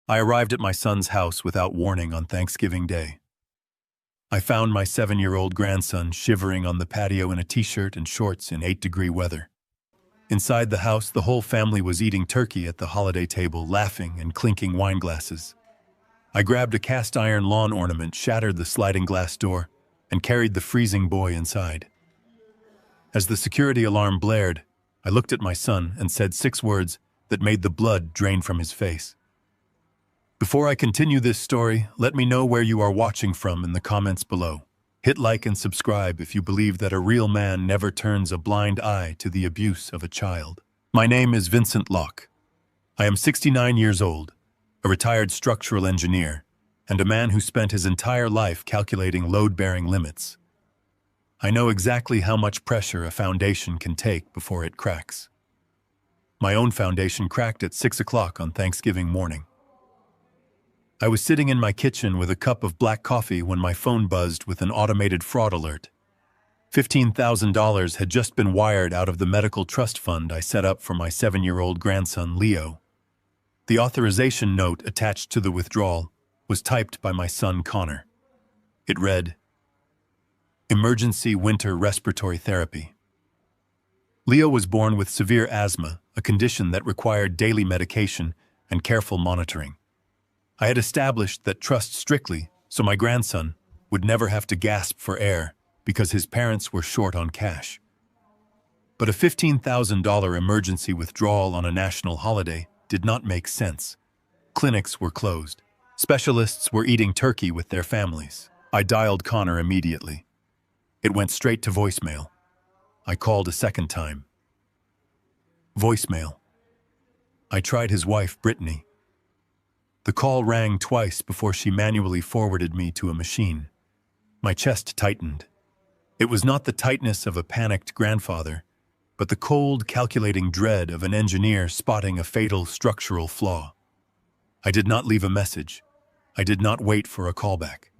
I arrived at my son's house without warning on Thanksgiving Day. I found my 7-year-old grandson shivering on the patio in a t-shirt and shorts in 8-degree weather. Inside the house, the whole family was eating turkey at the holiday table, laughing and clinking wine glasses. I grabbed a cast-iron lawn ornament, shattered the sliding glass door, and carried the freezing boy inside. As the security alarm blared, I looked at my son and said 6 words that made the blood drain from his face. Before I continue this story, let me know where you are watching from in the comments below. Hit like and subscribe if you believe that a real man never turns a blind eye to the abuse of a child. My name is Vincent Locke. I am 69 years old, a retired structural engineer, and a man who spent his entire life calculating load-bearing limits. I know exactly how much pressure a foundation can take before it cracks. My own foundation cracked at 6 o'clock on Thanksgiving morning. I was sitting in my kitchen with a cup of black coffee when my phone buzzed with an automated fraud alert. $15,000 had just been wired out of the medical trust fund I set up for my 7-year-old grandson, Leo. The authorization note attached to the withdrawal was typed by my son, Connor. It read, "Emergency winter respiratory therapy." Leo was born with severe asthma, a condition that required daily medication and careful monitoring. I had established that trust strictly, so my grandson would never have to gasp for air because his parents were short on cash. But a $15,000 emergency withdrawal on a national holiday did not make sense. Clinics were closed. Specialists were eating turkey with their families. I dialed Connor immediately. It went straight to voicemail. I called a second time. Voicemail. I tried his wife, Brittany. The call rang twice before she manually forwarded me to a machine. My chest tightened. It was not the tightness of a panicked grandfather, but the cold, calculating dread of an engineer spotting a fatal structural flaw. I did not leave a message. I did not wait for a callback.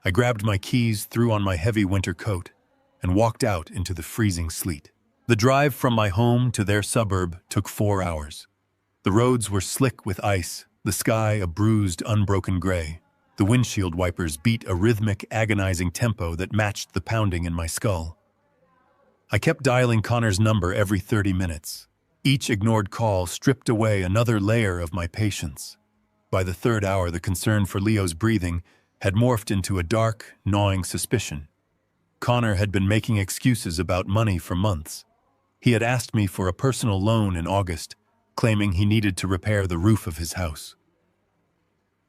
I grabbed my keys, threw on my heavy winter coat, and walked out into the freezing sleet. The drive from my home to their suburb took 4 hours. The roads were slick with ice, the sky a bruised, unbroken gray. The windshield wipers beat a rhythmic, agonizing tempo that matched the pounding in my skull. I kept dialing Connor's number every 30 minutes. Each ignored call stripped away another layer of my patience. By the 3rd hour, the concern for Leo's breathing had morphed into a dark, gnawing suspicion. Connor had been making excuses about money for months. He had asked me for a personal loan in August, claiming he needed to repair the roof of his house.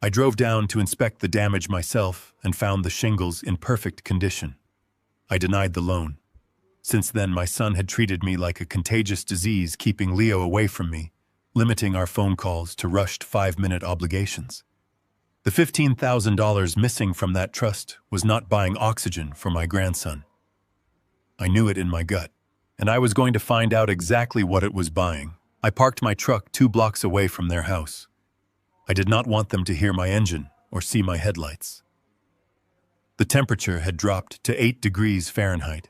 I drove down to inspect the damage myself and found the shingles in perfect condition. I denied the loan. Since then, my son had treated me like a contagious disease, keeping Leo away from me, limiting our phone calls to rushed 5-minute obligations. The $15,000 missing from that trust was not buying oxygen for my grandson. I knew it in my gut, and I was going to find out exactly what it was buying. I parked my truck 2 blocks away from their house. I did not want them to hear my engine or see my headlights. The temperature had dropped to 8 degrees Fahrenheit.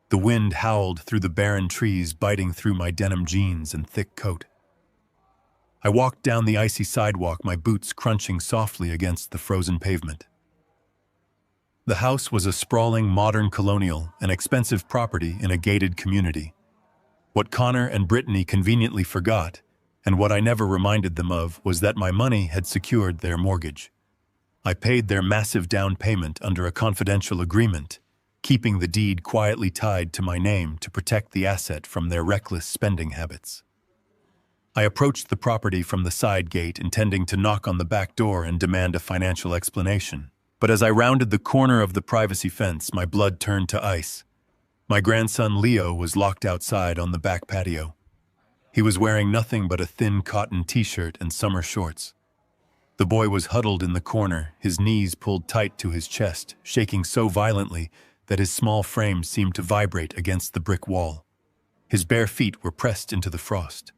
The wind howled through the barren trees, biting through my denim jeans and thick coat. I walked down the icy sidewalk, my boots crunching softly against the frozen pavement. The house was a sprawling modern colonial, an expensive property in a gated community. What Connor and Brittany conveniently forgot, and what I never reminded them of, was that my money had secured their mortgage. I paid their massive down payment under a confidential agreement, keeping the deed quietly tied to my name to protect the asset from their reckless spending habits. I approached the property from the side gate, intending to knock on the back door and demand a financial explanation. But as I rounded the corner of the privacy fence, my blood turned to ice. My grandson Leo was locked outside on the back patio. He was wearing nothing but a thin cotton t-shirt and summer shorts. The boy was huddled in the corner, his knees pulled tight to his chest, shaking so violently that his small frame seemed to vibrate against the brick wall. His bare feet were pressed into the frost.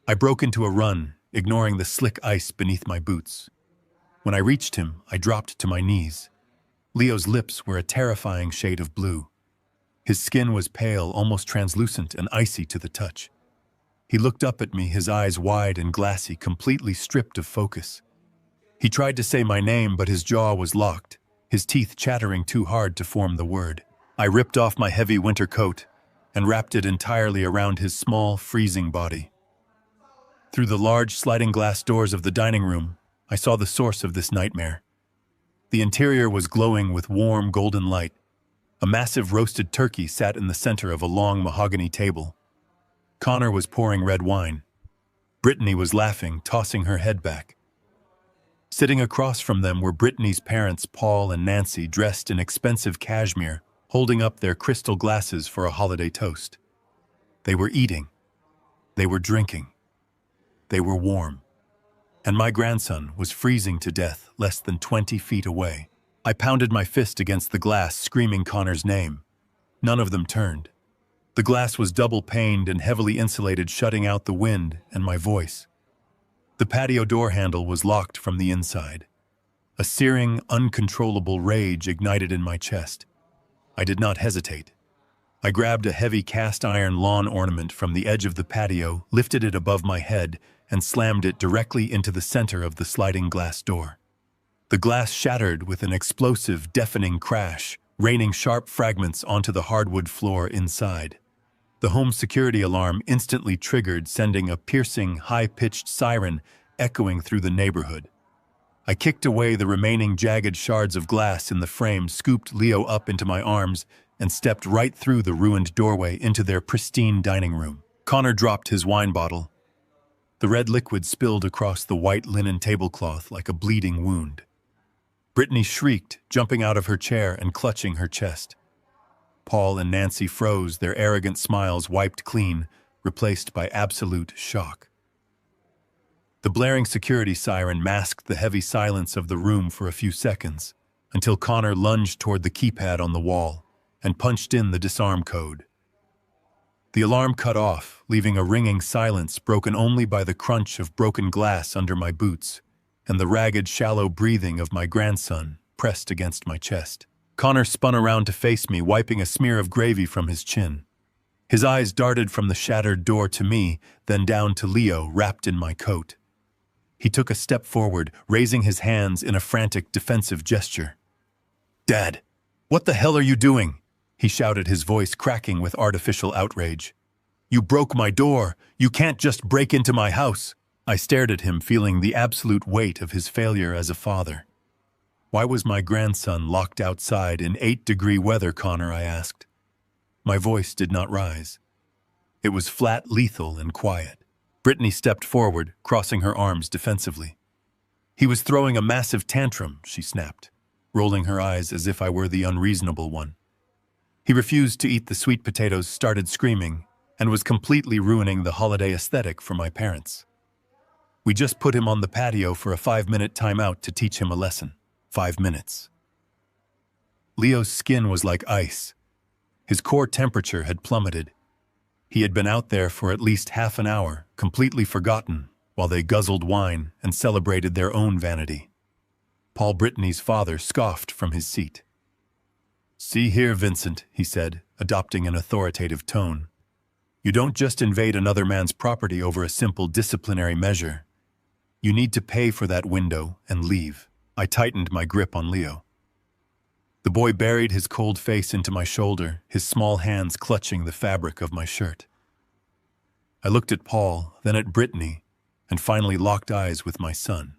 I broke into a run, ignoring the slick ice beneath my boots. When I reached him, I dropped to my knees. Leo's lips were a terrifying shade of blue. His skin was pale, almost translucent and icy to the touch. He looked up at me, his eyes wide and glassy, completely stripped of focus. He tried to say my name, but his jaw was locked, his teeth chattering too hard to form the word. I ripped off my heavy winter coat and wrapped it entirely around his small, freezing body. Through the large sliding glass doors of the dining room, I saw the source of this nightmare. The interior was glowing with warm, golden light. A massive roasted turkey sat in the center of a long mahogany table. Connor was pouring red wine. Brittany was laughing, tossing her head back. Sitting across from them were Brittany's parents, Paul and Nancy, dressed in expensive cashmere, holding up their crystal glasses for a holiday toast. They were eating. They were drinking. They were warm. And my grandson was freezing to death less than 20 feet away. I pounded my fist against the glass, screaming Connor's name. None of them turned. The glass was double-paned and heavily insulated, shutting out the wind and my voice. The patio door handle was locked from the inside. A searing, uncontrollable rage ignited in my chest. I did not hesitate. I grabbed a heavy cast-iron lawn ornament from the edge of the patio, lifted it above my head, and slammed it directly into the center of the sliding glass door. The glass shattered with an explosive, deafening crash, raining sharp fragments onto the hardwood floor inside. The home security alarm instantly triggered, sending a piercing, high-pitched siren echoing through the neighborhood. I kicked away the remaining jagged shards of glass in the frame, scooped Leo up into my arms, and stepped right through the ruined doorway into their pristine dining room. Connor dropped his wine bottle. The red liquid spilled across the white linen tablecloth like a bleeding wound. Brittany shrieked, jumping out of her chair and clutching her chest. Paul and Nancy froze, their arrogant smiles wiped clean, replaced by absolute shock. The blaring security siren masked the heavy silence of the room for a few seconds, until Connor lunged toward the keypad on the wall and punched in the disarm code. The alarm cut off, leaving a ringing silence broken only by the crunch of broken glass under my boots and the ragged, shallow breathing of my grandson pressed against my chest. Connor spun around to face me, wiping a smear of gravy from his chin. His eyes darted from the shattered door to me, then down to Leo, wrapped in my coat. He took a step forward, raising his hands in a frantic, defensive gesture. "Dad, what the hell are you doing?" he shouted, his voice cracking with artificial outrage. "You broke my door. You can't just break into my house." I stared at him, feeling the absolute weight of his failure as a father. "Why was my grandson locked outside in 8-degree weather, Connor?" I asked. My voice did not rise. It was flat, lethal, and quiet. Brittany stepped forward, crossing her arms defensively. "He was throwing a massive tantrum," she snapped, rolling her eyes as if I were the unreasonable one. "He refused to eat the sweet potatoes, started screaming, and was completely ruining the holiday aesthetic for my parents. We just put him on the patio for a 5-minute timeout to teach him a lesson. 5 minutes." Leo's skin was like ice. His core temperature had plummeted. He had been out there for at least half an hour, completely forgotten, while they guzzled wine and celebrated their own vanity. Paul, Brittany's father, scoffed from his seat. "See here, Vincent," he said, adopting an authoritative tone. "You don't just invade another man's property over a simple disciplinary measure. You need to pay for that window and leave." I tightened my grip on Leo. The boy buried his cold face into my shoulder, his small hands clutching the fabric of my shirt. I looked at Paul, then at Brittany, and finally locked eyes with my son.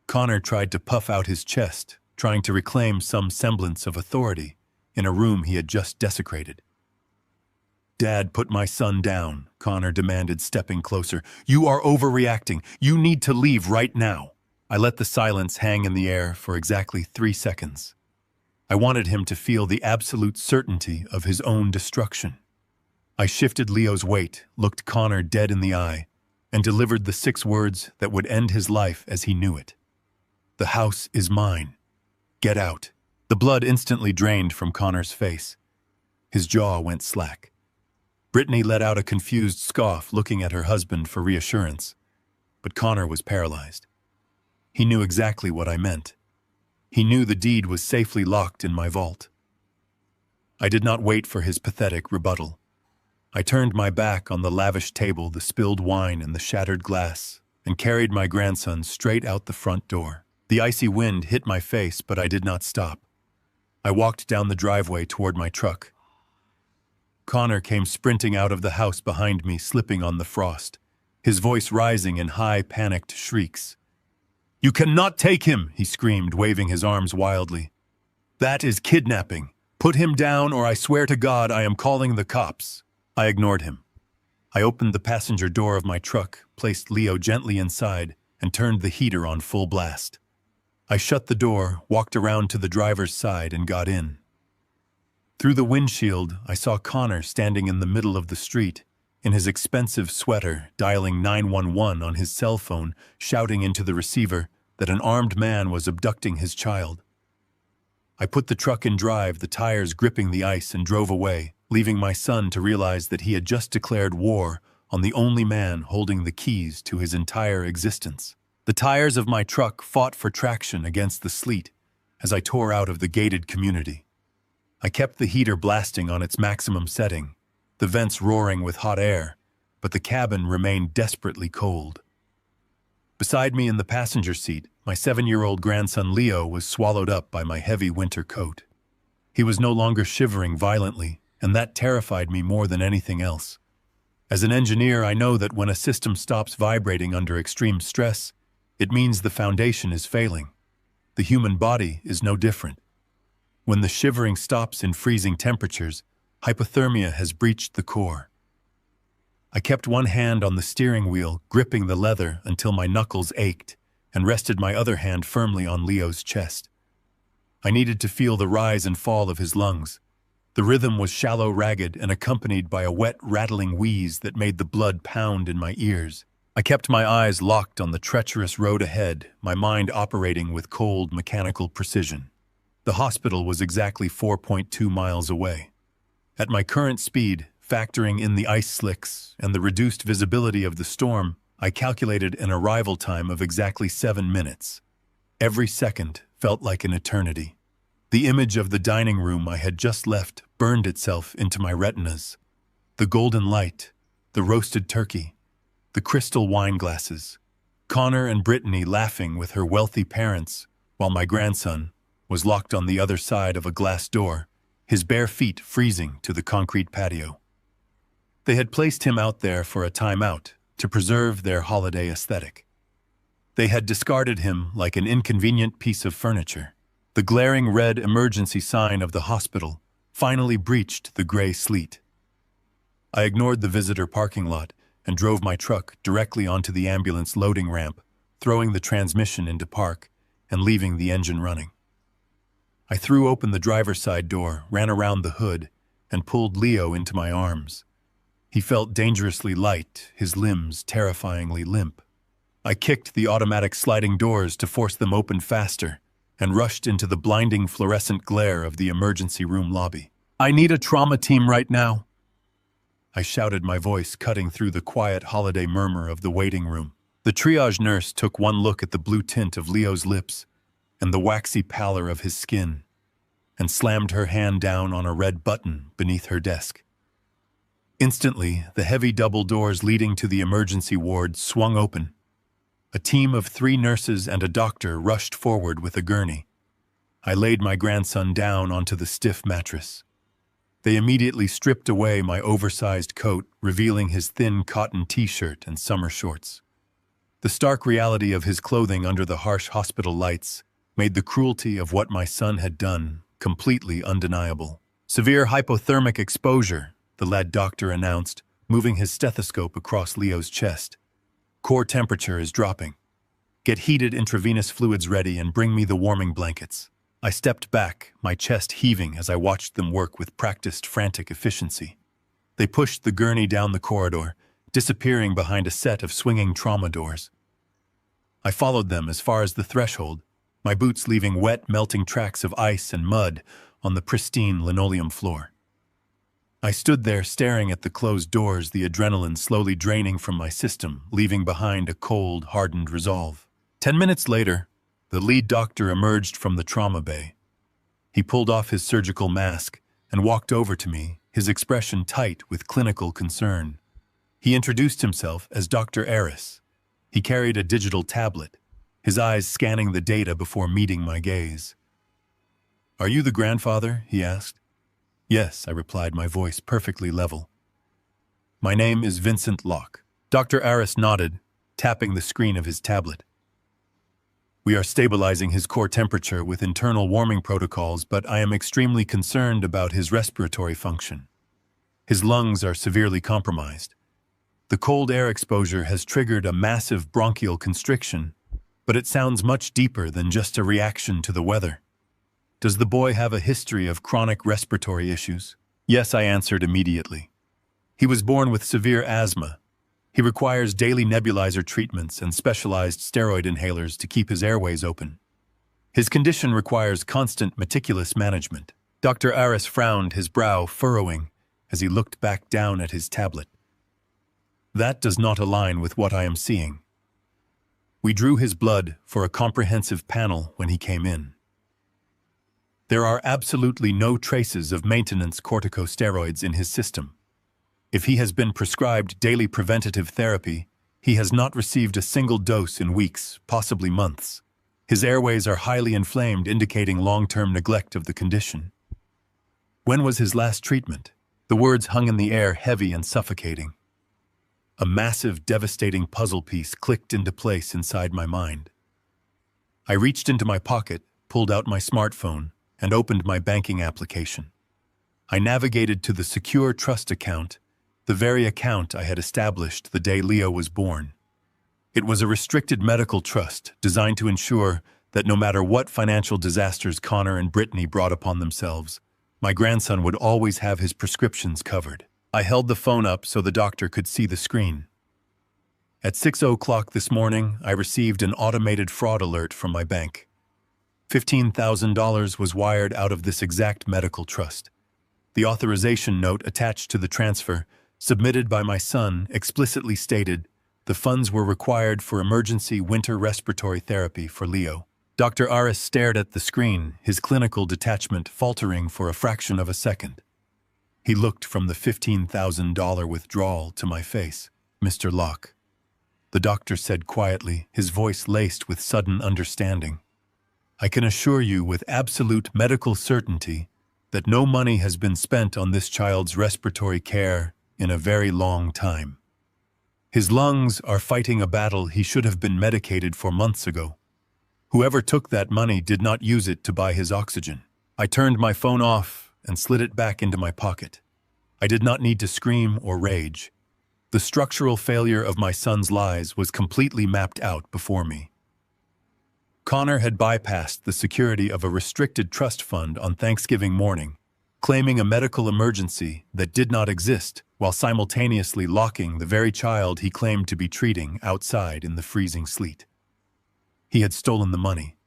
Connor tried to puff out his chest, trying to reclaim some semblance of authority in a room he had just desecrated. "Dad, put my son down," Connor demanded, stepping closer. "You are overreacting. You need to leave right now." I let the silence hang in the air for exactly 3 seconds. I wanted him to feel the absolute certainty of his own destruction. I shifted Leo's weight, looked Connor dead in the eye, and delivered the 6 words that would end his life as he knew it. "The house is mine. Get out." The blood instantly drained from Connor's face. His jaw went slack. Brittany let out a confused scoff, looking at her husband for reassurance. But Connor was paralyzed. He knew exactly what I meant. He knew the deed was safely locked in my vault. I did not wait for his pathetic rebuttal. I turned my back on the lavish table, the spilled wine, and the shattered glass, and carried my grandson straight out the front door. The icy wind hit my face, but I did not stop. I walked down the driveway toward my truck. Connor came sprinting out of the house behind me, slipping on the frost, his voice rising in high, panicked shrieks. "You cannot take him," he screamed, waving his arms wildly. "That is kidnapping. Put him down, or I swear to God I am calling the cops." I ignored him. I opened the passenger door of my truck, placed Leo gently inside, and turned the heater on full blast. I shut the door, walked around to the driver's side, and got in. Through the windshield, I saw Connor standing in the middle of the street, in his expensive sweater, dialing 911 on his cell phone, shouting into the receiver that an armed man was abducting his child. I put the truck in drive, the tires gripping the ice, and drove away, leaving my son to realize that he had just declared war on the only man holding the keys to his entire existence. The tires of my truck fought for traction against the sleet as I tore out of the gated community. I kept the heater blasting on its maximum setting, the vents roaring with hot air, but the cabin remained desperately cold. Beside me in the passenger seat, my 7-year-old grandson Leo was swallowed up by my heavy winter coat. He was no longer shivering violently, and that terrified me more than anything else. As an engineer, I know that when a system stops vibrating under extreme stress, it means the foundation is failing. The human body is no different. When the shivering stops in freezing temperatures, hypothermia has breached the core. I kept one hand on the steering wheel, gripping the leather until my knuckles ached, and rested my other hand firmly on Leo's chest. I needed to feel the rise and fall of his lungs. The rhythm was shallow, ragged, and accompanied by a wet, rattling wheeze that made the blood pound in my ears. I kept my eyes locked on the treacherous road ahead, my mind operating with cold, mechanical precision. The hospital was exactly 4.2 miles away. At my current speed, factoring in the ice slicks and the reduced visibility of the storm, I calculated an arrival time of exactly 7 minutes. Every second felt like an eternity. The image of the dining room I had just left burned itself into my retinas. The golden light, the roasted turkey, the crystal wine glasses, Connor and Brittany laughing with her wealthy parents, while my grandson was locked on the other side of a glass door, his bare feet freezing to the concrete patio. They had placed him out there for a timeout to preserve their holiday aesthetic. They had discarded him like an inconvenient piece of furniture. The glaring red emergency sign of the hospital finally breached the gray sleet. I ignored the visitor parking lot and drove my truck directly onto the ambulance loading ramp, throwing the transmission into park and leaving the engine running. I threw open the driver's side door, ran around the hood, and pulled Leo into my arms. He felt dangerously light, his limbs terrifyingly limp. I kicked the automatic sliding doors to force them open faster and rushed into the blinding fluorescent glare of the emergency room lobby. "I need a trauma team right now," I shouted, my voice cutting through the quiet holiday murmur of the waiting room. The triage nurse took one look at the blue tint of Leo's lips and the waxy pallor of his skin, and slammed her hand down on a red button beneath her desk. Instantly, the heavy double doors leading to the emergency ward swung open. A team of 3 nurses and a doctor rushed forward with a gurney. I laid my grandson down onto the stiff mattress. They immediately stripped away my oversized coat, revealing his thin cotton t-shirt and summer shorts. The stark reality of his clothing under the harsh hospital lights made the cruelty of what my son had done completely undeniable. "Severe hypothermic exposure," the lad doctor announced, moving his stethoscope across Leo's chest. "Core temperature is dropping. Get heated intravenous fluids ready and bring me the warming blankets." I stepped back, my chest heaving as I watched them work with practiced, frantic efficiency. They pushed the gurney down the corridor, disappearing behind a set of swinging trauma doors. I followed them as far as the threshold, my boots leaving wet, melting tracks of ice and mud on the pristine linoleum floor. I stood there staring at the closed doors, the adrenaline slowly draining from my system, leaving behind a cold, hardened resolve. 10 minutes later, the lead doctor emerged from the trauma bay. He pulled off his surgical mask and walked over to me, his expression tight with clinical concern. He introduced himself as Dr. Aris. He carried a digital tablet, his eyes scanning the data before meeting my gaze. "Are you the grandfather?" he asked. "Yes," I replied, my voice perfectly level. "My name is Vincent Locke." Dr. Aris nodded, tapping the screen of his tablet. "We are stabilizing his core temperature with internal warming protocols, but I am extremely concerned about his respiratory function. His lungs are severely compromised. The cold air exposure has triggered a massive bronchial constriction, but it sounds much deeper than just a reaction to the weather." "Does the boy have a history of chronic respiratory issues?" "Yes," I answered immediately. "He was born with severe asthma. He requires daily nebulizer treatments and specialized steroid inhalers to keep his airways open. His condition requires constant meticulous management." Dr. Aris frowned, his brow furrowing as he looked back down at his tablet. "That does not align with what I am seeing. We drew his blood for a comprehensive panel when he came in. There are absolutely no traces of maintenance corticosteroids in his system. If he has been prescribed daily preventative therapy, he has not received a single dose in weeks, possibly months. His airways are highly inflamed, indicating long-term neglect of the condition." "When was his last treatment?" The words hung in the air, heavy and suffocating. A massive, devastating puzzle piece clicked into place inside my mind. I reached into my pocket, pulled out my smartphone, and opened my banking application. I navigated to the secure trust account, the very account I had established the day Leo was born. It was a restricted medical trust designed to ensure that no matter what financial disasters Connor and Brittany brought upon themselves, my grandson would always have his prescriptions covered. I held the phone up so the doctor could see the screen. At 6:00 this morning, I received an automated fraud alert from my bank. $15,000 was wired out of this exact medical trust. The authorization note attached to the transfer, submitted by my son, explicitly stated the funds were required for emergency winter respiratory therapy for Leo. Dr. Aris stared at the screen, his clinical detachment faltering for a fraction of a second. He looked from the $15,000 withdrawal to my face. "Mr. Locke," the doctor said quietly, his voice laced with sudden understanding. "I can assure you with absolute medical certainty that no money has been spent on this child's respiratory care in a very long time. His lungs are fighting a battle he should have been medicated for months ago. Whoever took that money did not use it to buy his oxygen." I turned my phone off and slid it back into my pocket. I did not need to scream or rage. The structural failure of my son's lies was completely mapped out before me. Connor had bypassed the security of a restricted trust fund on Thanksgiving morning, claiming a medical emergency that did not exist while simultaneously locking the very child he claimed to be treating outside in the freezing sleet. He had stolen the money.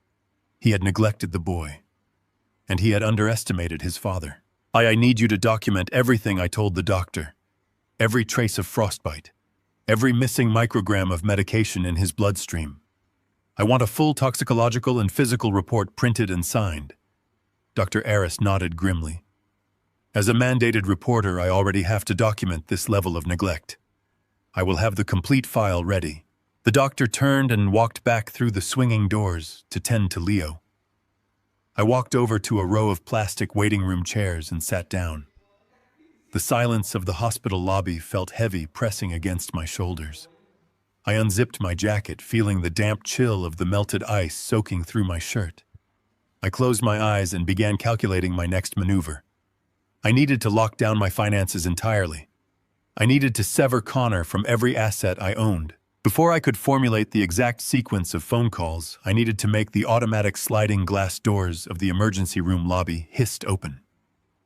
He had neglected the boy. And he had underestimated his father. I need you to document everything I told the doctor. Every trace of frostbite. Every missing microgram of medication in his bloodstream. I want a full toxicological and physical report printed and signed." Dr. Aris nodded grimly. "As a mandated reporter, I already have to document this level of neglect. I will have the complete file ready." The doctor turned and walked back through the swinging doors to tend to Leo. I walked over to a row of plastic waiting room chairs and sat down. The silence of the hospital lobby felt heavy, pressing against my shoulders. I unzipped my jacket, feeling the damp chill of the melted ice soaking through my shirt. I closed my eyes and began calculating my next maneuver. I needed to lock down my finances entirely. I needed to sever Connor from every asset I owned. Before I could formulate the exact sequence of phone calls, I needed to make the automatic sliding glass doors of the emergency room lobby hissed open.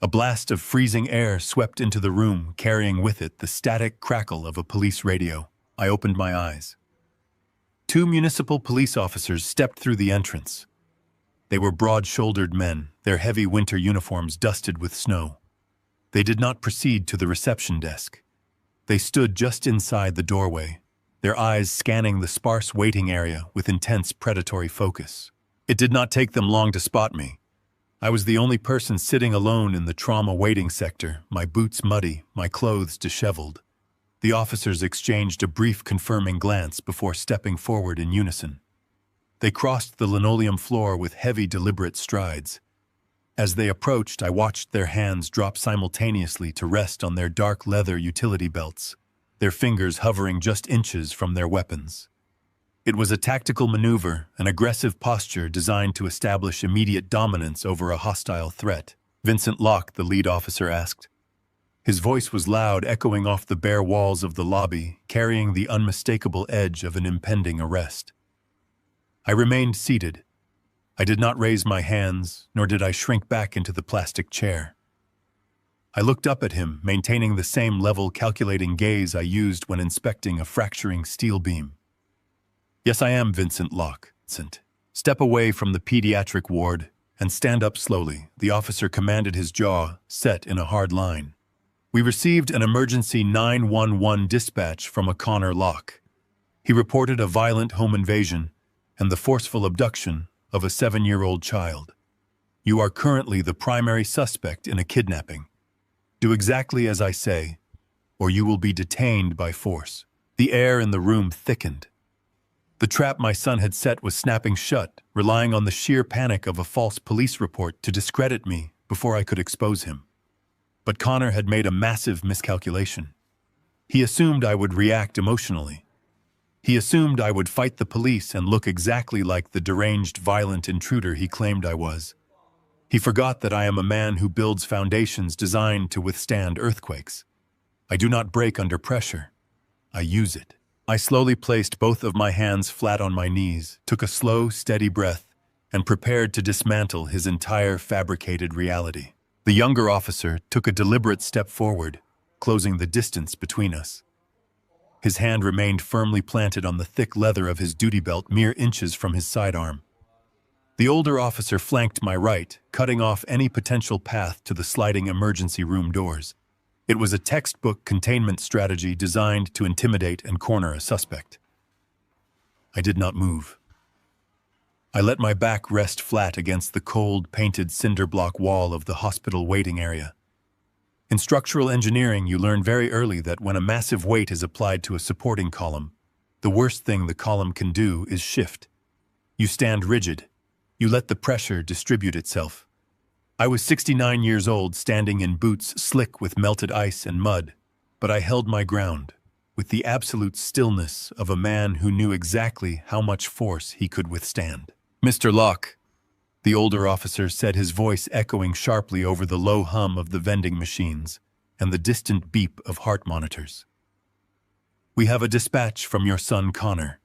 A blast of freezing air swept into the room, carrying with it the static crackle of a police radio. I opened my eyes. 2 municipal police officers stepped through the entrance. They were broad-shouldered men, their heavy winter uniforms dusted with snow. They did not proceed to the reception desk. They stood just inside the doorway, their eyes scanning the sparse waiting area with intense predatory focus. It did not take them long to spot me. I was the only person sitting alone in the trauma waiting sector, my boots muddy, my clothes disheveled. The officers exchanged a brief confirming glance before stepping forward in unison. They crossed the linoleum floor with heavy, deliberate strides. As they approached, I watched their hands drop simultaneously to rest on their dark leather utility belts, their fingers hovering just inches from their weapons. It was a tactical maneuver, an aggressive posture designed to establish immediate dominance over a hostile threat. "Vincent Locke," the lead officer asked. His voice was loud, echoing off the bare walls of the lobby, carrying the unmistakable edge of an impending arrest. I remained seated. I did not raise my hands, nor did I shrink back into the plastic chair. I looked up at him, maintaining the same level, calculating gaze I used when inspecting a fracturing steel beam. "Yes, I am Vincent Locke. Step away from the pediatric ward and stand up slowly," the officer commanded, his jaw set in a hard line. "We received an emergency 911 dispatch from a Connor Locke. He reported a violent home invasion and the forceful abduction of a 7-year-old child. You are currently the primary suspect in a kidnapping. Do exactly as I say, or you will be detained by force." The air in the room thickened. The trap my son had set was snapping shut, relying on the sheer panic of a false police report to discredit me before I could expose him. But Connor had made a massive miscalculation. He assumed I would react emotionally. He assumed I would fight the police and look exactly like the deranged, violent intruder he claimed I was. He forgot that I am a man who builds foundations designed to withstand earthquakes. I do not break under pressure. I use it. I slowly placed both of my hands flat on my knees, took a slow, steady breath, and prepared to dismantle his entire fabricated reality. The younger officer took a deliberate step forward, closing the distance between us. His hand remained firmly planted on the thick leather of his duty belt, mere inches from his sidearm. The older officer flanked my right, cutting off any potential path to the sliding emergency room doors. It was a textbook containment strategy designed to intimidate and corner a suspect. I did not move. I let my back rest flat against the cold, painted cinder block wall of the hospital waiting area. In structural engineering, you learn very early that when a massive weight is applied to a supporting column, the worst thing the column can do is shift. You stand rigid. You let the pressure distribute itself. I was 69 years old, standing in boots slick with melted ice and mud, but I held my ground, with the absolute stillness of a man who knew exactly how much force he could withstand. "Mr. Locke," the older officer said, his voice echoing sharply over the low hum of the vending machines and the distant beep of heart monitors. "We have a dispatch from your son Connor.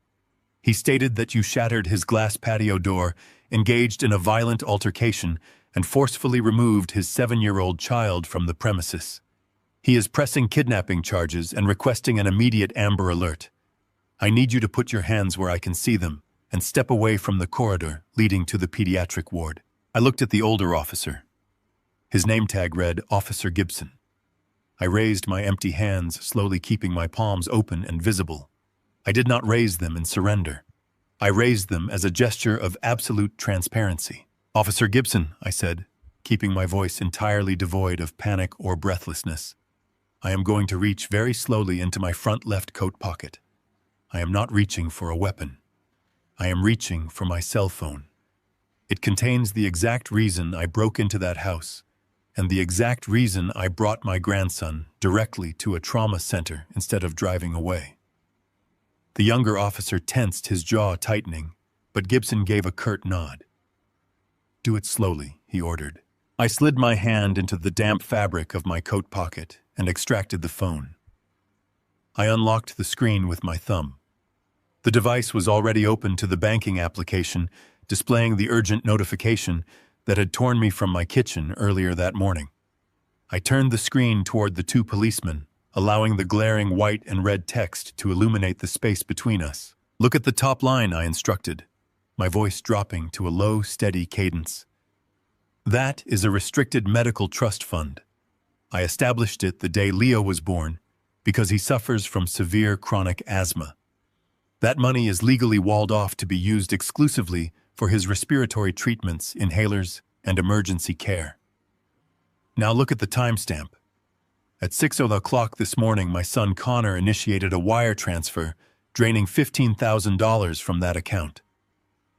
He stated that you shattered his glass patio door, engaged in a violent altercation, and forcefully removed his 7-year-old child from the premises. He is pressing kidnapping charges and requesting an immediate Amber Alert. I need you to put your hands where I can see them and step away from the corridor leading to the pediatric ward." I looked at the older officer. His name tag read Officer Gibson. I raised my empty hands, slowly keeping my palms open and visible. I did not raise them in surrender. I raised them as a gesture of absolute transparency. "Officer Gibson," I said, keeping my voice entirely devoid of panic or breathlessness. I am going to reach very slowly into my front left coat pocket. I am not reaching for a weapon. I am reaching for my cell phone. It contains the exact reason I broke into that house, and the exact reason I brought my grandson directly to a trauma center instead of driving away. The younger officer tensed, his jaw tightening, but Gibson gave a curt nod. "Do it slowly," he ordered. I slid my hand into the damp fabric of my coat pocket and extracted the phone. I unlocked the screen with my thumb. The device was already open to the banking application, displaying the urgent notification that had torn me from my kitchen earlier that morning. I turned the screen toward the two policemen, allowing the glaring white and red text to illuminate the space between us. "Look at the top line," I instructed, my voice dropping to a low, steady cadence. "That is a restricted medical trust fund. I established it the day Leo was born because he suffers from severe chronic asthma. That money is legally walled off to be used exclusively for his respiratory treatments, inhalers, and emergency care. Now look at the timestamp. At 6:00 this morning, my son Connor initiated a wire transfer, draining $15,000 from that account.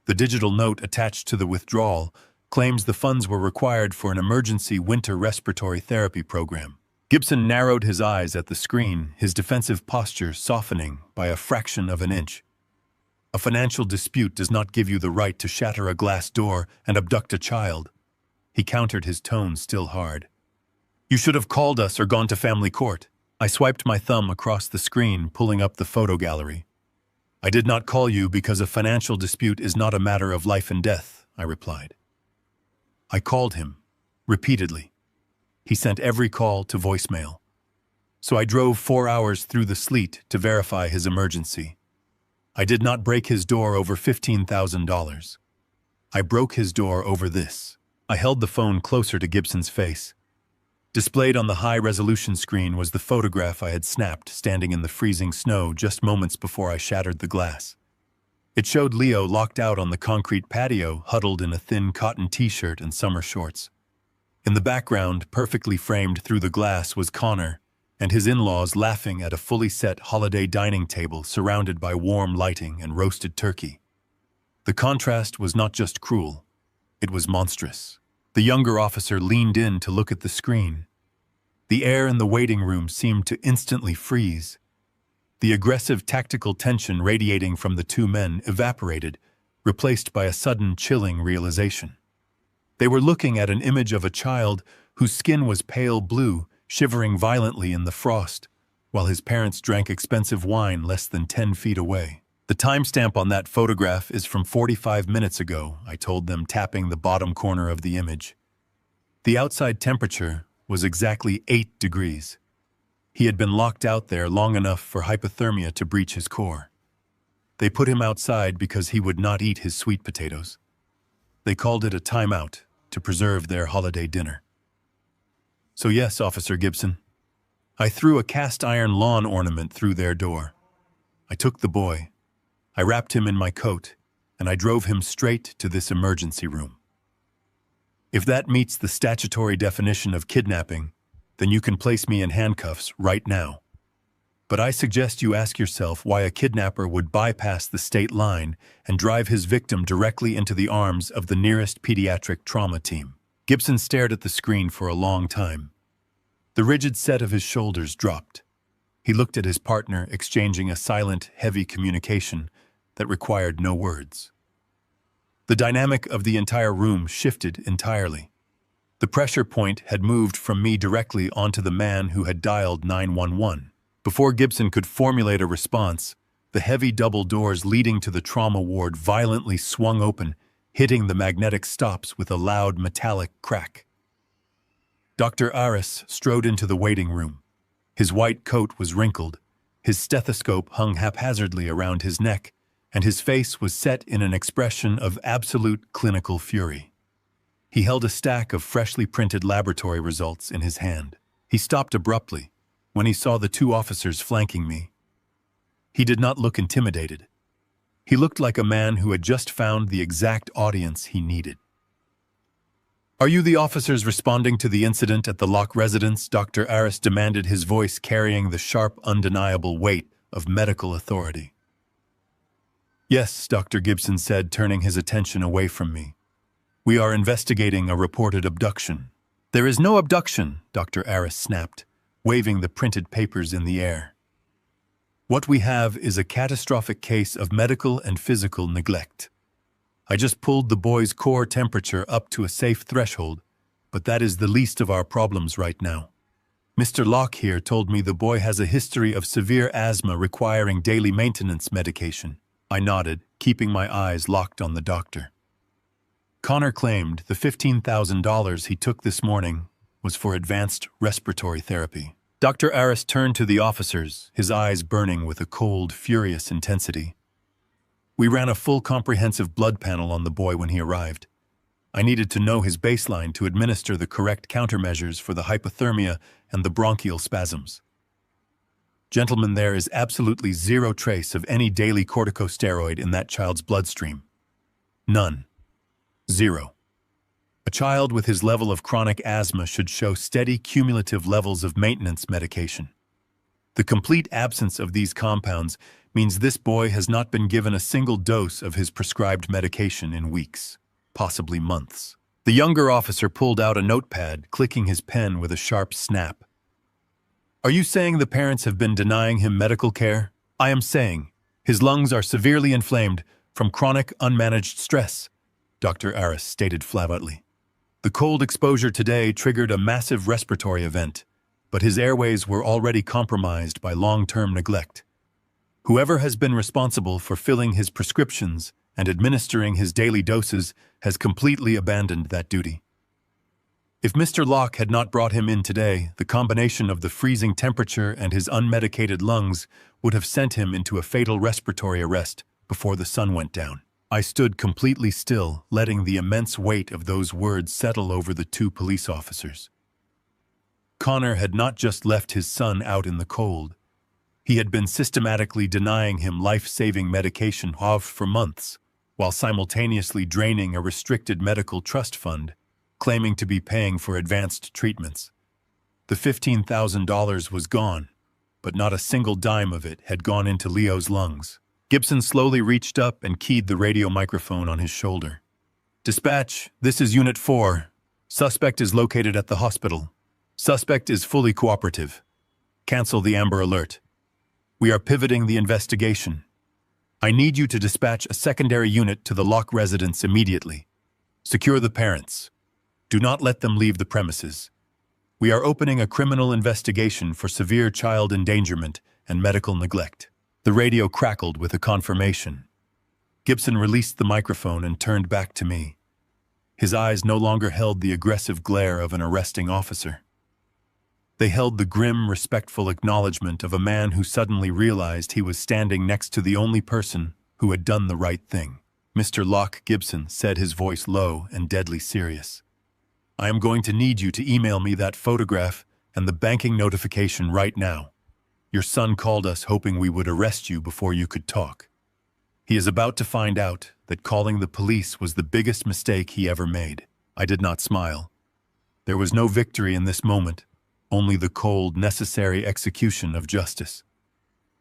The digital note attached to the withdrawal claims the funds were required for an emergency winter respiratory therapy program. Gibson narrowed his eyes at the screen, his defensive posture softening by a fraction of an inch. A financial dispute does not give you the right to shatter a glass door and abduct a child. He countered, his tone still hard. You should have called us or gone to family court. I swiped my thumb across the screen, pulling up the photo gallery. I did not call you because a financial dispute is not a matter of life and death, I replied. I called him, repeatedly. He sent every call to voicemail. So I drove 4 hours through the sleet to verify his emergency. I did not break his door over $15,000. I broke his door over this. I held the phone closer to Gibson's face. Displayed on the high-resolution screen was the photograph I had snapped standing in the freezing snow just moments before I shattered the glass. It showed Leo locked out on the concrete patio, huddled in a thin cotton t-shirt and summer shorts. In the background, perfectly framed through the glass, was Connor and his in-laws laughing at a fully set holiday dining table surrounded by warm lighting and roasted turkey. The contrast was not just cruel, it was monstrous. The younger officer leaned in to look at the screen. The air in the waiting room seemed to instantly freeze. The aggressive tactical tension radiating from the two men evaporated, replaced by a sudden chilling realization. They were looking at an image of a child whose skin was pale blue, shivering violently in the frost, while his parents drank expensive wine less than 10 feet away. The timestamp on that photograph is from 45 minutes ago, I told them, tapping the bottom corner of the image. The outside temperature was exactly 8 degrees. He had been locked out there long enough for hypothermia to breach his core. They put him outside because he would not eat his sweet potatoes. They called it a timeout to preserve their holiday dinner. So yes, Officer Gibson, I threw a cast-iron lawn ornament through their door. I took the boy. I wrapped him in my coat, and I drove him straight to this emergency room. If that meets the statutory definition of kidnapping, then you can place me in handcuffs right now. But I suggest you ask yourself why a kidnapper would bypass the state line and drive his victim directly into the arms of the nearest pediatric trauma team. Gibson stared at the screen for a long time. The rigid set of his shoulders dropped. He looked at his partner, exchanging a silent, heavy communication that required no words. The dynamic of the entire room shifted entirely. The pressure point had moved from me directly onto the man who had dialed 911. Before Gibson could formulate a response, the heavy double doors leading to the trauma ward violently swung open, hitting the magnetic stops with a loud metallic crack. Dr. Aris strode into the waiting room. His white coat was wrinkled, his stethoscope hung haphazardly around his neck, and his face was set in an expression of absolute clinical fury. He held a stack of freshly printed laboratory results in his hand. He stopped abruptly when he saw the two officers flanking me. He did not look intimidated. He looked like a man who had just found the exact audience he needed. Are you the officers responding to the incident at the Locke residence? Dr. Aris demanded, his voice carrying the sharp, undeniable weight of medical authority. Yes, Dr. Gibson said, turning his attention away from me. We are investigating a reported abduction. There is no abduction, Dr. Aris snapped, waving the printed papers in the air. What we have is a catastrophic case of medical and physical neglect. I just pulled the boy's core temperature up to a safe threshold, but that is the least of our problems right now. Mr. Locke here told me the boy has a history of severe asthma requiring daily maintenance medication. I nodded, keeping my eyes locked on the doctor. Connor claimed the $15,000 he took this morning was for advanced respiratory therapy. Dr. Aris turned to the officers, his eyes burning with a cold, furious intensity. We ran a full comprehensive blood panel on the boy when he arrived. I needed to know his baseline to administer the correct countermeasures for the hypothermia and the bronchial spasms. Gentlemen, there is absolutely zero trace of any daily corticosteroid in that child's bloodstream. None. Zero. A child with his level of chronic asthma should show steady cumulative levels of maintenance medication. The complete absence of these compounds means this boy has not been given a single dose of his prescribed medication in weeks, possibly months. The younger officer pulled out a notepad, clicking his pen with a sharp snap. Are you saying the parents have been denying him medical care? I am saying his lungs are severely inflamed from chronic unmanaged stress, Dr. Aris stated flatly. The cold exposure today triggered a massive respiratory event, but his airways were already compromised by long-term neglect. Whoever has been responsible for filling his prescriptions and administering his daily doses has completely abandoned that duty. If Mr. Locke had not brought him in today, the combination of the freezing temperature and his unmedicated lungs would have sent him into a fatal respiratory arrest before the sun went down. I stood completely still, letting the immense weight of those words settle over the two police officers. Connor had not just left his son out in the cold. He had been systematically denying him life-saving medication for months, while simultaneously draining a restricted medical trust fund, claiming to be paying for advanced treatments. The $15,000 was gone, but not a single dime of it had gone into Leo's lungs. Gibson slowly reached up and keyed the radio microphone on his shoulder. Dispatch, this is Unit 4. Suspect is located at the hospital. Suspect is fully cooperative. Cancel the Amber Alert. We are pivoting the investigation. I need you to dispatch a secondary unit to the Locke residence immediately. Secure the parents. Do not let them leave the premises. We are opening a criminal investigation for severe child endangerment and medical neglect. The radio crackled with a confirmation. Gibson released the microphone and turned back to me. His eyes no longer held the aggressive glare of an arresting officer. They held the grim, respectful acknowledgement of a man who suddenly realized he was standing next to the only person who had done the right thing. Mr. Locke Gibson said, his voice low and deadly serious. I am going to need you to email me that photograph and the banking notification right now. Your son called us hoping we would arrest you before you could talk. He is about to find out that calling the police was the biggest mistake he ever made. I did not smile. There was no victory in this moment, only the cold, necessary execution of justice.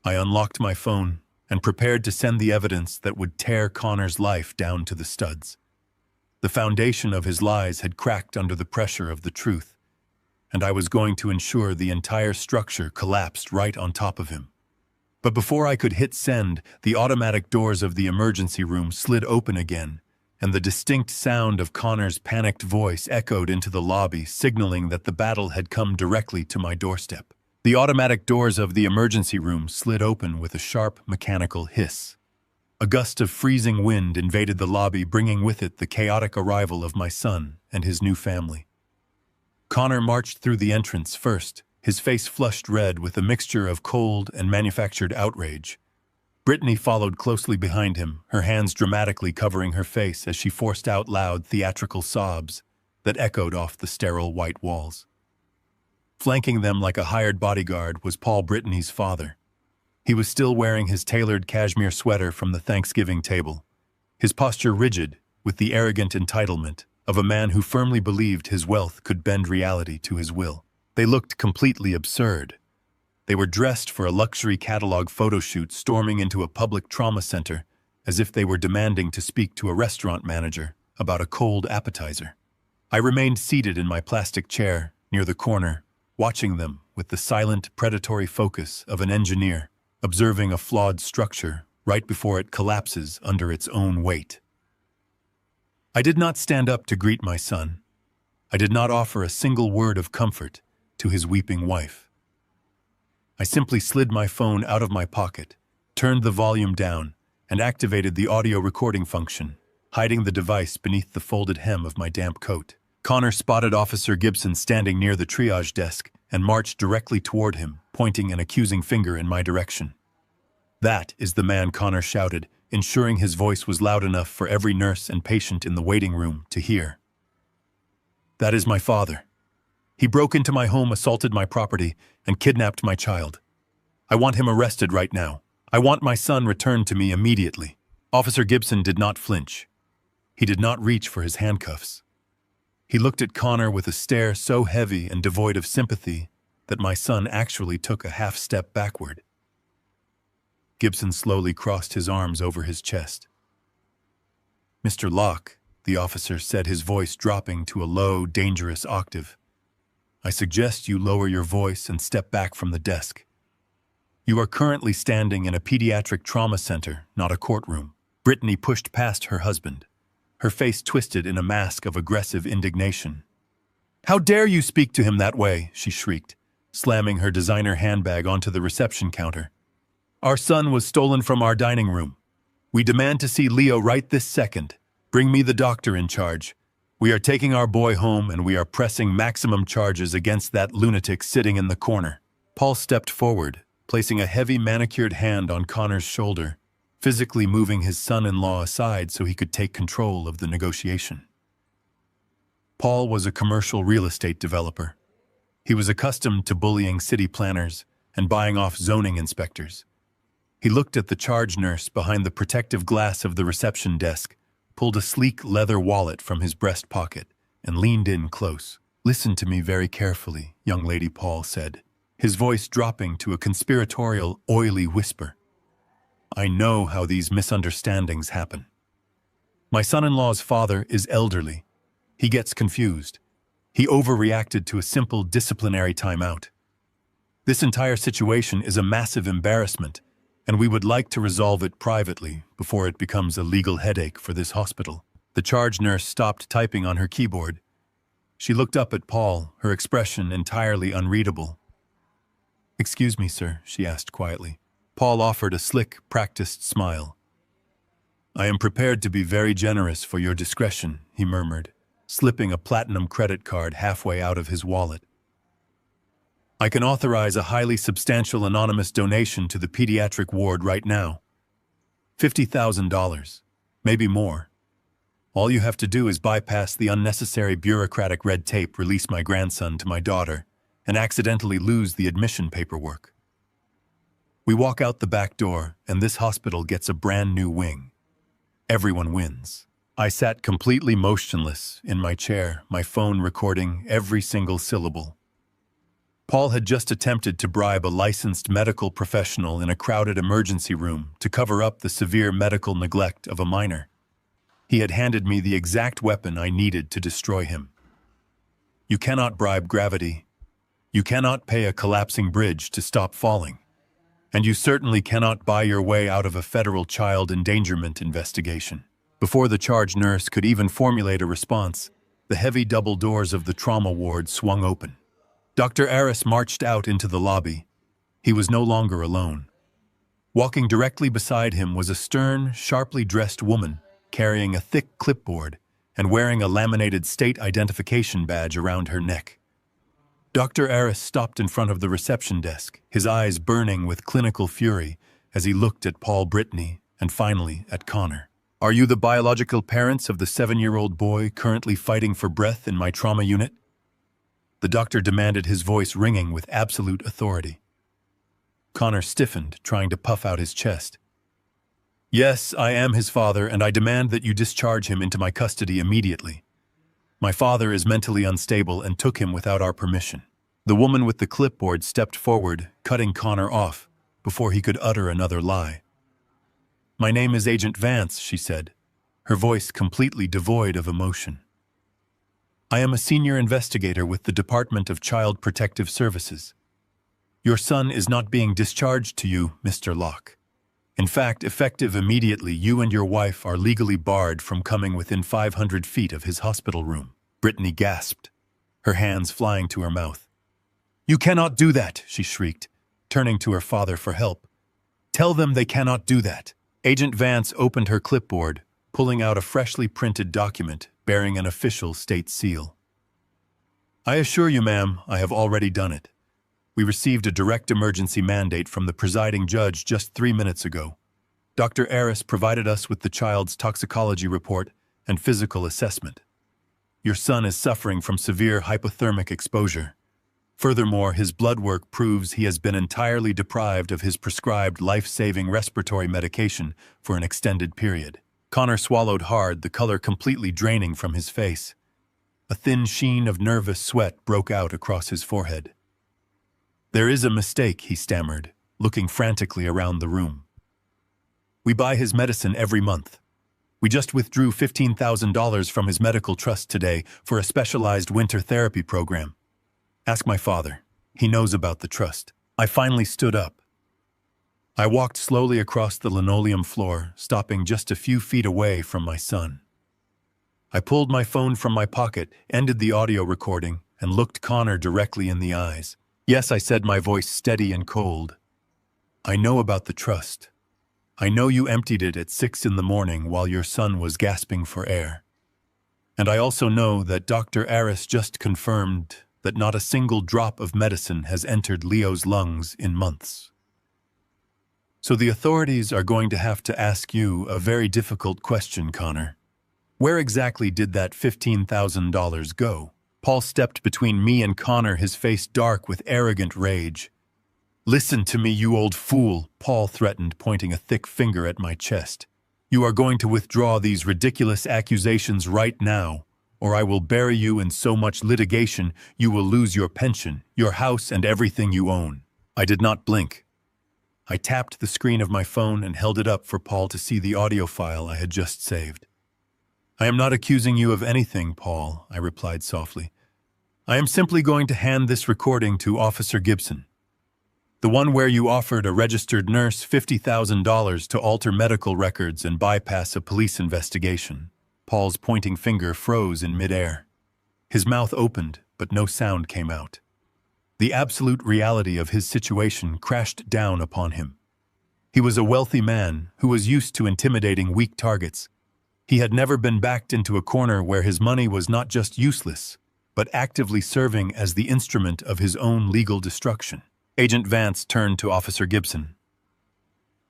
I unlocked my phone and prepared to send the evidence that would tear Connor's life down to the studs. The foundation of his lies had cracked under the pressure of the truth, and I was going to ensure the entire structure collapsed right on top of him. But before I could hit send, the automatic doors of the emergency room slid open again, and the distinct sound of Connor's panicked voice echoed into the lobby, signaling that the battle had come directly to my doorstep. The automatic doors of the emergency room slid open with a sharp, mechanical hiss. A gust of freezing wind invaded the lobby, bringing with it the chaotic arrival of my son and his new family. Connor marched through the entrance first, his face flushed red with a mixture of cold and manufactured outrage. Brittany followed closely behind him, her hands dramatically covering her face as she forced out loud, theatrical sobs that echoed off the sterile white walls. Flanking them like a hired bodyguard was Paul, Brittany's father. He was still wearing his tailored cashmere sweater from the Thanksgiving table, his posture rigid with the arrogant entitlement of a man who firmly believed his wealth could bend reality to his will. They looked completely absurd. They were dressed for a luxury catalog photo shoot, storming into a public trauma center as if they were demanding to speak to a restaurant manager about a cold appetizer. I remained seated in my plastic chair near the corner, watching them with the silent, predatory focus of an engineer, observing a flawed structure right before it collapses under its own weight. I did not stand up to greet my son. I did not offer a single word of comfort to his weeping wife. I simply slid my phone out of my pocket, turned the volume down, and activated the audio recording function, hiding the device beneath the folded hem of my damp coat. Connor spotted Officer Gibson standing near the triage desk and marched directly toward him, pointing an accusing finger in my direction. That is the man, Connor shouted, ensuring his voice was loud enough for every nurse and patient in the waiting room to hear. That is my father. He broke into my home, assaulted my property, and kidnapped my child. I want him arrested right now. I want my son returned to me immediately. Officer Gibson did not flinch. He did not reach for his handcuffs. He looked at Connor with a stare so heavy and devoid of sympathy that my son actually took a half step backward. Gibson slowly crossed his arms over his chest. "Mr. Locke," the officer said, his voice dropping to a low, dangerous octave, "I suggest you lower your voice and step back from the desk. You are currently standing in a pediatric trauma center, not a courtroom." Brittany pushed past her husband, her face twisted in a mask of aggressive indignation. "How dare you speak to him that way?" she shrieked, slamming her designer handbag onto the reception counter. "Our son was stolen from our dining room. We demand to see Leo right this second. Bring me the doctor in charge. We are taking our boy home and we are pressing maximum charges against that lunatic sitting in the corner." Paul stepped forward, placing a heavy manicured hand on Connor's shoulder, physically moving his son-in-law aside so he could take control of the negotiation. Paul was a commercial real estate developer. He was accustomed to bullying city planners and buying off zoning inspectors. He looked at the charge nurse behind the protective glass of the reception desk, pulled a sleek leather wallet from his breast pocket, and leaned in close. "Listen to me very carefully," young lady, Paul said, his voice dropping to a conspiratorial, oily whisper. "I know how these misunderstandings happen. My son-in-law's father is elderly. He gets confused. He overreacted to a simple disciplinary timeout. This entire situation is a massive embarrassment, and we would like to resolve it privately before it becomes a legal headache for this hospital." The charge nurse stopped typing on her keyboard. She looked up at Paul, her expression entirely unreadable. "Excuse me, sir," she asked quietly. Paul offered a slick, practiced smile. "I am prepared to be very generous for your discretion," he murmured, slipping a platinum credit card halfway out of his wallet. "I can authorize a highly substantial anonymous donation to the pediatric ward right now. $50,000, maybe more. All you have to do is bypass the unnecessary bureaucratic red tape, release my grandson to my daughter, and accidentally lose the admission paperwork. We walk out the back door, and this hospital gets a brand new wing. Everyone wins." I sat completely motionless in my chair, my phone recording every single syllable. Paul had just attempted to bribe a licensed medical professional in a crowded emergency room to cover up the severe medical neglect of a minor. He had handed me the exact weapon I needed to destroy him. You cannot bribe gravity. You cannot pay a collapsing bridge to stop falling. And you certainly cannot buy your way out of a federal child endangerment investigation. Before the charge nurse could even formulate a response, the heavy double doors of the trauma ward swung open. Dr. Aris marched out into the lobby. He was no longer alone. Walking directly beside him was a stern, sharply dressed woman carrying a thick clipboard and wearing a laminated state identification badge around her neck. Dr. Aris stopped in front of the reception desk, his eyes burning with clinical fury as he looked at Paul, Brittany, and finally at Connor. "Are you the biological parents of the 7-year-old boy currently fighting for breath in my trauma unit?" The doctor demanded, his voice ringing with absolute authority. Connor stiffened, trying to puff out his chest. "Yes, I am his father, and I demand that you discharge him into my custody immediately. My father is mentally unstable and took him without our permission." The woman with the clipboard stepped forward, cutting Connor off before he could utter another lie. "My name is Agent Vance," she said, her voice completely devoid of emotion. "I am a senior investigator with the Department of Child Protective Services. Your son is not being discharged to you, Mr. Locke. In fact, effective immediately, you and your wife are legally barred from coming within 500 feet of his hospital room." Brittany gasped, her hands flying to her mouth. "You cannot do that," she shrieked, turning to her father for help. "Tell them they cannot do that." Agent Vance opened her clipboard, pulling out a freshly printed document bearing an official state seal. "I assure you, ma'am, I have already done it. We received a direct emergency mandate from the presiding judge just 3 minutes ago. Dr. Aris provided us with the child's toxicology report and physical assessment. Your son is suffering from severe hypothermic exposure. Furthermore, his blood work proves he has been entirely deprived of his prescribed life-saving respiratory medication for an extended period." Connor swallowed hard, the color completely draining from his face. A thin sheen of nervous sweat broke out across his forehead. "There is a mistake," he stammered, looking frantically around the room. "We buy his medicine every month. We just withdrew $15,000 from his medical trust today for a specialized winter therapy program. Ask my father. He knows about the trust." I finally stood up. I walked slowly across the linoleum floor, stopping just a few feet away from my son. I pulled my phone from my pocket, ended the audio recording, and looked Connor directly in the eyes. "Yes," I said, my voice steady and cold. "I know about the trust. I know you emptied it at 6 in the morning while your son was gasping for air. And I also know that Dr. Aris just confirmed that not a single drop of medicine has entered Leo's lungs in months. So the authorities are going to have to ask you a very difficult question, Connor. Where exactly did that $15,000 go?" Paul stepped between me and Connor, his face dark with arrogant rage. "Listen to me, you old fool," Paul threatened, pointing a thick finger at my chest. "You are going to withdraw these ridiculous accusations right now, or I will bury you in so much litigation you will lose your pension, your house, and everything you own." I did not blink. I tapped the screen of my phone and held it up for Paul to see the audio file I had just saved. "I am not accusing you of anything, Paul," I replied softly. "I am simply going to hand this recording to Officer Gibson. The one where you offered a registered nurse $50,000 to alter medical records and bypass a police investigation." Paul's pointing finger froze in midair. His mouth opened, but no sound came out. The absolute reality of his situation crashed down upon him. He was a wealthy man who was used to intimidating weak targets. He had never been backed into a corner where his money was not just useless, but actively serving as the instrument of his own legal destruction. Agent Vance turned to Officer Gibson.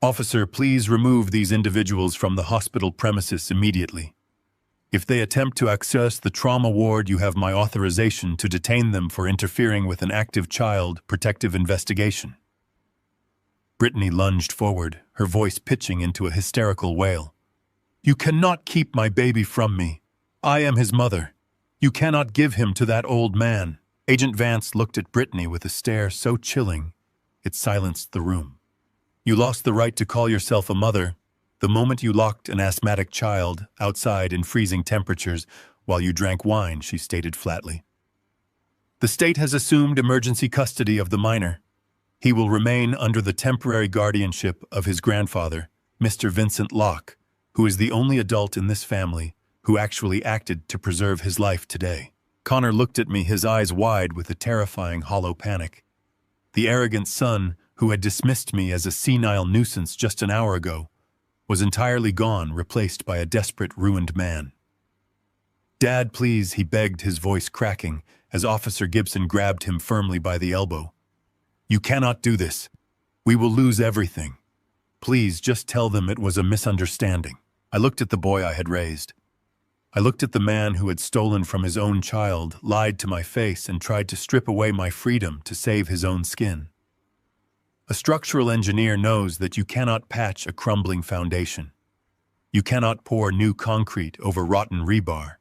"Officer, please remove these individuals from the hospital premises immediately. If they attempt to access the trauma ward, you have my authorization to detain them for interfering with an active child protective investigation." Brittany lunged forward, her voice pitching into a hysterical wail. "You cannot keep my baby from me. I am his mother. You cannot give him to that old man." Agent Vance looked at Brittany with a stare so chilling, it silenced the room. "You lost the right to call yourself a mother the moment you locked an asthmatic child outside in freezing temperatures while you drank wine," she stated flatly. "The state has assumed emergency custody of the minor. He will remain under the temporary guardianship of his grandfather, Mr. Vincent Locke, who is the only adult in this family who actually acted to preserve his life today." Connor looked at me, his eyes wide with a terrifying hollow panic. The arrogant son, who had dismissed me as a senile nuisance just an hour ago, was entirely gone, replaced by a desperate, ruined man. "Dad, please," he begged, his voice cracking, as Officer Gibson grabbed him firmly by the elbow. "You cannot do this. We will lose everything. Please, just tell them it was a misunderstanding." I looked at the boy I had raised. I looked at the man who had stolen from his own child, lied to my face, and tried to strip away my freedom to save his own skin. A structural engineer knows that you cannot patch a crumbling foundation. You cannot pour new concrete over rotten rebar.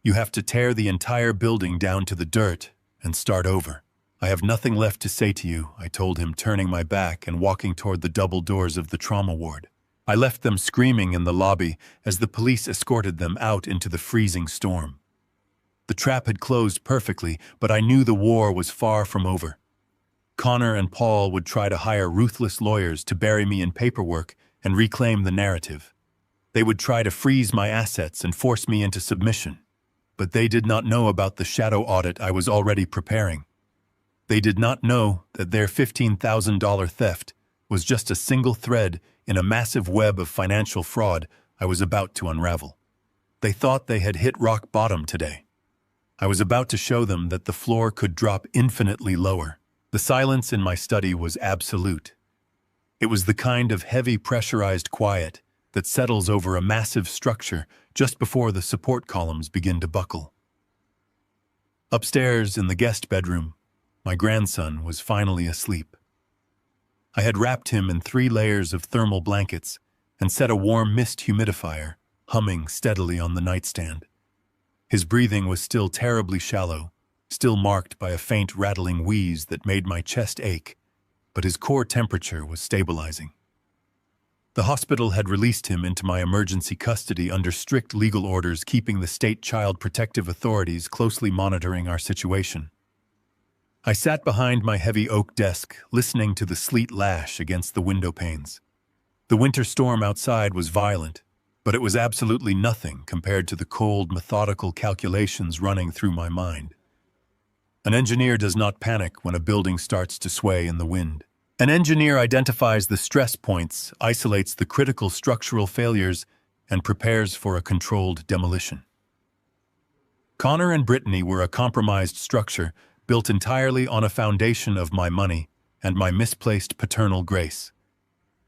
You have to tear the entire building down to the dirt and start over. "I have nothing left to say to you," I told him, turning my back and walking toward the double doors of the trauma ward. I left them screaming in the lobby as the police escorted them out into the freezing storm. The trap had closed perfectly, but I knew the war was far from over. Connor and Paul would try to hire ruthless lawyers to bury me in paperwork and reclaim the narrative. They would try to freeze my assets and force me into submission. But they did not know about the shadow audit I was already preparing. They did not know that their $15,000 theft was just a single thread in a massive web of financial fraud I was about to unravel. They thought they had hit rock bottom today. I was about to show them that the floor could drop infinitely lower. The silence in my study was absolute. It was the kind of heavy pressurized quiet that settles over a massive structure just before the support columns begin to buckle. Upstairs in the guest bedroom, my grandson was finally asleep. I had wrapped him in 3 layers of thermal blankets and set a warm mist humidifier humming steadily on the nightstand. His breathing was still terribly shallow, still marked by a faint rattling wheeze that made my chest ache, but his core temperature was stabilizing. The hospital had released him into my emergency custody under strict legal orders, keeping the state child protective authorities closely monitoring our situation. I sat behind my heavy oak desk, listening to the sleet lash against the window panes. The winter storm outside was violent, but it was absolutely nothing compared to the cold, methodical calculations running through my mind. An engineer does not panic when a building starts to sway in the wind. An engineer identifies the stress points, isolates the critical structural failures, and prepares for a controlled demolition. Connor and Brittany were a compromised structure built entirely on a foundation of my money and my misplaced paternal grace.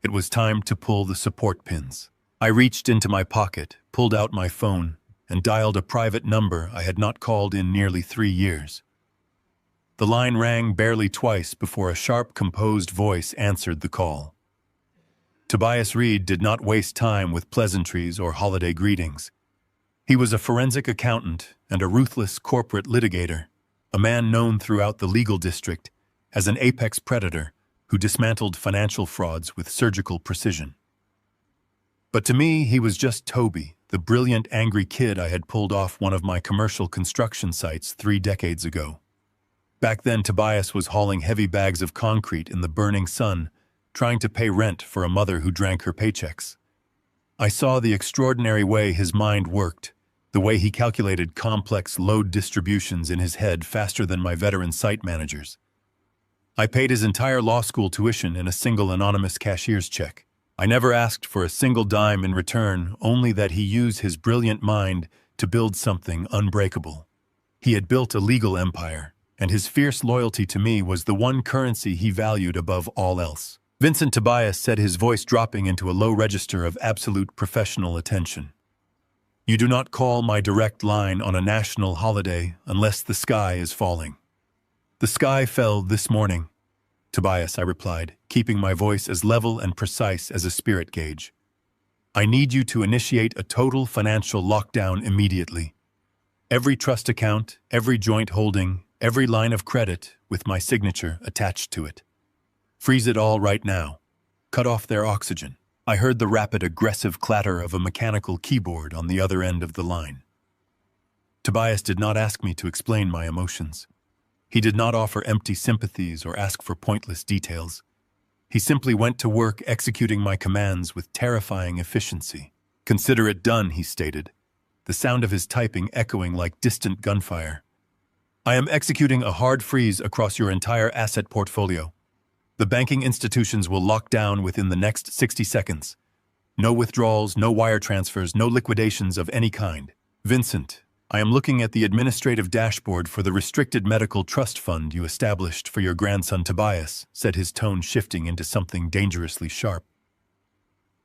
It was time to pull the support pins. I reached into my pocket, pulled out my phone, and dialed a private number I had not called in nearly 3 years. The line rang barely twice before a sharp, composed voice answered the call. Tobias Reed did not waste time with pleasantries or holiday greetings. He was a forensic accountant and a ruthless corporate litigator, a man known throughout the legal district as an apex predator who dismantled financial frauds with surgical precision. But to me, he was just Toby, the brilliant, angry kid I had pulled off one of my commercial construction sites 3 decades ago. Back then, Tobias was hauling heavy bags of concrete in the burning sun, trying to pay rent for a mother who drank her paychecks. I saw the extraordinary way his mind worked, the way he calculated complex load distributions in his head faster than my veteran site managers. I paid his entire law school tuition in a single anonymous cashier's check. I never asked for a single dime in return, only that he used his brilliant mind to build something unbreakable. He had built a legal empire, and his fierce loyalty to me was the one currency he valued above all else. Vincent Tobias said, his voice dropping into a low register of absolute professional attention. "You do not call my direct line on a national holiday unless the sky is falling." "The sky fell this morning, Tobias," I replied, keeping my voice as level and precise as a spirit gauge. "I need you to initiate a total financial lockdown immediately. Every trust account, every joint holding, every line of credit with my signature attached to it. Freeze it all right now. Cut off their oxygen." I heard the rapid, aggressive clatter of a mechanical keyboard on the other end of the line. Tobias did not ask me to explain my emotions. He did not offer empty sympathies or ask for pointless details. He simply went to work executing my commands with terrifying efficiency. "Consider it done," he stated, the sound of his typing echoing like distant gunfire. "I am executing a hard freeze across your entire asset portfolio. The banking institutions will lock down within the next 60 seconds. No withdrawals, no wire transfers, no liquidations of any kind. Vincent, I am looking at the administrative dashboard for the restricted medical trust fund you established for your grandson Tobias," said his tone shifting into something dangerously sharp.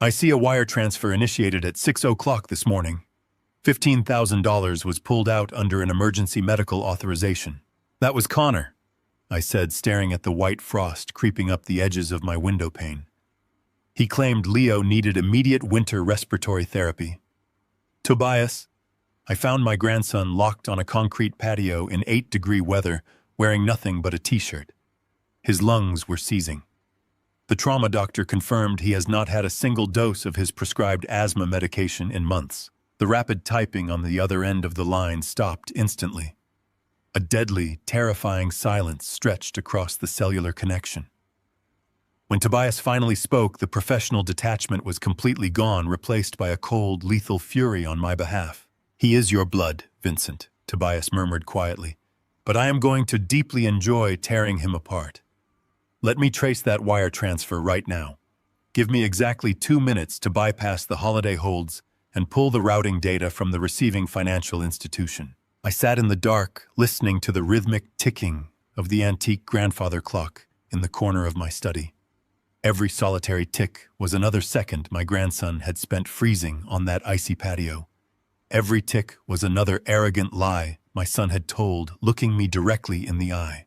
"I see a wire transfer initiated at 6 o'clock this morning. $15,000 was pulled out under an emergency medical authorization." "That was Connor," I said, staring at the white frost creeping up the edges of my window pane. "He claimed Leo needed immediate winter respiratory therapy." "Tobias, I found my grandson locked on a concrete patio in 8-degree weather, wearing nothing but a t-shirt. His lungs were seizing. The trauma doctor confirmed he has not had a single dose of his prescribed asthma medication in months." The rapid typing on the other end of the line stopped instantly. A deadly, terrifying silence stretched across the cellular connection. When Tobias finally spoke, the professional detachment was completely gone, replaced by a cold, lethal fury on my behalf. "He is your blood, Vincent," Tobias murmured quietly, "but I am going to deeply enjoy tearing him apart. Let me trace that wire transfer right now. Give me exactly 2 minutes to bypass the holiday holds and pull the routing data from the receiving financial institution." I sat in the dark, listening to the rhythmic ticking of the antique grandfather clock in the corner of my study. Every solitary tick was another second my grandson had spent freezing on that icy patio. Every tick was another arrogant lie my son had told, looking me directly in the eye.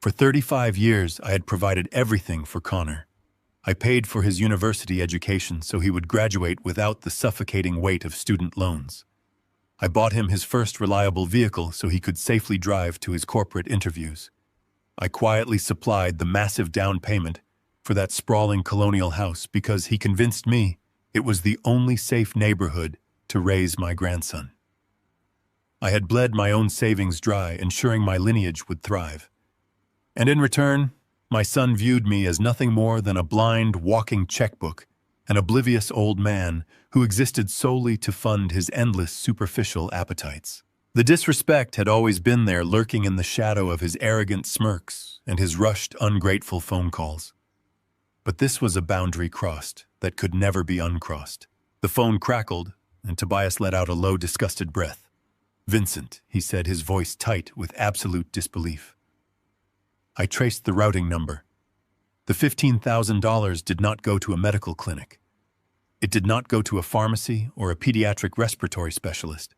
For 35 years, I had provided everything for Connor. I paid for his university education so he would graduate without the suffocating weight of student loans. I bought him his first reliable vehicle so he could safely drive to his corporate interviews. I quietly supplied the massive down payment for that sprawling colonial house because he convinced me it was the only safe neighborhood to raise my grandson. I had bled my own savings dry, ensuring my lineage would thrive. And in return, my son viewed me as nothing more than a blind, walking checkbook, an oblivious old man who existed solely to fund his endless superficial appetites. The disrespect had always been there, lurking in the shadow of his arrogant smirks and his rushed, ungrateful phone calls. But this was a boundary crossed that could never be uncrossed. The phone crackled, and Tobias let out a low, disgusted breath. "Vincent," he said, his voice tight with absolute disbelief. I traced the routing number. The $15,000 did not go to a medical clinic. It did not go to a pharmacy or a pediatric respiratory specialist.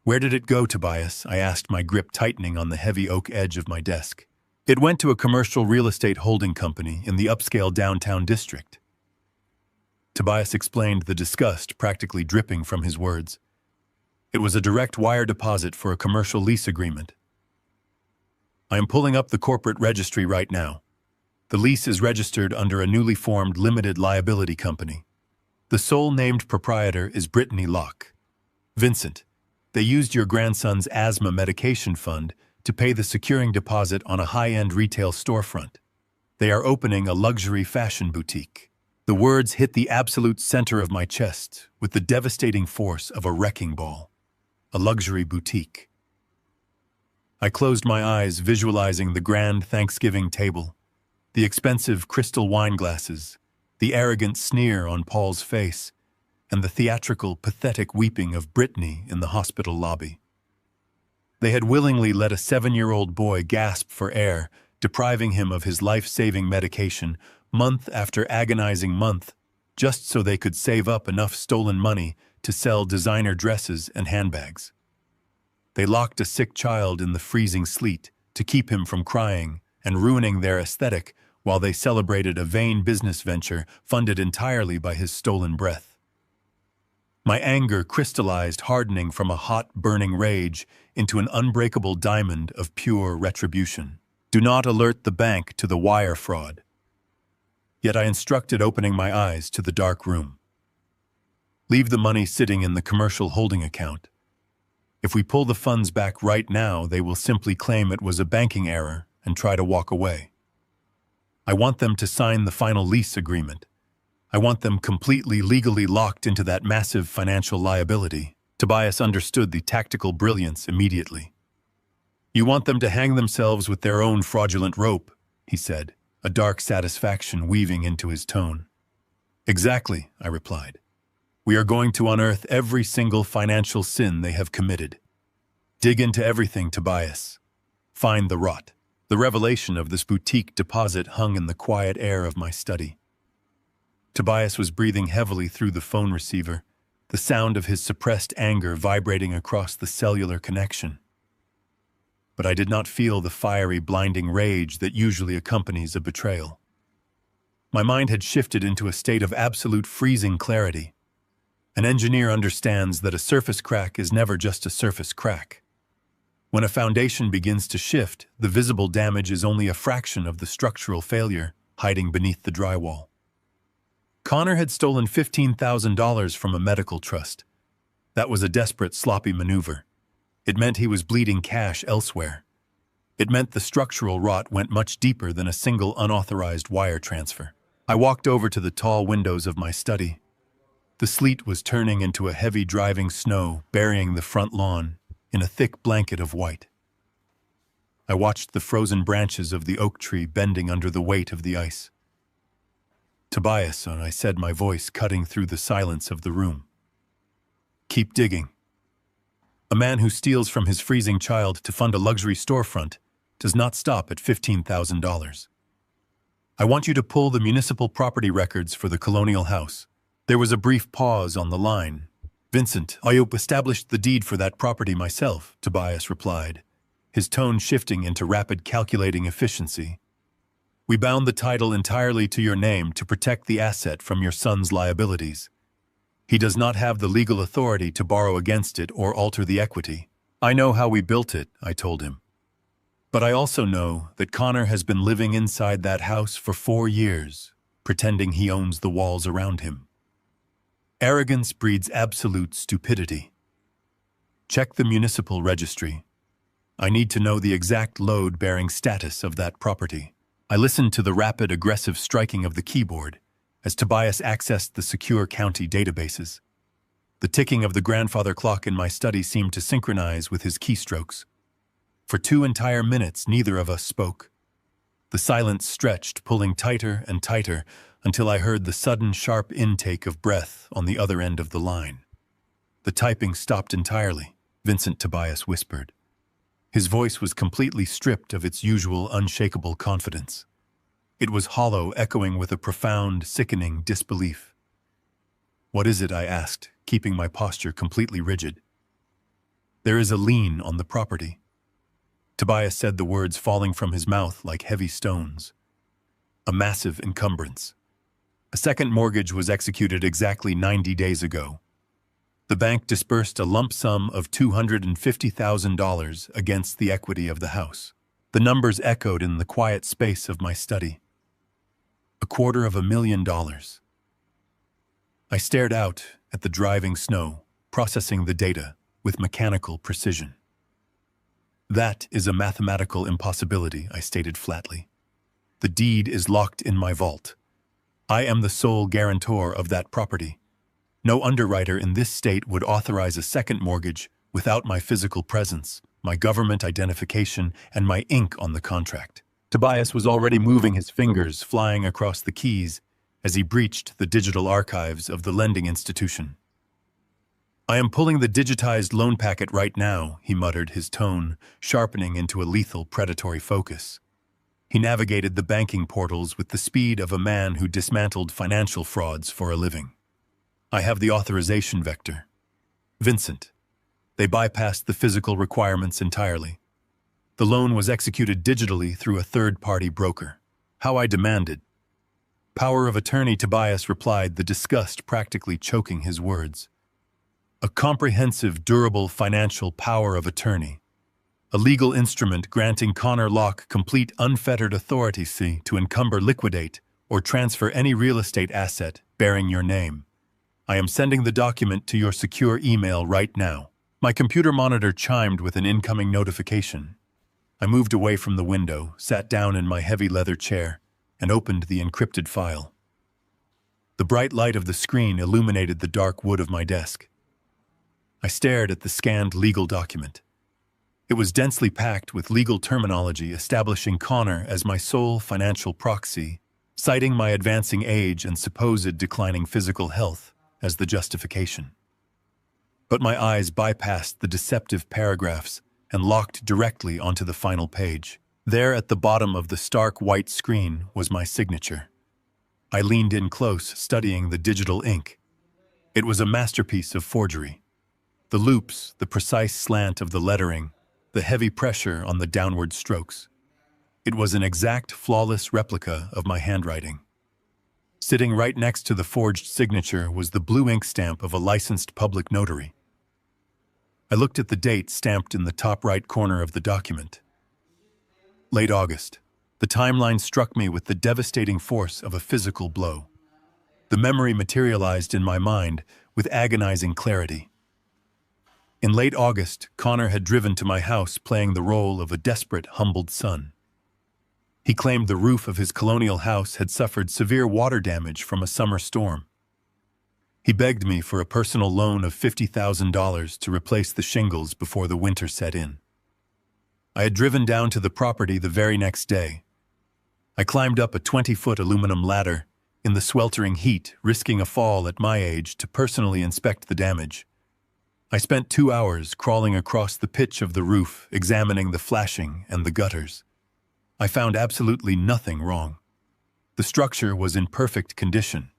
"Where did it go, Tobias?" I asked, my grip tightening on the heavy oak edge of my desk. "It went to a commercial real estate holding company in the upscale downtown district." Tobias explained, the disgust practically dripping from his words. "It was a direct wire deposit for a commercial lease agreement. I am pulling up the corporate registry right now. The lease is registered under a newly formed limited liability company. The sole named proprietor is Brittany Locke. Vincent, they used your grandson's asthma medication fund to pay the securing deposit on a high-end retail storefront. They are opening a luxury fashion boutique." The words hit the absolute center of my chest with the devastating force of a wrecking ball. A luxury boutique. I closed my eyes, visualizing the grand Thanksgiving table, the expensive crystal wine glasses, the arrogant sneer on Paul's face, and the theatrical, pathetic weeping of Brittany in the hospital lobby. They had willingly let a 7-year-old boy gasp for air, depriving him of his life-saving medication month after agonizing month, just so they could save up enough stolen money to sell designer dresses and handbags. They locked a sick child in the freezing sleet to keep him from crying and ruining their aesthetic while they celebrated a vain business venture funded entirely by his stolen breath. My anger crystallized, hardening from a hot, burning rage into an unbreakable diamond of pure retribution. "Do not alert the bank to the wire fraud." Yet I instructed, opening my eyes to the dark room. "Leave the money sitting in the commercial holding account. If we pull the funds back right now, they will simply claim it was a banking error and try to walk away. I want them to sign the final lease agreement. I want them completely legally locked into that massive financial liability." Tobias understood the tactical brilliance immediately. "You want them to hang themselves with their own fraudulent rope," he said, a dark satisfaction weaving into his tone. "Exactly," I replied. "We are going to unearth every single financial sin they have committed. Dig into everything, Tobias. Find the rot." The revelation of this boutique deposit hung in the quiet air of my study. Tobias was breathing heavily through the phone receiver, the sound of his suppressed anger vibrating across the cellular connection. But I did not feel the fiery, blinding rage that usually accompanies a betrayal. My mind had shifted into a state of absolute freezing clarity. An engineer understands that a surface crack is never just a surface crack. When a foundation begins to shift, the visible damage is only a fraction of the structural failure hiding beneath the drywall. Connor had stolen $15,000 from a medical trust. That was a desperate, sloppy maneuver. It meant he was bleeding cash elsewhere. It meant the structural rot went much deeper than a single unauthorized wire transfer. I walked over to the tall windows of my study. The sleet was turning into a heavy driving snow, burying the front lawn in a thick blanket of white. I watched the frozen branches of the oak tree bending under the weight of the ice. "Tobias," I said, my voice cutting through the silence of the room. "Keep digging. A man who steals from his freezing child to fund a luxury storefront does not stop at $15,000. I want you to pull the municipal property records for the colonial house." There was a brief pause on the line. "Vincent, I established the deed for that property myself," Tobias replied, his tone shifting into rapid calculating efficiency. "We bound the title entirely to your name to protect the asset from your son's liabilities. He does not have the legal authority to borrow against it or alter the equity. I know how we built it, I told him. But I also know that Connor has been living inside that house for 4 years, pretending he owns the walls around him. Arrogance breeds absolute stupidity. Check the municipal registry. I need to know the exact load-bearing status of that property. I listened to the rapid, aggressive striking of the keyboard as Tobias accessed the secure county databases. The ticking of the grandfather clock in my study seemed to synchronize with his keystrokes. For 2 entire minutes, neither of us spoke. The silence stretched, pulling tighter and tighter, until I heard the sudden, sharp intake of breath on the other end of the line. The typing stopped entirely, Vincent Tobias whispered. His voice was completely stripped of its usual unshakable confidence. It was hollow, echoing with a profound, sickening disbelief. "What is it?" I asked, keeping my posture completely rigid. "There is a lien on the property." Tobias said, the words falling from his mouth like heavy stones. "A massive encumbrance. A second mortgage was executed exactly 90 days ago. The bank disbursed a lump sum of $250,000 against the equity of the house." The numbers echoed in the quiet space of my study. $250,000. I stared out at the driving snow, processing the data with mechanical precision. "That is a mathematical impossibility," I stated flatly. "The deed is locked in my vault. I am the sole guarantor of that property. No underwriter in this state would authorize a second mortgage without my physical presence, my government identification, and my ink on the contract." Tobias was already moving his fingers, flying across the keys as he breached the digital archives of the lending institution. "I am pulling the digitized loan packet right now," he muttered, his tone sharpening into a lethal predatory focus. He navigated the banking portals with the speed of a man who dismantled financial frauds for a living. "I have the authorization vector. Vincent, they bypassed the physical requirements entirely. The loan was executed digitally through a third-party broker. How I demanded." "Power of attorney," Tobias replied, the disgust practically choking his words. "A comprehensive, durable financial power of attorney. A legal instrument granting Connor Locke complete unfettered authority to encumber, liquidate, or transfer any real estate asset bearing your name. I am sending the document to your secure email right now." My computer monitor chimed with an incoming notification. I moved away from the window, sat down in my heavy leather chair, and opened the encrypted file. The bright light of the screen illuminated the dark wood of my desk. I stared at the scanned legal document. It was densely packed with legal terminology establishing Connor as my sole financial proxy, citing my advancing age and supposed declining physical health as the justification. But my eyes bypassed the deceptive paragraphs and locked directly onto the final page. There at the bottom of the stark white screen was my signature. I leaned in close, studying the digital ink. It was a masterpiece of forgery. The loops, the precise slant of the lettering, the heavy pressure on the downward strokes. It was an exact, flawless replica of my handwriting. Sitting right next to the forged signature was the blue ink stamp of a licensed public notary. I looked at the date stamped in the top right corner of the document. Late August. The timeline struck me with the devastating force of a physical blow. The memory materialized in my mind with agonizing clarity. In late August, Connor had driven to my house playing the role of a desperate, humbled son. He claimed the roof of his colonial house had suffered severe water damage from a summer storm. He begged me for a personal loan of $50,000 to replace the shingles before the winter set in. I had driven down to the property the very next day. I climbed up a 20-foot aluminum ladder in the sweltering heat, risking a fall at my age to personally inspect the damage. I spent 2 hours crawling across the pitch of the roof, examining the flashing and the gutters. I found absolutely nothing wrong. The structure was in perfect condition.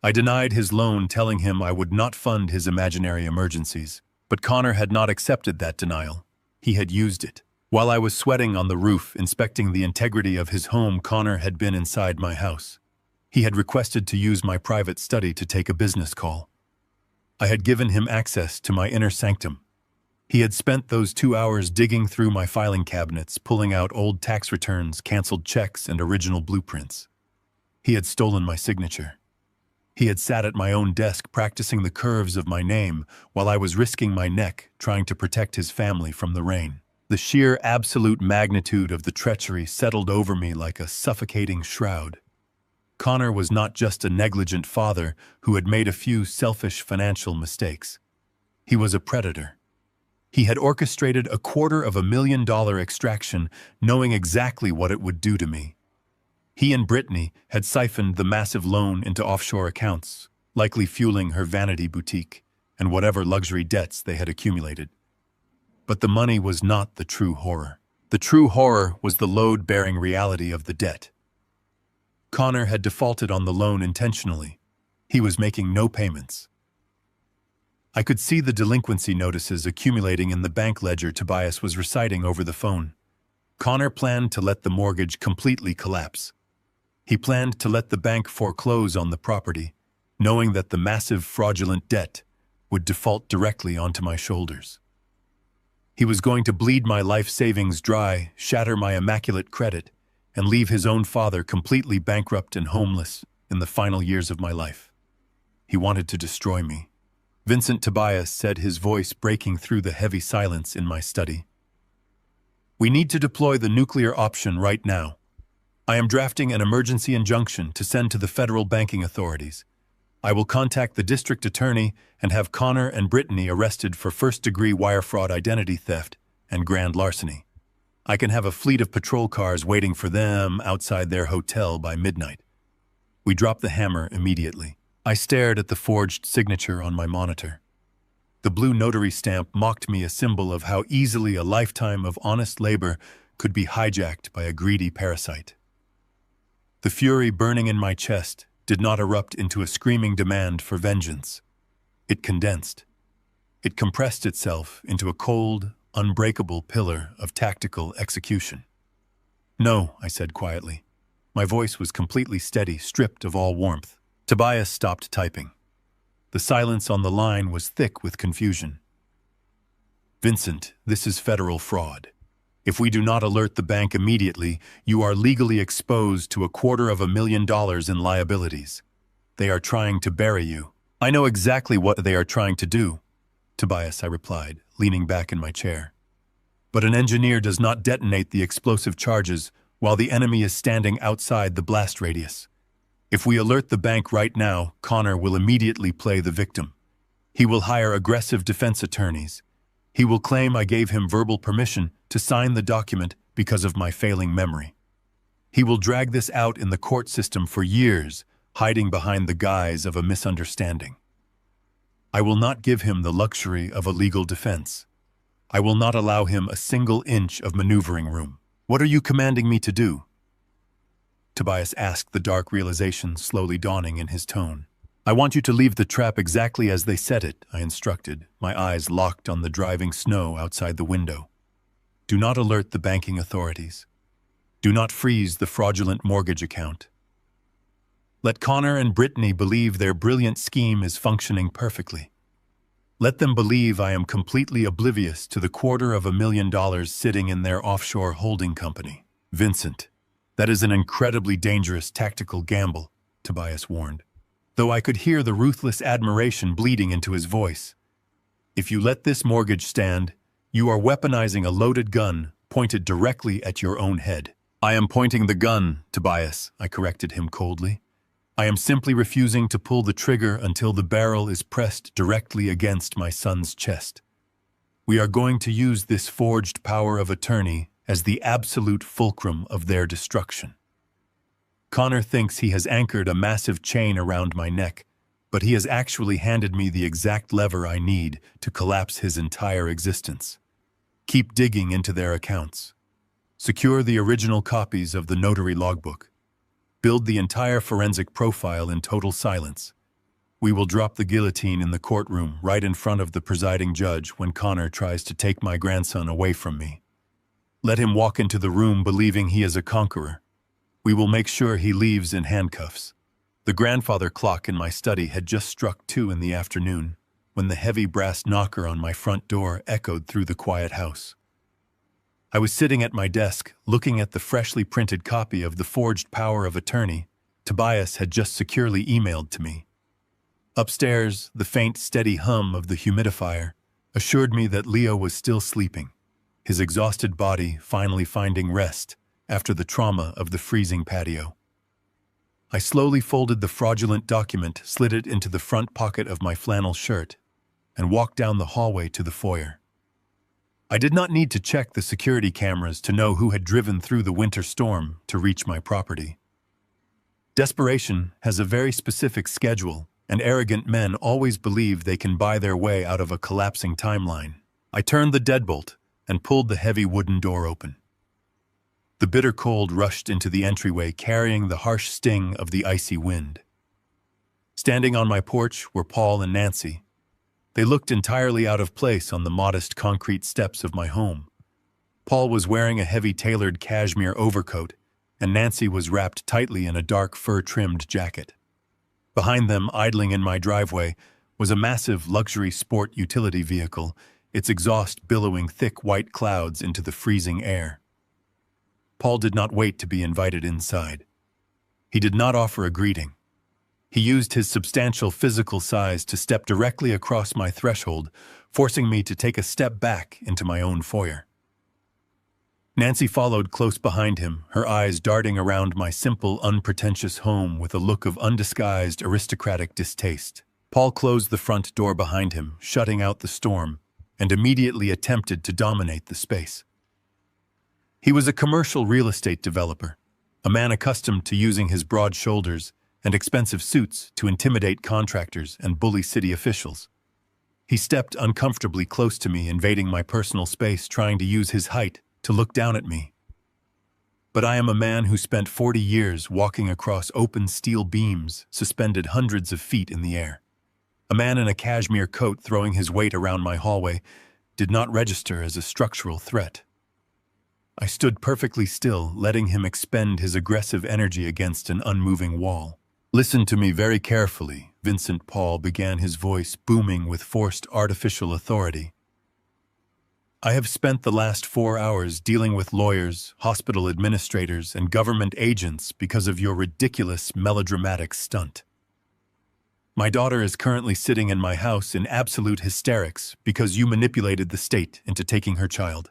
I denied his loan, telling him I would not fund his imaginary emergencies. But Connor had not accepted that denial. He had used it. While I was sweating on the roof, inspecting the integrity of his home, Connor had been inside my house. He had requested to use my private study to take a business call. I had given him access to my inner sanctum. He had spent those 2 hours digging through my filing cabinets, pulling out old tax returns, canceled checks, and original blueprints. He had stolen my signature. He had sat at my own desk practicing the curves of my name while I was risking my neck trying to protect his family from the rain. The sheer absolute magnitude of the treachery settled over me like a suffocating shroud. Connor was not just a negligent father who had made a few selfish financial mistakes. He was a predator. He had orchestrated a $250,000 extraction, knowing exactly what it would do to me. He and Brittany had siphoned the massive loan into offshore accounts, likely fueling her vanity boutique and whatever luxury debts they had accumulated. But the money was not the true horror. The true horror was the load-bearing reality of the debt. Connor had defaulted on the loan intentionally. He was making no payments. I could see the delinquency notices accumulating in the bank ledger Tobias was reciting over the phone. Connor planned to let the mortgage completely collapse. He planned to let the bank foreclose on the property, knowing that the massive fraudulent debt would default directly onto my shoulders. He was going to bleed my life savings dry, shatter my immaculate credit, and leave his own father completely bankrupt and homeless in the final years of my life. He wanted to destroy me. Vincent Tobias said, his voice breaking through the heavy silence in my study. We need to deploy the nuclear option right now. I am drafting an emergency injunction to send to the federal banking authorities. I will contact the district attorney and have Connor and Brittany arrested for first-degree wire fraud, identity theft, and grand larceny. I can have a fleet of patrol cars waiting for them outside their hotel by midnight. We dropped the hammer immediately. I stared at the forged signature on my monitor. The blue notary stamp mocked me, a symbol of how easily a lifetime of honest labor could be hijacked by a greedy parasite. The fury burning in my chest did not erupt into a screaming demand for vengeance. It condensed. It compressed itself into a cold, unbreakable pillar of tactical execution. No, I said quietly. My voice was completely steady, stripped of all warmth. Tobias stopped typing. The silence on the line was thick with confusion. Vincent, this is federal fraud. If we do not alert the bank immediately, you are legally exposed to $250,000 in liabilities. They are trying to bury you. I know exactly what they are trying to do, Tobias, I replied, leaning back in my chair. But an engineer does not detonate the explosive charges while the enemy is standing outside the blast radius. If we alert the bank right now, Connor will immediately play the victim. He will hire aggressive defense attorneys. He will claim I gave him verbal permission to sign the document because of my failing memory. He will drag this out in the court system for years, hiding behind the guise of a misunderstanding. I will not give him the luxury of a legal defense. I will not allow him a single inch of maneuvering room. What are you commanding me to do? Tobias asked, the dark realization slowly dawning in his tone. I want you to leave the trap exactly as they set it, I instructed, my eyes locked on the driving snow outside the window. Do not alert the banking authorities. Do not freeze the fraudulent mortgage account. Let Connor and Brittany believe their brilliant scheme is functioning perfectly. Let them believe I am completely oblivious to the $250,000 sitting in their offshore holding company. Vincent, that is an incredibly dangerous tactical gamble, Tobias warned, though I could hear the ruthless admiration bleeding into his voice. If you let this mortgage stand, you are weaponizing a loaded gun pointed directly at your own head. I am pointing the gun, Tobias, I corrected him coldly. I am simply refusing to pull the trigger until the barrel is pressed directly against my son's chest. We are going to use this forged power of attorney as the absolute fulcrum of their destruction. Connor thinks he has anchored a massive chain around my neck, but he has actually handed me the exact lever I need to collapse his entire existence. Keep digging into their accounts. Secure the original copies of the notary logbook. Build the entire forensic profile in total silence. We will drop the guillotine in the courtroom right in front of the presiding judge when Connor tries to take my grandson away from me. Let him walk into the room believing he is a conqueror. We will make sure he leaves in handcuffs. The grandfather clock in my study had just struck 2 in the afternoon when the heavy brass knocker on my front door echoed through the quiet house. I was sitting at my desk, looking at the freshly printed copy of the forged power of attorney Tobias had just securely emailed to me. Upstairs, the faint, steady hum of the humidifier assured me that Leo was still sleeping, his exhausted body finally finding rest after the trauma of the freezing patio. I slowly folded the fraudulent document, slid it into the front pocket of my flannel shirt, and walked down the hallway to the foyer. I did not need to check the security cameras to know who had driven through the winter storm to reach my property. Desperation has a very specific schedule, and arrogant men always believe they can buy their way out of a collapsing timeline. I turned the deadbolt and pulled the heavy wooden door open. The bitter cold rushed into the entryway, carrying the harsh sting of the icy wind. Standing on my porch were Paul and Nancy. They looked entirely out of place on the modest concrete steps of my home. Paul was wearing a heavy tailored cashmere overcoat, and Nancy was wrapped tightly in a dark fur-trimmed jacket. Behind them, idling in my driveway, was a massive luxury sport utility vehicle, its exhaust billowing thick white clouds into the freezing air. Paul did not wait to be invited inside. He did not offer a greeting. He used his substantial physical size to step directly across my threshold, forcing me to take a step back into my own foyer. Nancy followed close behind him, her eyes darting around my simple, unpretentious home with a look of undisguised aristocratic distaste. Paul closed the front door behind him, shutting out the storm, and immediately attempted to dominate the space. He was a commercial real estate developer, a man accustomed to using his broad shoulders and expensive suits to intimidate contractors and bully city officials. He stepped uncomfortably close to me, invading my personal space, trying to use his height to look down at me. But I am a man who spent 40 years walking across open steel beams suspended hundreds of feet in the air. A man in a cashmere coat throwing his weight around my hallway did not register as a structural threat. I stood perfectly still, letting him expend his aggressive energy against an unmoving wall. "Listen to me very carefully," Vincent Paul began, his voice booming with forced artificial authority. "I have spent the last 4 hours dealing with lawyers, hospital administrators, and government agents because of your ridiculous melodramatic stunt. My daughter is currently sitting in my house in absolute hysterics because you manipulated the state into taking her child.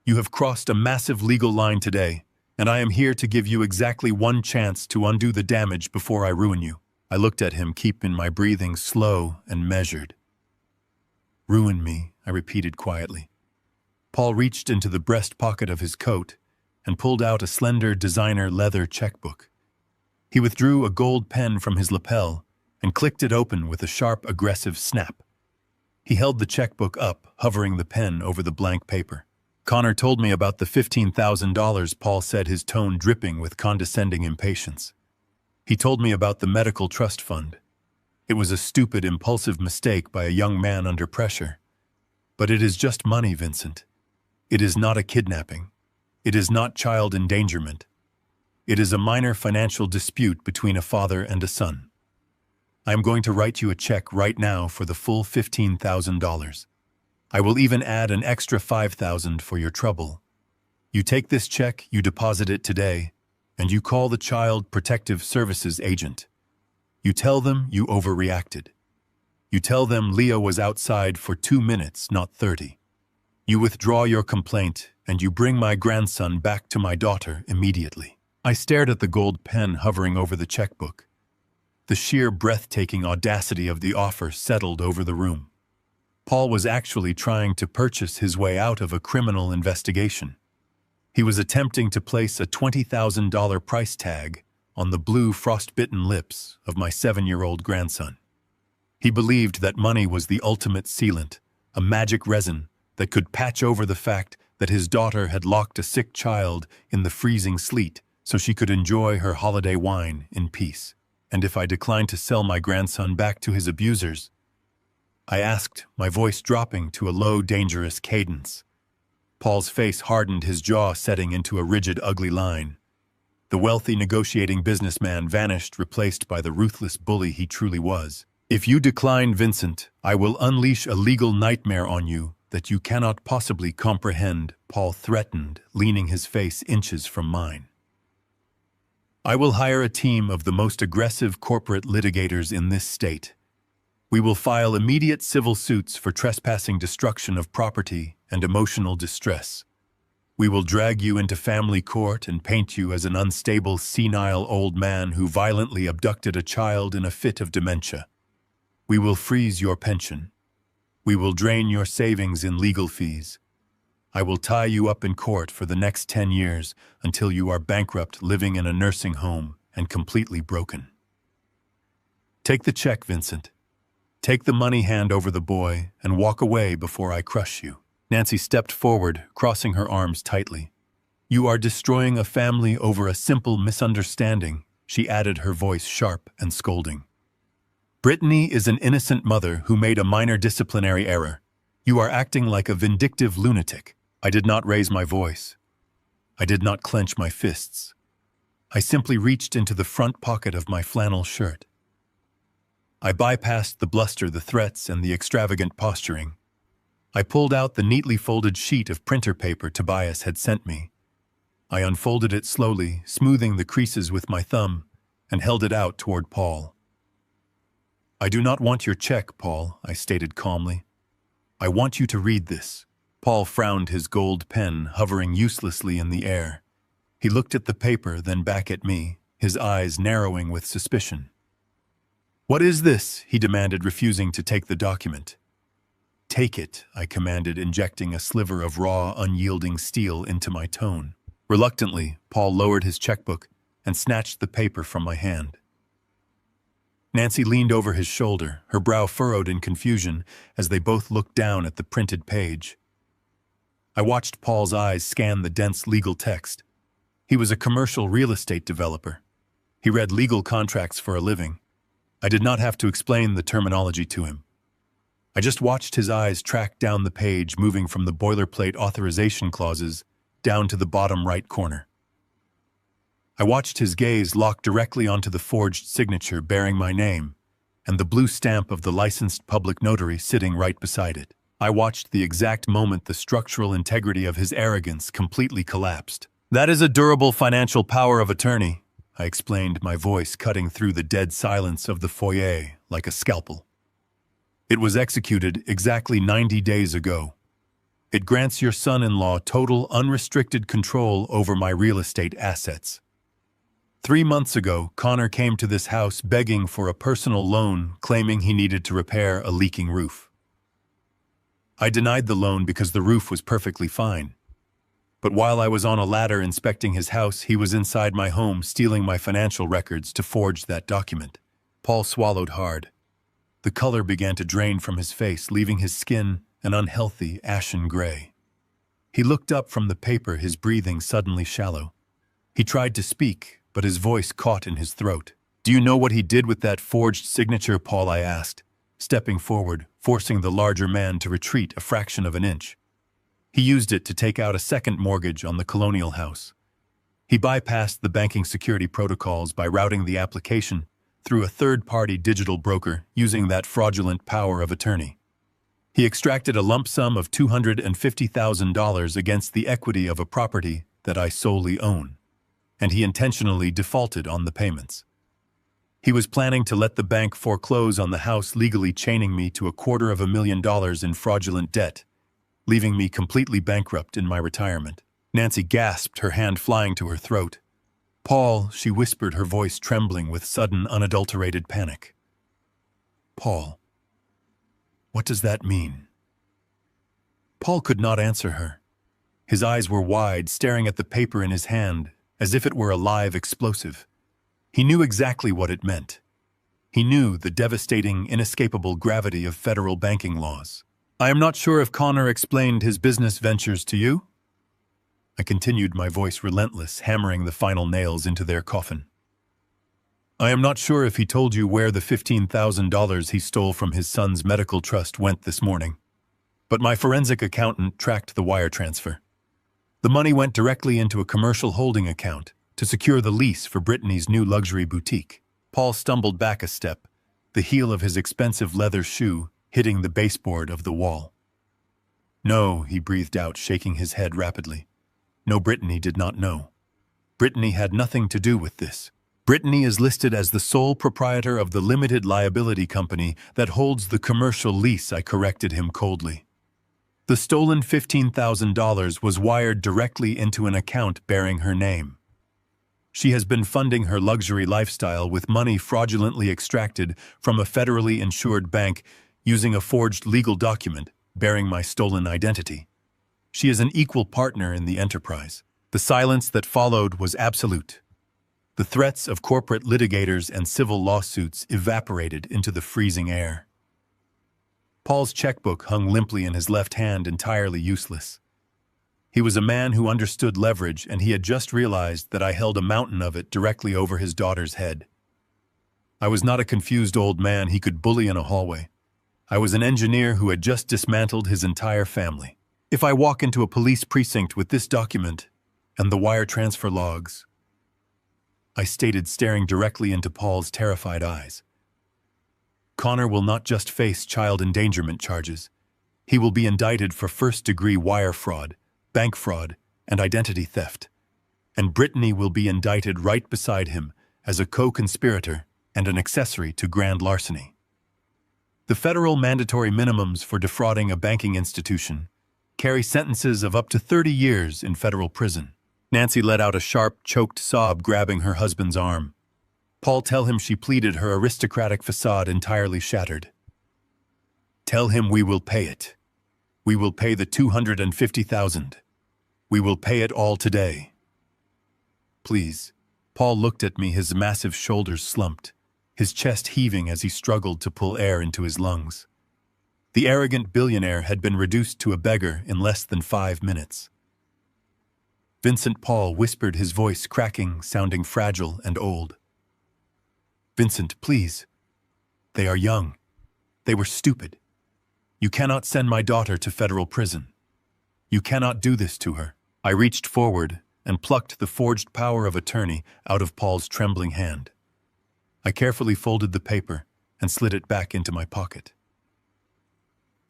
You have crossed a massive legal line today, and I am here to give you exactly one chance to undo the damage before I ruin you." I looked at him, keeping my breathing slow and measured. "Ruin me," I repeated quietly. Paul reached into the breast pocket of his coat and pulled out a slender designer leather checkbook. He withdrew a gold pen from his lapel and clicked it open with a sharp, aggressive snap. He held the checkbook up, hovering the pen over the blank paper. "Connor told me about the $15,000, Paul said, his tone dripping with condescending impatience. "He told me about the medical trust fund. It was a stupid, impulsive mistake by a young man under pressure. But it is just money, Vincent. It is not a kidnapping. It is not child endangerment. It is a minor financial dispute between a father and a son. I am going to write you a check right now for the full $15,000. I will even add an extra $5,000 for your trouble. You take this check, you deposit it today, and you call the Child Protective Services agent. You tell them you overreacted. You tell them Leo was outside for 2 minutes, not 30. You withdraw your complaint, and you bring my grandson back to my daughter immediately." I stared at the gold pen hovering over the checkbook. The sheer breathtaking audacity of the offer settled over the room. Paul was actually trying to purchase his way out of a criminal investigation. He was attempting to place a $20,000 price tag on the blue, frostbitten lips of my 7-year-old grandson. He believed that money was the ultimate sealant, a magic resin that could patch over the fact that his daughter had locked a sick child in the freezing sleet so she could enjoy her holiday wine in peace. And if I declined to sell my grandson back to his abusers, I asked, my voice dropping to a low, dangerous cadence. Paul's face hardened, his jaw setting into a rigid, ugly line. The wealthy, negotiating businessman vanished, replaced by the ruthless bully he truly was. If you decline, Vincent, I will unleash a legal nightmare on you that you cannot possibly comprehend, Paul threatened, leaning his face inches from mine. I will hire a team of the most aggressive corporate litigators in this state. We will file immediate civil suits for trespassing, destruction of property, and emotional distress. We will drag you into family court and paint you as an unstable, senile old man who violently abducted a child in a fit of dementia. We will freeze your pension. We will drain your savings in legal fees. I will tie you up in court for the next 10 years until you are bankrupt, living in a nursing home, and completely broken. Take the check, Vincent. Take the money, hand over the boy, and walk away before I crush you. Nancy stepped forward, crossing her arms tightly. You are destroying a family over a simple misunderstanding, she added, her voice sharp and scolding. Brittany is an innocent mother who made a minor disciplinary error. You are acting like a vindictive lunatic. I did not raise my voice. I did not clench my fists. I simply reached into the front pocket of my flannel shirt. I bypassed the bluster, the threats, and the extravagant posturing. I pulled out the neatly folded sheet of printer paper Tobias had sent me. I unfolded it slowly, smoothing the creases with my thumb, and held it out toward Paul. I do not want your check, Paul, I stated calmly. I want you to read this. Paul frowned, his gold pen hovering uselessly in the air. He looked at the paper, then back at me, his eyes narrowing with suspicion. What is this? He demanded, refusing to take the document. Take it, I commanded, injecting a sliver of raw, unyielding steel into my tone. Reluctantly, Paul lowered his checkbook and snatched the paper from my hand. Nancy leaned over his shoulder, her brow furrowed in confusion as they both looked down at the printed page. I watched Paul's eyes scan the dense legal text. He was a commercial real estate developer. He read legal contracts for a living. I did not have to explain the terminology to him. I just watched his eyes track down the page, moving from the boilerplate authorization clauses down to the bottom right corner. I watched his gaze lock directly onto the forged signature bearing my name and the blue stamp of the licensed public notary sitting right beside it. I watched the exact moment the structural integrity of his arrogance completely collapsed. That is a durable financial power of attorney, I explained, my voice cutting through the dead silence of the foyer like a scalpel. It was executed exactly 90 days ago. It grants your son-in-law total unrestricted control over my real estate assets. 3 months ago, Connor came to this house begging for a personal loan, claiming he needed to repair a leaking roof. I denied the loan because the roof was perfectly fine. But while I was on a ladder inspecting his house, he was inside my home stealing my financial records to forge that document. Paul swallowed hard. The color began to drain from his face, leaving his skin an unhealthy ashen gray. He looked up from the paper, his breathing suddenly shallow. He tried to speak, but his voice caught in his throat. Do you know what he did with that forged signature, Paul? I asked, stepping forward, forcing the larger man to retreat a fraction of an inch. He used it to take out a second mortgage on the colonial house. He bypassed the banking security protocols by routing the application through a third-party digital broker using that fraudulent power of attorney. He extracted a lump sum of $250,000 against the equity of a property that I solely own, and he intentionally defaulted on the payments. He was planning to let the bank foreclose on the house, legally chaining me to $250,000 in fraudulent debt, leaving me completely bankrupt in my retirement. Nancy gasped, her hand flying to her throat. Paul, she whispered, her voice trembling with sudden, unadulterated panic. Paul, what does that mean? Paul could not answer her. His eyes were wide, staring at the paper in his hand, as if it were a live explosive. He knew exactly what it meant. He knew the devastating, inescapable gravity of federal banking laws. I am not sure if Connor explained his business ventures to you. I continued, my voice relentless, hammering the final nails into their coffin. I am not sure if he told you where the $15,000 he stole from his son's medical trust went this morning, but my forensic accountant tracked the wire transfer. The money went directly into a commercial holding account to secure the lease for Brittany's new luxury boutique. Paul stumbled back a step, the heel of his expensive leather shoe hitting the baseboard of the wall. "No," he breathed out, shaking his head rapidly. "No, Brittany did not know. Brittany had nothing to do with this. Brittany is listed as the sole proprietor of the limited liability company that holds the commercial lease," I corrected him coldly. "The stolen $15,000 was wired directly into an account bearing her name. She has been funding her luxury lifestyle with money fraudulently extracted from a federally insured bank using a forged legal document bearing my stolen identity. She is an equal partner in the enterprise." The silence that followed was absolute. The threats of corporate litigators and civil lawsuits evaporated into the freezing air. Paul's checkbook hung limply in his left hand, entirely useless. He was a man who understood leverage, and he had just realized that I held a mountain of it directly over his daughter's head. I was not a confused old man he could bully in a hallway. I was an engineer who had just dismantled his entire family. If I walk into a police precinct with this document and the wire transfer logs, I stated, staring directly into Paul's terrified eyes, Connor will not just face child endangerment charges. He will be indicted for first-degree wire fraud, bank fraud, and identity theft. And Brittany will be indicted right beside him as a co-conspirator and an accessory to grand larceny. The federal mandatory minimums for defrauding a banking institution carry sentences of up to 30 years in federal prison. Nancy let out a sharp, choked sob, grabbing her husband's arm. "Paul, tell him," she pleaded, her aristocratic facade entirely shattered. "Tell him we will pay it. We will pay the $250,000. We will pay it all today. Please." Paul looked at me, his massive shoulders slumped, his chest heaving as he struggled to pull air into his lungs. The arrogant billionaire had been reduced to a beggar in less than 5 minutes. "Vincent," Paul whispered, his voice cracking, sounding fragile and old. "Vincent, please. They are young. They were stupid. You cannot send my daughter to federal prison. You cannot do this to her." I reached forward and plucked the forged power of attorney out of Paul's trembling hand. I carefully folded the paper and slid it back into my pocket.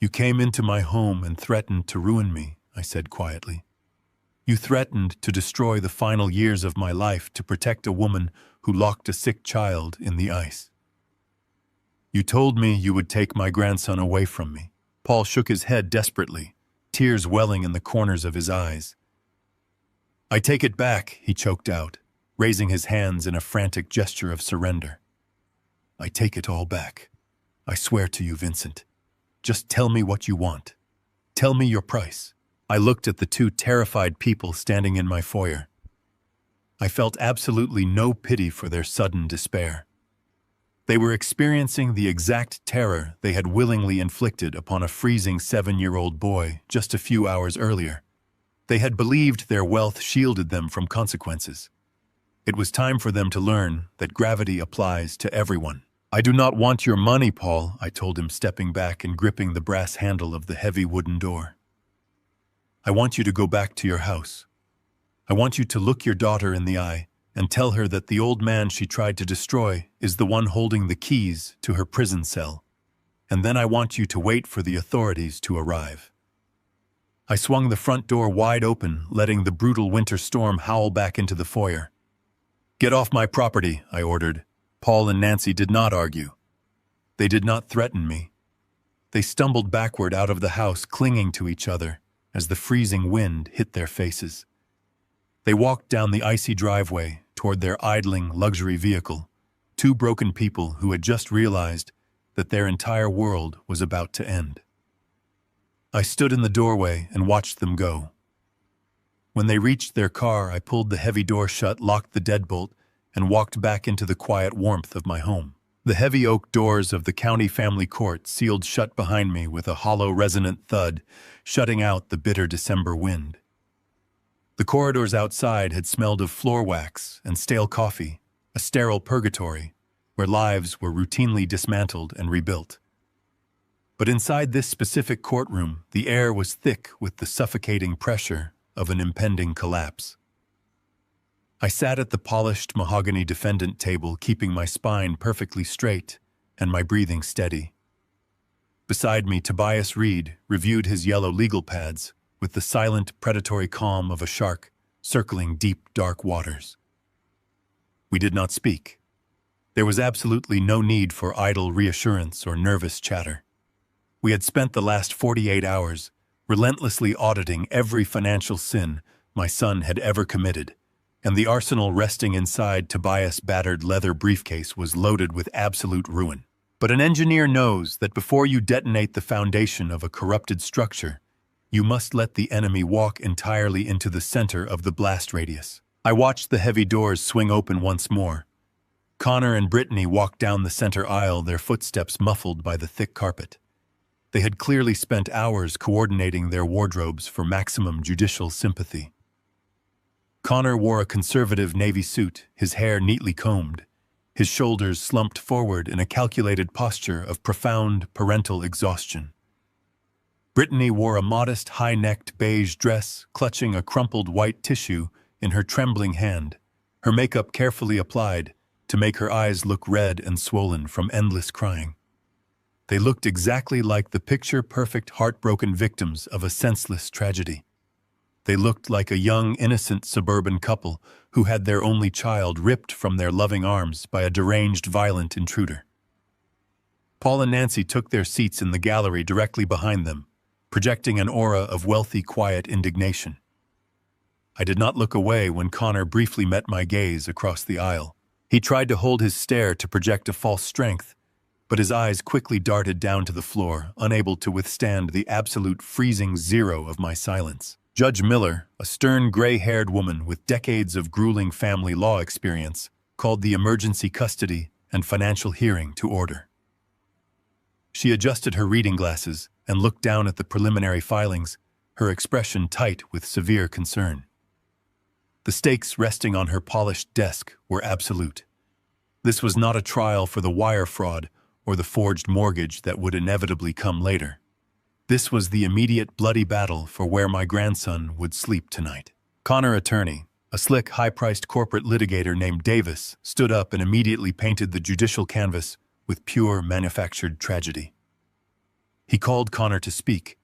"You came into my home and threatened to ruin me," I said quietly. "You threatened to destroy the final years of my life to protect a woman who locked a sick child in the ice. You told me you would take my grandson away from me." Paul shook his head desperately, tears welling in the corners of his eyes. "I take it back," he choked out, raising his hands in a frantic gesture of surrender. "I take it all back. I swear to you, Vincent. Just tell me what you want. Tell me your price." I looked at the two terrified people standing in my foyer. I felt absolutely no pity for their sudden despair. They were experiencing the exact terror they had willingly inflicted upon a freezing 7-year-old boy just a few hours earlier. They had believed their wealth shielded them from consequences. It was time for them to learn that gravity applies to everyone. "I do not want your money, Paul," I told him, stepping back and gripping the brass handle of the heavy wooden door. "I want you to go back to your house. I want you to look your daughter in the eye and tell her that the old man she tried to destroy is the one holding the keys to her prison cell. And then I want you to wait for the authorities to arrive." I swung the front door wide open, letting the brutal winter storm howl back into the foyer. "Get off my property," I ordered. Paul and Nancy did not argue. They did not threaten me. They stumbled backward out of the house, clinging to each other as the freezing wind hit their faces. They walked down the icy driveway toward their idling luxury vehicle, two broken people who had just realized that their entire world was about to end. I stood in the doorway and watched them go. When they reached their car, I pulled the heavy door shut, locked the deadbolt, and walked back into the quiet warmth of my home. The heavy oak doors of the county family court sealed shut behind me with a hollow, resonant thud, shutting out the bitter December wind. The corridors outside had smelled of floor wax and stale coffee, a sterile purgatory where lives were routinely dismantled and rebuilt. But inside this specific courtroom, the air was thick with the suffocating pressure of an impending collapse. I sat at the polished mahogany defendant table, keeping my spine perfectly straight and my breathing steady. Beside me, Tobias Reed reviewed his yellow legal pads with the silent, predatory calm of a shark circling deep, dark waters. We did not speak. There was absolutely no need for idle reassurance or nervous chatter. We had spent the last 48 hours relentlessly auditing every financial sin my son had ever committed, and the arsenal resting inside Tobias' battered leather briefcase was loaded with absolute ruin. But an engineer knows that before you detonate the foundation of a corrupted structure, you must let the enemy walk entirely into the center of the blast radius. I watched the heavy doors swing open once more. Connor and Brittany walked down the center aisle, their footsteps muffled by the thick carpet. They had clearly spent hours coordinating their wardrobes for maximum judicial sympathy. Connor wore a conservative navy suit, his hair neatly combed, his shoulders slumped forward in a calculated posture of profound parental exhaustion. Brittany wore a modest, high-necked beige dress, clutching a crumpled white tissue in her trembling hand, her makeup carefully applied to make her eyes look red and swollen from endless crying. They looked exactly like the picture-perfect heartbroken victims of a senseless tragedy. They looked like a young, innocent suburban couple who had their only child ripped from their loving arms by a deranged, violent intruder. Paul and Nancy took their seats in the gallery directly behind them, projecting an aura of wealthy, quiet indignation. I did not look away when Connor briefly met my gaze across the aisle. He tried to hold his stare to project a false strength, but his eyes quickly darted down to the floor, unable to withstand the absolute freezing zero of my silence. Judge Miller, a stern gray-haired woman with decades of grueling family law experience, called the emergency custody and financial hearing to order. She adjusted her reading glasses and looked down at the preliminary filings, her expression tight with severe concern. The stakes resting on her polished desk were absolute. This was not a trial for the wire fraud or the forged mortgage that would inevitably come later. This was the immediate bloody battle for where my grandson would sleep tonight. Connor attorney, a slick, high-priced corporate litigator named Davis, stood up and immediately painted the judicial canvas with pure manufactured tragedy. He called Connor to speak,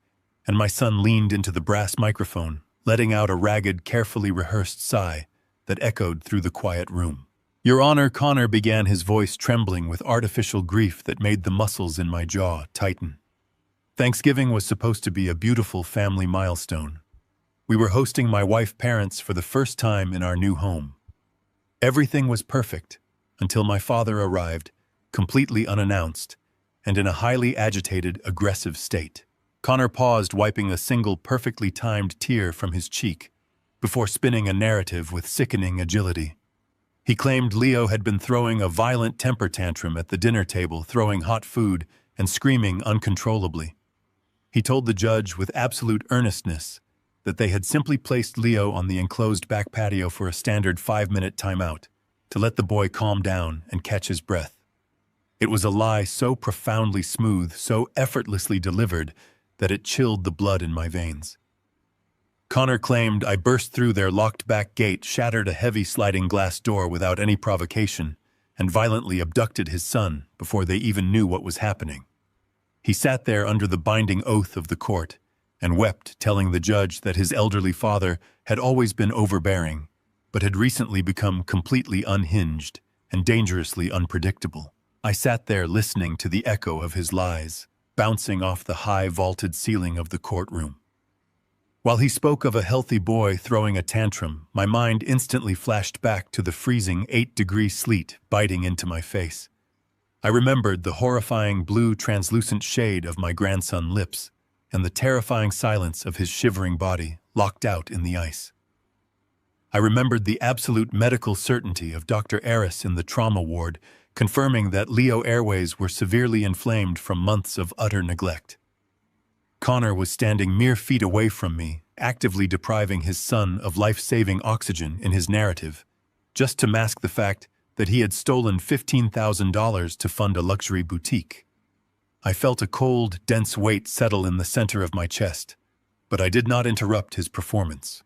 and my son leaned into the brass microphone, letting out a ragged, carefully rehearsed sigh that echoed through the quiet room. Your Honor, Connor began, his voice trembling with artificial grief that made the muscles in my jaw tighten. Thanksgiving was supposed to be a beautiful family milestone. We were hosting my wife's parents for the first time in our new home. Everything was perfect until my father arrived, completely unannounced, and in a highly agitated, aggressive state. Connor paused, wiping a single perfectly timed tear from his cheek, before spinning a narrative with sickening agility. He claimed Leo had been throwing a violent temper tantrum at the dinner table, throwing hot food and screaming uncontrollably. He told the judge with absolute earnestness that they had simply placed Leo on the enclosed back patio for a standard 5-minute timeout to let the boy calm down and catch his breath. It was a lie so profoundly smooth, so effortlessly delivered, that it chilled the blood in my veins. Connor claimed I burst through their locked back gate, shattered a heavy sliding glass door without any provocation, and violently abducted his son before they even knew what was happening. He sat there under the binding oath of the court and wept, telling the judge that his elderly father had always been overbearing, but had recently become completely unhinged and dangerously unpredictable. I sat there listening to the echo of his lies, bouncing off the high vaulted ceiling of the courtroom. While he spoke of a healthy boy throwing a tantrum, my mind instantly flashed back to the freezing 8-degree sleet biting into my face. I remembered the horrifying blue translucent shade of my grandson's lips and the terrifying silence of his shivering body locked out in the ice. I remembered the absolute medical certainty of Dr. Aris in the trauma ward, confirming that Leo airways were severely inflamed from months of utter neglect. Connor was standing mere feet away from me, actively depriving his son of life-saving oxygen in his narrative, just to mask the fact that he had stolen $15,000 to fund a luxury boutique. I felt a cold, dense weight settle in the center of my chest, but I did not interrupt his performance.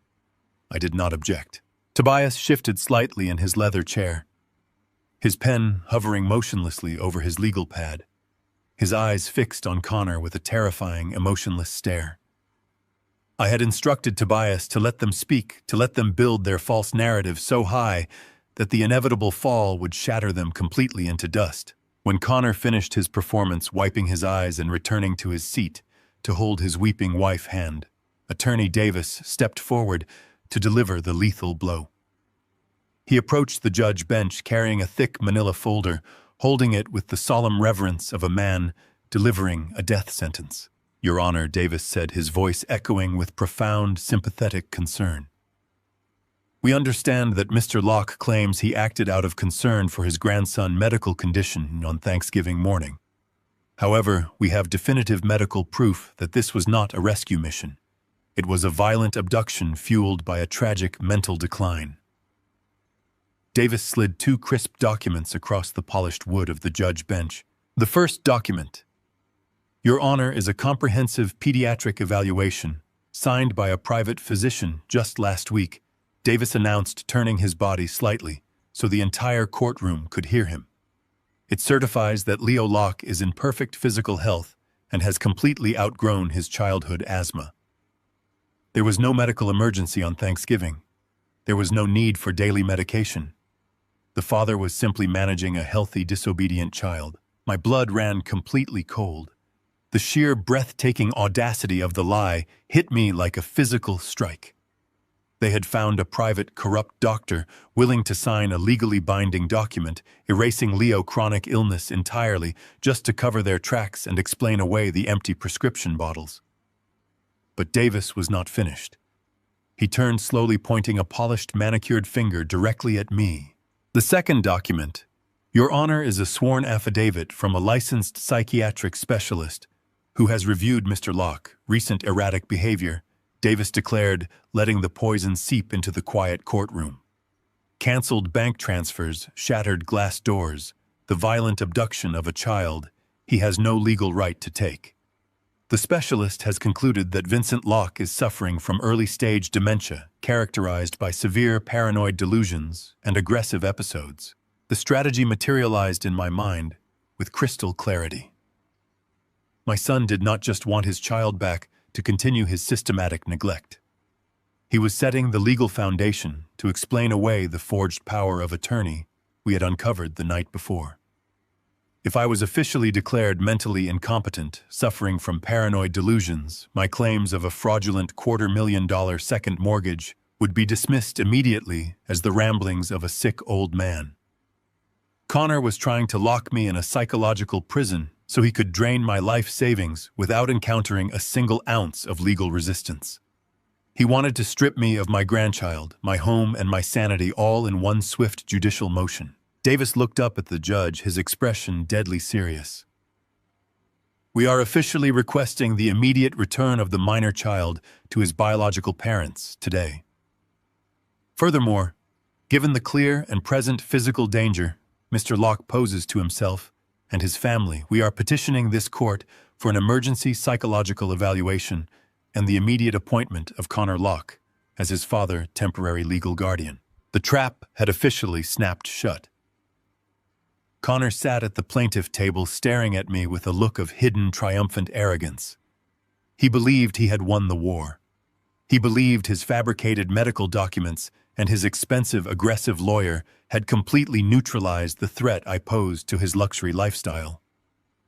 I did not object. Tobias shifted slightly in his leather chair. his pen hovering motionlessly over his legal pad, his eyes fixed on Connor with a terrifying, emotionless stare. I had instructed Tobias to let them speak, to let them build their false narrative so high that the inevitable fall would shatter them completely into dust. When Connor finished his performance, wiping his eyes and returning to his seat to hold his weeping wife hand, Attorney Davis stepped forward to deliver the lethal blow. He approached the judge bench carrying a thick manila folder, holding it with the solemn reverence of a man delivering a death sentence. "Your Honor," Davis said, his voice echoing with profound, sympathetic concern. "We understand that Mr. Locke claims he acted out of concern for his grandson's medical condition on Thanksgiving morning. However, we have definitive medical proof that this was not a rescue mission. It was a violent abduction fueled by a tragic mental decline." Davis slid 2 crisp documents across the polished wood of the judge bench. The first document: "Your Honor, is a comprehensive pediatric evaluation, signed by a private physician just last week," Davis announced, turning his body slightly so the entire courtroom could hear him. "It certifies that Leo Locke is in perfect physical health and has completely outgrown his childhood asthma. There was no medical emergency on Thanksgiving. There was no need for daily medication. The father was simply managing a healthy, disobedient child." My blood ran completely cold. The sheer, breathtaking audacity of the lie hit me like a physical strike. They had found a private, corrupt doctor willing to sign a legally binding document, erasing Leo's chronic illness entirely just to cover their tracks and explain away the empty prescription bottles. But Davis was not finished. He turned slowly, pointing a polished, manicured finger directly at me. "The second document, Your Honor, is a sworn affidavit from a licensed psychiatric specialist who has reviewed Mr. Locke's recent erratic behavior," Davis declared, letting the poison seep into the quiet courtroom. "Cancelled bank transfers, shattered glass doors, the violent abduction of a child he has no legal right to take. The specialist has concluded that Vincent Locke is suffering from early-stage dementia, characterized by severe paranoid delusions and aggressive episodes." The strategy materialized in my mind with crystal clarity. My son did not just want his child back to continue his systematic neglect. He was setting the legal foundation to explain away the forged power of attorney we had uncovered the night before. If I was officially declared mentally incompetent, suffering from paranoid delusions, my claims of a fraudulent $250,000 second mortgage would be dismissed immediately as the ramblings of a sick old man. Connor was trying to lock me in a psychological prison so he could drain my life savings without encountering a single ounce of legal resistance. He wanted to strip me of my grandchild, my home, and my sanity all in one swift judicial motion. Davis looked up at the judge, his expression deadly serious. "We are officially requesting the immediate return of the minor child to his biological parents today. Furthermore, given the clear and present physical danger Mr. Locke poses to himself and his family, we are petitioning this court for an emergency psychological evaluation and the immediate appointment of Connor Locke as his father, temporary legal guardian." The trap had officially snapped shut. Connor sat at the plaintiff table, staring at me with a look of hidden, triumphant arrogance. He believed he had won the war. He believed his fabricated medical documents and his expensive, aggressive lawyer had completely neutralized the threat I posed to his luxury lifestyle.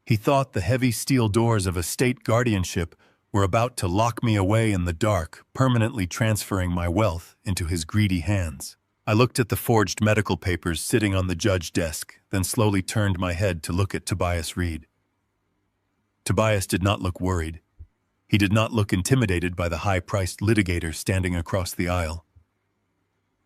He thought the heavy steel doors of a state guardianship were about to lock me away in the dark, permanently transferring my wealth into his greedy hands. I looked at the forged medical papers sitting on the judge's desk, then slowly turned my head to look at Tobias Reed. Tobias did not look worried. He did not look intimidated by the high-priced litigator standing across the aisle.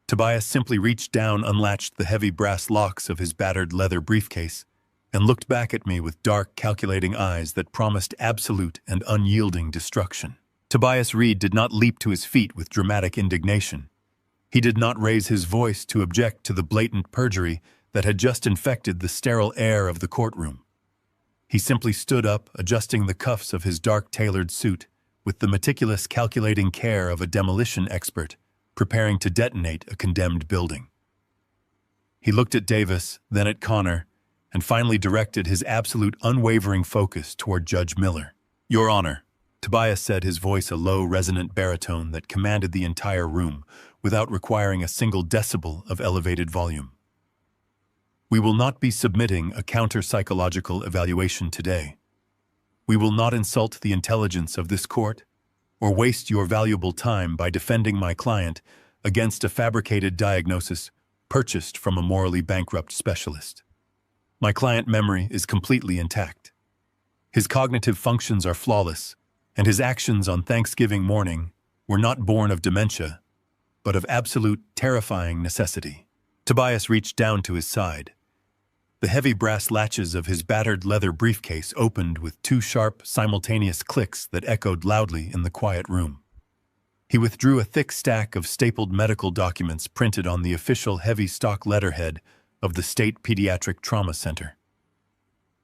Tobias simply reached down, unlatched the heavy brass locks of his battered leather briefcase, and looked back at me with dark, calculating eyes that promised absolute and unyielding destruction. Tobias Reed did not leap to his feet with dramatic indignation. He did not raise his voice to object to the blatant perjury that had just infected the sterile air of the courtroom. He simply stood up, adjusting the cuffs of his dark-tailored suit with the meticulous, calculating care of a demolition expert preparing to detonate a condemned building. He looked at Davis, then at Connor, and finally directed his absolute unwavering focus toward Judge Miller. "Your Honor," Tobias said, his voice a low, resonant baritone that commanded the entire room without requiring a single decibel of elevated volume. "We will not be submitting a counter-psychological evaluation today. We will not insult the intelligence of this court or waste your valuable time by defending my client against a fabricated diagnosis purchased from a morally bankrupt specialist. My client's memory is completely intact. His cognitive functions are flawless, and his actions on Thanksgiving morning were not born of dementia, but of absolute, terrifying necessity." Tobias reached down to his side. The heavy brass latches of his battered leather briefcase opened with two sharp, simultaneous clicks that echoed loudly in the quiet room. He withdrew a thick stack of stapled medical documents printed on the official heavy stock letterhead of the State Pediatric Trauma Center.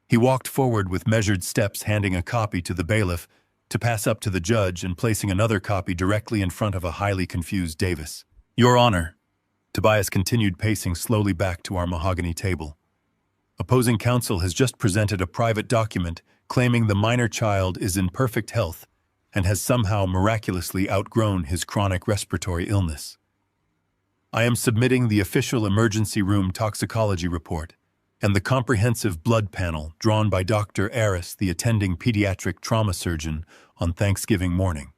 He walked forward with measured steps, handing a copy to the bailiff to pass up to the judge and placing another copy directly in front of a highly confused Davis. "Your Honor," Tobias continued, pacing slowly back to our mahogany table. "Opposing counsel has just presented a private document claiming the minor child is in perfect health and has somehow miraculously outgrown his chronic respiratory illness. I am submitting the official emergency room toxicology report and the comprehensive blood panel drawn by Dr. Aris, the attending pediatric trauma surgeon, on Thanksgiving morning.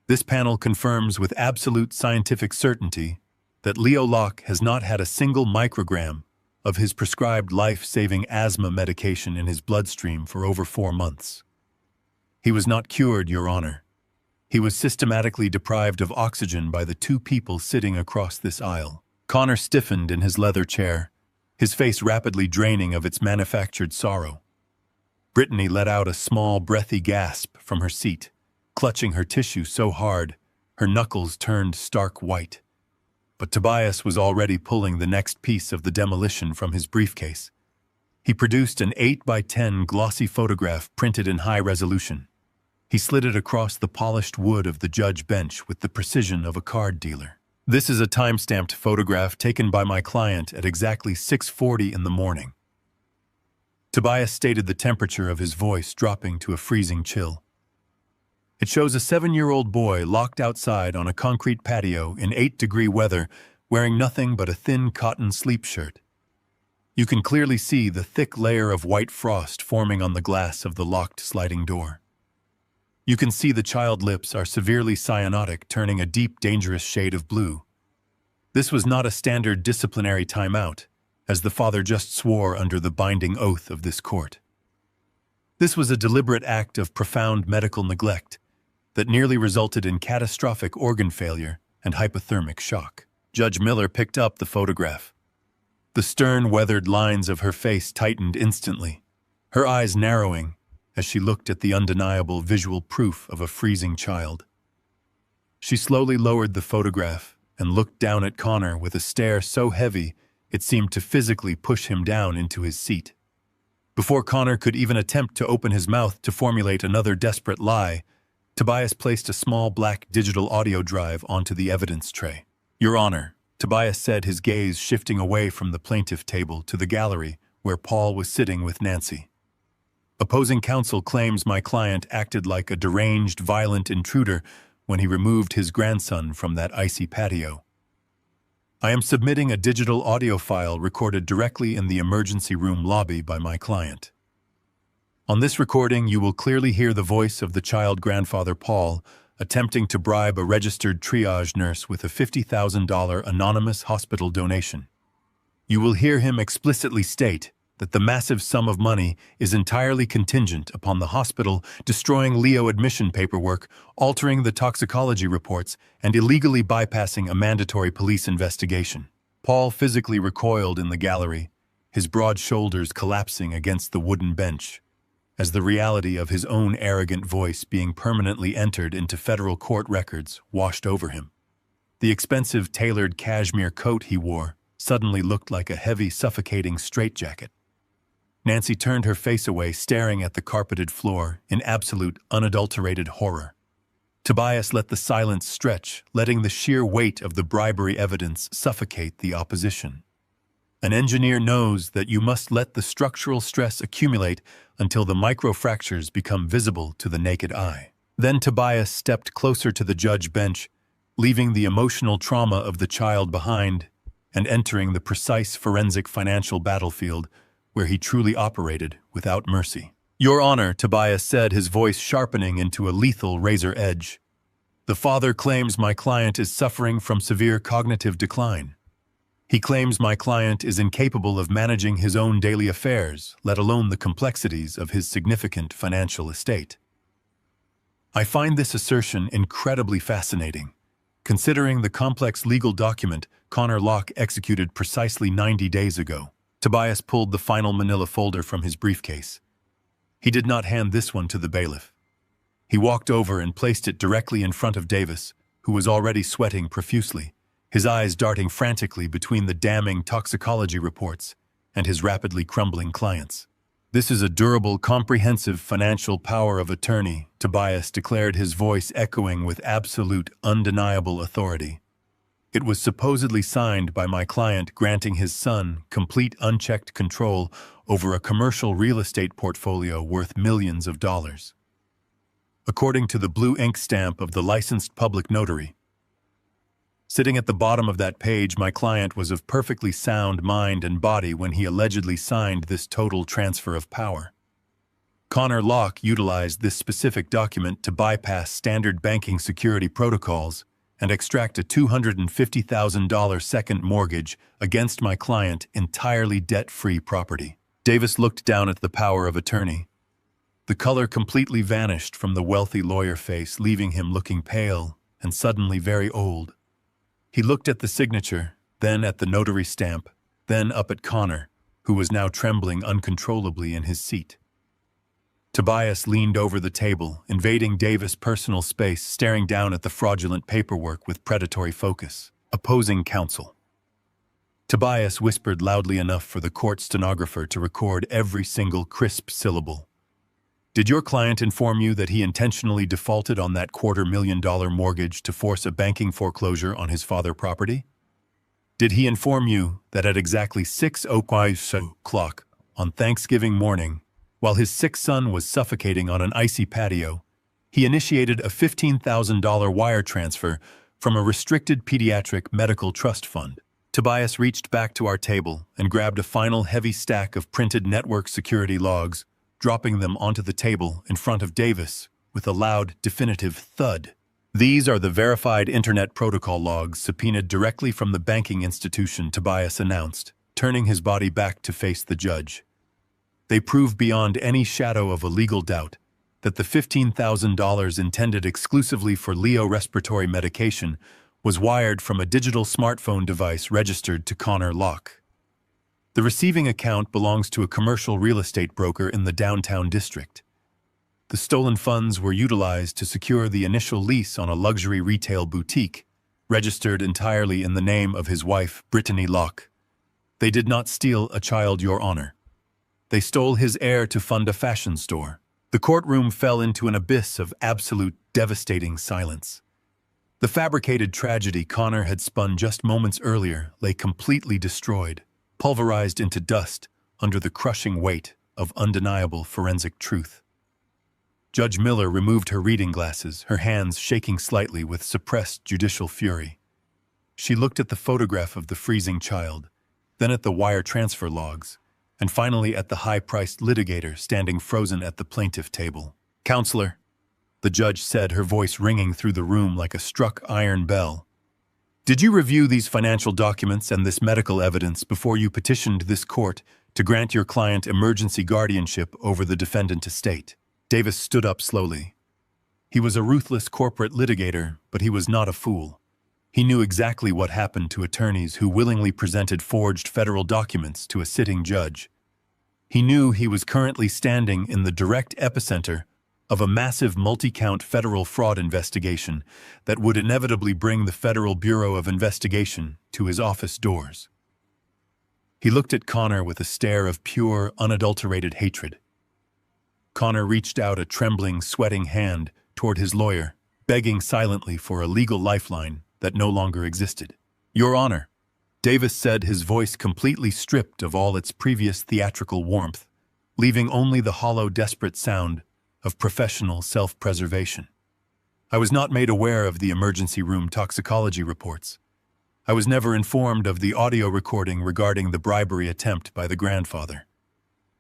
This panel confirms with absolute scientific certainty that Leo Locke has not had a single microgram of his prescribed life-saving asthma medication in his bloodstream for over 4 months. He was not cured, Your Honor. He was systematically deprived of oxygen by the two people sitting across this aisle." Connor stiffened in his leather chair, his face rapidly draining of its manufactured sorrow. Brittany let out a small, breathy gasp from her seat, clutching her tissue so hard her knuckles turned stark white. But Tobias was already pulling the next piece of the demolition from his briefcase. He produced an 8x10 glossy photograph printed in high resolution. He slid it across the polished wood of the judge bench with the precision of a card dealer. "This is a time-stamped photograph taken by my client at exactly 6:40 in the morning." Tobias stated, the temperature of his voice dropping to a freezing chill. "It shows a 7-year-old boy locked outside on a concrete patio in 8-degree weather, wearing nothing but a thin cotton sleep shirt. You can clearly see the thick layer of white frost forming on the glass of the locked sliding door. You can see the child lips are severely cyanotic, turning a deep, dangerous shade of blue. This was not a standard disciplinary timeout, as the father just swore under the binding oath of this court. This was a deliberate act of profound medical neglect that nearly resulted in catastrophic organ failure and hypothermic shock." Judge Miller picked up the photograph. The stern, weathered lines of her face tightened instantly, her eyes narrowing as she looked at the undeniable visual proof of a freezing child. She slowly lowered the photograph and looked down at Connor with a stare so heavy it seemed to physically push him down into his seat. Before Connor could even attempt to open his mouth to formulate another desperate lie, Tobias placed a small black digital audio drive onto the evidence tray. "Your Honor," Tobias said, his gaze shifting away from the plaintiff table to the gallery where Paul was sitting with Nancy. "Opposing counsel claims my client acted like a deranged, violent intruder when he removed his grandson from that icy patio. I am submitting a digital audio file recorded directly in the emergency room lobby by my client. On this recording, you will clearly hear the voice of the child grandfather Paul attempting to bribe a registered triage nurse with a $50,000 anonymous hospital donation. You will hear him explicitly state that the massive sum of money is entirely contingent upon the hospital destroying Leo admission paperwork, altering the toxicology reports, and illegally bypassing a mandatory police investigation." Paul physically recoiled in the gallery, his broad shoulders collapsing against the wooden bench, as the reality of his own arrogant voice being permanently entered into federal court records washed over him. The expensive tailored cashmere coat he wore suddenly looked like a heavy, suffocating straitjacket. Nancy turned her face away, staring at the carpeted floor in absolute, unadulterated horror. Tobias let the silence stretch, letting the sheer weight of the bribery evidence suffocate the opposition. An engineer knows that you must let the structural stress accumulate until the microfractures become visible to the naked eye. Then Tobias stepped closer to the judge bench, leaving the emotional trauma of the child behind and entering the precise forensic financial battlefield where he truly operated without mercy. "Your Honor," Tobias said, his voice sharpening into a lethal razor edge. "The father claims my client is suffering from severe cognitive decline. He claims my client is incapable of managing his own daily affairs, let alone the complexities of his significant financial estate. I find this assertion incredibly fascinating, considering the complex legal document Connor Locke executed precisely 90 days ago." Tobias pulled the final manila folder from his briefcase. He did not hand this one to the bailiff. He walked over and placed it directly in front of Davis, who was already sweating profusely, his eyes darting frantically between the damning toxicology reports and his rapidly crumbling clients. "This is a durable, comprehensive financial power of attorney," Tobias declared, his voice echoing with absolute, undeniable authority. "It was supposedly signed by my client granting his son complete unchecked control over a commercial real estate portfolio worth millions of dollars. According to the blue ink stamp of the licensed public notary. Sitting at the bottom of that page, my client was of perfectly sound mind and body when he allegedly signed this total transfer of power. Connor Locke utilized this specific document to bypass standard banking security protocols and extract a $250,000 second mortgage against my client entirely debt-free property." Davis looked down at the power of attorney. The color completely vanished from the wealthy lawyer face, leaving him looking pale and suddenly very old. He looked at the signature, then at the notary stamp, then up at Connor, who was now trembling uncontrollably in his seat. Tobias leaned over the table, invading Davis' personal space, staring down at the fraudulent paperwork with predatory focus. "Opposing counsel." Tobias whispered loudly enough for the court stenographer to record every single crisp syllable. "Did your client inform you that he intentionally defaulted on that $250,000 mortgage to force a banking foreclosure on his father's property? Did he inform you that at exactly 6:00 on Thanksgiving morning, while his sick son was suffocating on an icy patio, he initiated a $15,000 wire transfer from a restricted pediatric medical trust fund?" Tobias reached back to our table and grabbed a final heavy stack of printed network security logs, dropping them onto the table in front of Davis with a loud, definitive thud. "These are the verified Internet Protocol logs subpoenaed directly from the banking institution," Tobias announced, turning his body back to face the judge. "They prove beyond any shadow of a legal doubt that the $15,000 intended exclusively for Leo respiratory medication was wired from a digital smartphone device registered to Connor Locke. The receiving account belongs to a commercial real estate broker in the downtown district. The stolen funds were utilized to secure the initial lease on a luxury retail boutique, registered entirely in the name of his wife, Brittany Locke. They did not steal a child, Your Honor. They stole his heir to fund a fashion store." The courtroom fell into an abyss of absolute, devastating silence. The fabricated tragedy Connor had spun just moments earlier lay completely destroyed, pulverized into dust under the crushing weight of undeniable forensic truth. Judge Miller removed her reading glasses, her hands shaking slightly with suppressed judicial fury. She looked at the photograph of the freezing child, then at the wire transfer logs, and finally at the high-priced litigator standing frozen at the plaintiff table. "Counselor," the judge said, her voice ringing through the room like a struck iron bell, "did you review these financial documents and this medical evidence before you petitioned this court to grant your client emergency guardianship over the defendant estate?" Davis stood up slowly. He was a ruthless corporate litigator, but he was not a fool. He knew exactly what happened to attorneys who willingly presented forged federal documents to a sitting judge. He knew he was currently standing in the direct epicenter of a massive multi-count federal fraud investigation that would inevitably bring the Federal Bureau of Investigation to his office doors. He looked at Connor with a stare of pure, unadulterated hatred. Connor reached out a trembling, sweating hand toward his lawyer, begging silently for a legal lifeline that no longer existed. "Your Honor," Davis said, his voice completely stripped of all its previous theatrical warmth, leaving only the hollow, desperate sound of professional self-preservation. I was not made aware of the emergency room toxicology reports. I was never informed of the audio recording regarding the bribery attempt by the grandfather.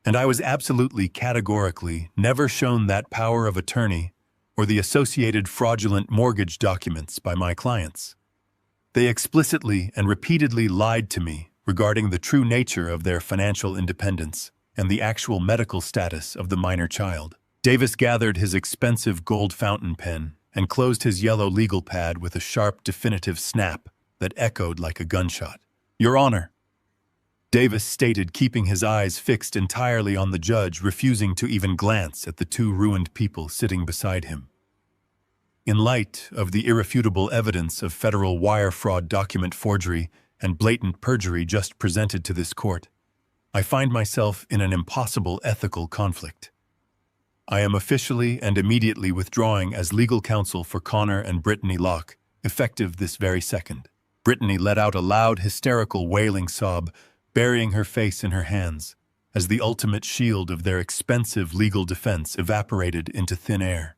And I was absolutely, categorically never shown that power of attorney or the associated fraudulent mortgage documents by my clients. They explicitly and repeatedly lied to me regarding the true nature of their financial independence and the actual medical status of the minor child. Davis gathered his expensive gold fountain pen and closed his yellow legal pad with a sharp, definitive snap that echoed like a gunshot. "Your Honor," Davis stated, keeping his eyes fixed entirely on the judge, refusing to even glance at the two ruined people sitting beside him. "In light of the irrefutable evidence of federal wire fraud, document forgery, and blatant perjury just presented to this court, I find myself in an impossible ethical conflict. I am officially and immediately withdrawing as legal counsel for Connor and Brittany Locke, effective this very second." Brittany let out a loud, hysterical, wailing sob, burying her face in her hands, as the ultimate shield of their expensive legal defense evaporated into thin air.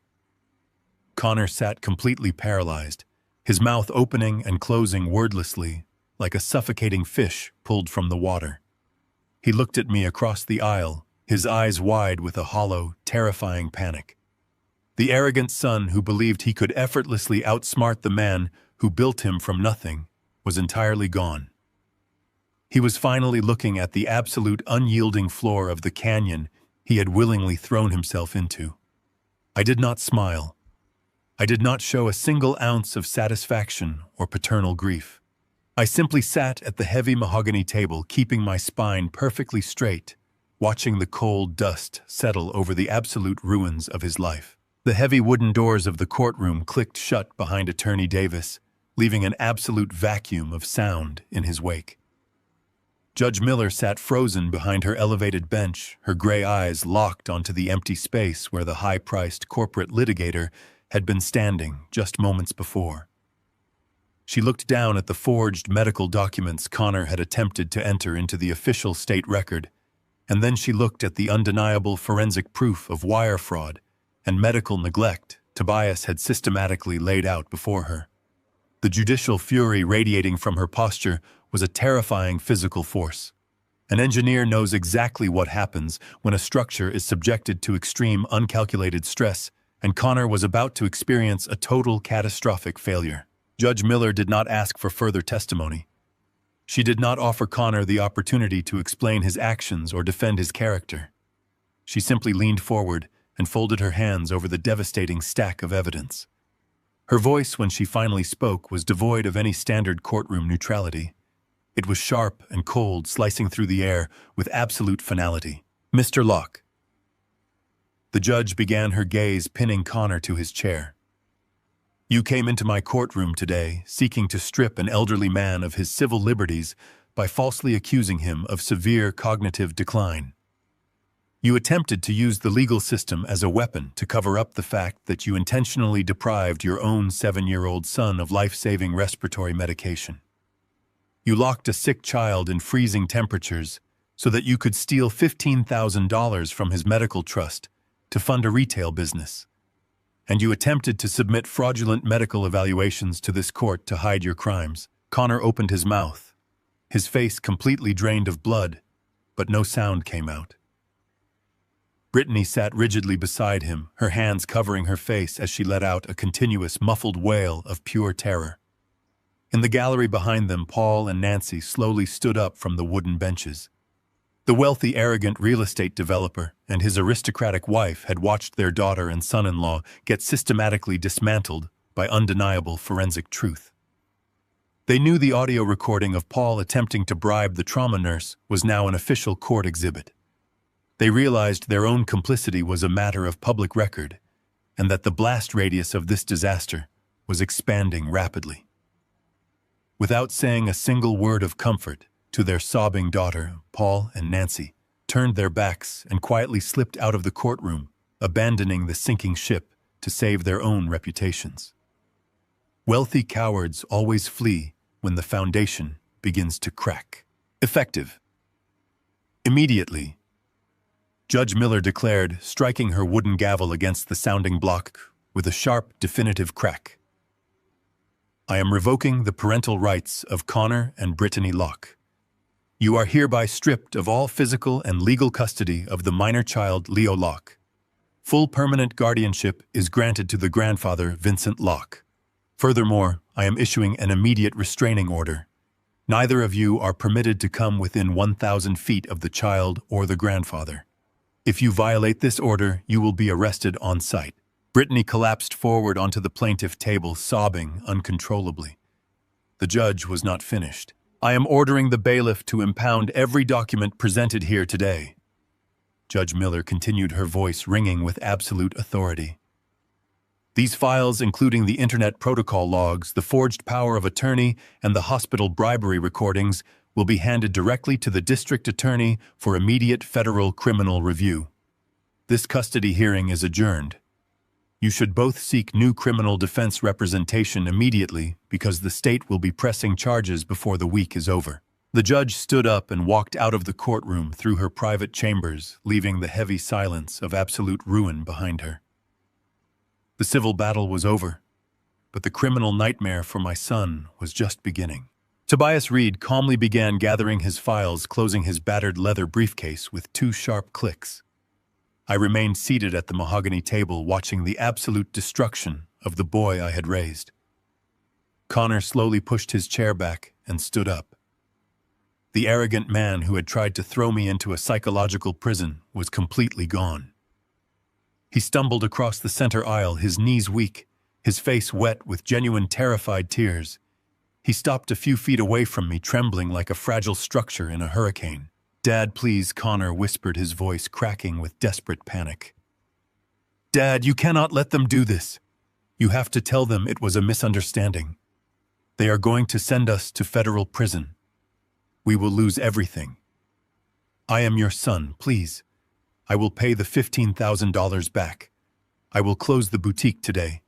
Connor sat completely paralyzed, his mouth opening and closing wordlessly, like a suffocating fish pulled from the water. He looked at me across the aisle, his eyes wide with a hollow, terrifying panic. The arrogant son who believed he could effortlessly outsmart the man who built him from nothing was entirely gone. He was finally looking at the absolute unyielding floor of the canyon he had willingly thrown himself into. I did not smile. I did not show a single ounce of satisfaction or paternal grief. I simply sat at the heavy mahogany table, keeping my spine perfectly straight, watching the cold dust settle over the absolute ruins of his life. The heavy wooden doors of the courtroom clicked shut behind Attorney Davis, leaving an absolute vacuum of sound in his wake. Judge Miller sat frozen behind her elevated bench, her gray eyes locked onto the empty space where the high-priced corporate litigator had been standing just moments before. She looked down at the forged medical documents Connor had attempted to enter into the official state record, and then she looked at the undeniable forensic proof of wire fraud and medical neglect Tobias had systematically laid out before her. The judicial fury radiating from her posture was a terrifying physical force. An engineer knows exactly what happens when a structure is subjected to extreme, uncalculated stress, and Connor was about to experience a total, catastrophic failure. Judge Miller did not ask for further testimony. She did not offer Connor the opportunity to explain his actions or defend his character. She simply leaned forward and folded her hands over the devastating stack of evidence. Her voice, when she finally spoke, was devoid of any standard courtroom neutrality. It was sharp and cold, slicing through the air with absolute finality. "Mr. Locke." The judge began, her gaze pinning Connor to his chair. "You came into my courtroom today seeking to strip an elderly man of his civil liberties by falsely accusing him of severe cognitive decline. You attempted to use the legal system as a weapon to cover up the fact that you intentionally deprived your own 7-year-old son of life-saving respiratory medication. You locked a sick child in freezing temperatures so that you could steal $15,000 from his medical trust to fund a retail business. And you attempted to submit fraudulent medical evaluations to this court to hide your crimes." Connor opened his mouth, his face completely drained of blood, but no sound came out. Brittany sat rigidly beside him, her hands covering her face as she let out a continuous, muffled wail of pure terror. In the gallery behind them, Paul and Nancy slowly stood up from the wooden benches. The wealthy, arrogant real estate developer and his aristocratic wife had watched their daughter and son-in-law get systematically dismantled by undeniable forensic truth. They knew the audio recording of Paul attempting to bribe the trauma nurse was now an official court exhibit. They realized their own complicity was a matter of public record, and that the blast radius of this disaster was expanding rapidly. Without saying a single word of comfort to their sobbing daughter, Paul and Nancy turned their backs and quietly slipped out of the courtroom, abandoning the sinking ship to save their own reputations. Wealthy cowards always flee when the foundation begins to crack. Effective. Immediately, Judge Miller declared, striking her wooden gavel against the sounding block with a sharp, definitive crack. I am revoking the parental rights of Connor and Brittany Locke. You are hereby stripped of all physical and legal custody of the minor child Leo Locke. Full permanent guardianship is granted to the grandfather, Vincent Locke. Furthermore, I am issuing an immediate restraining order. Neither of you are permitted to come within 1,000 feet of the child or the grandfather. If you violate this order, you will be arrested on sight. Brittany collapsed forward onto the plaintiff table, sobbing uncontrollably. The judge was not finished. I am ordering the bailiff to impound every document presented here today. Judge Miller continued, her voice ringing with absolute authority. These files, including the Internet protocol logs, the forged power of attorney, and the hospital bribery recordings, will be handed directly to the district attorney for immediate federal criminal review. This custody hearing is adjourned. You should both seek new criminal defense representation immediately because the state will be pressing charges before the week is over. The judge stood up and walked out of the courtroom through her private chambers, leaving the heavy silence of absolute ruin behind her. The civil battle was over, but the criminal nightmare for my son was just beginning. Tobias Reed calmly began gathering his files, closing his battered leather briefcase with 2 sharp clicks. I remained seated at the mahogany table, watching the absolute destruction of the boy I had raised. Connor slowly pushed his chair back and stood up. The arrogant man who had tried to throw me into a psychological prison was completely gone. He stumbled across the center aisle, his knees weak, his face wet with genuine terrified tears. He stopped a few feet away from me, trembling like a fragile structure in a hurricane. "Dad, please," Connor whispered, his voice cracking with desperate panic. "Dad, you cannot let them do this. You have to tell them it was a misunderstanding. They are going to send us to federal prison. We will lose everything. I am your son, please. I will pay the $15,000 back. I will close the boutique today.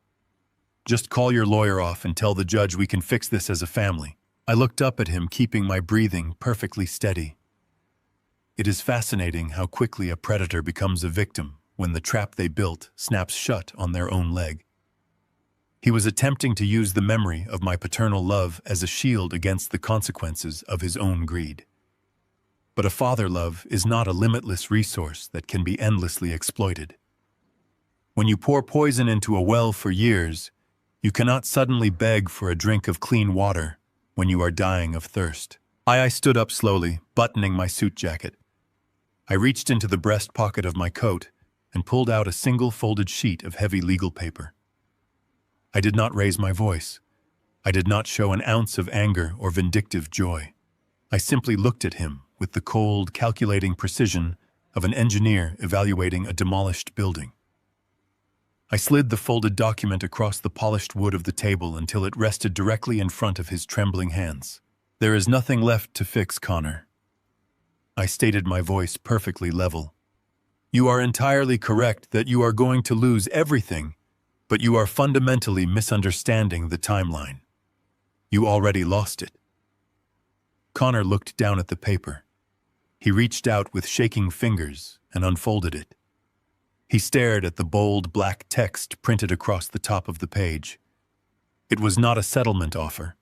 Just call your lawyer off and tell the judge we can fix this as a family." I looked up at him, keeping my breathing perfectly steady. It is fascinating how quickly a predator becomes a victim when the trap they built snaps shut on their own leg. He was attempting to use the memory of my paternal love as a shield against the consequences of his own greed. But a father love is not a limitless resource that can be endlessly exploited. When you pour poison into a well for years, you cannot suddenly beg for a drink of clean water when you are dying of thirst. I stood up slowly, buttoning my suit jacket. I reached into the breast pocket of my coat and pulled out a single folded sheet of heavy legal paper. I did not raise my voice. I did not show an ounce of anger or vindictive joy. I simply looked at him with the cold, calculating precision of an engineer evaluating a demolished building. I slid the folded document across the polished wood of the table until it rested directly in front of his trembling hands. "There is nothing left to fix, Connor." I stated, my voice perfectly level. "You are entirely correct that you are going to lose everything, but you are fundamentally misunderstanding the timeline. You already lost it." Connor looked down at the paper. He reached out with shaking fingers and unfolded it. He stared at the bold black text printed across the top of the page. It was not a settlement offer.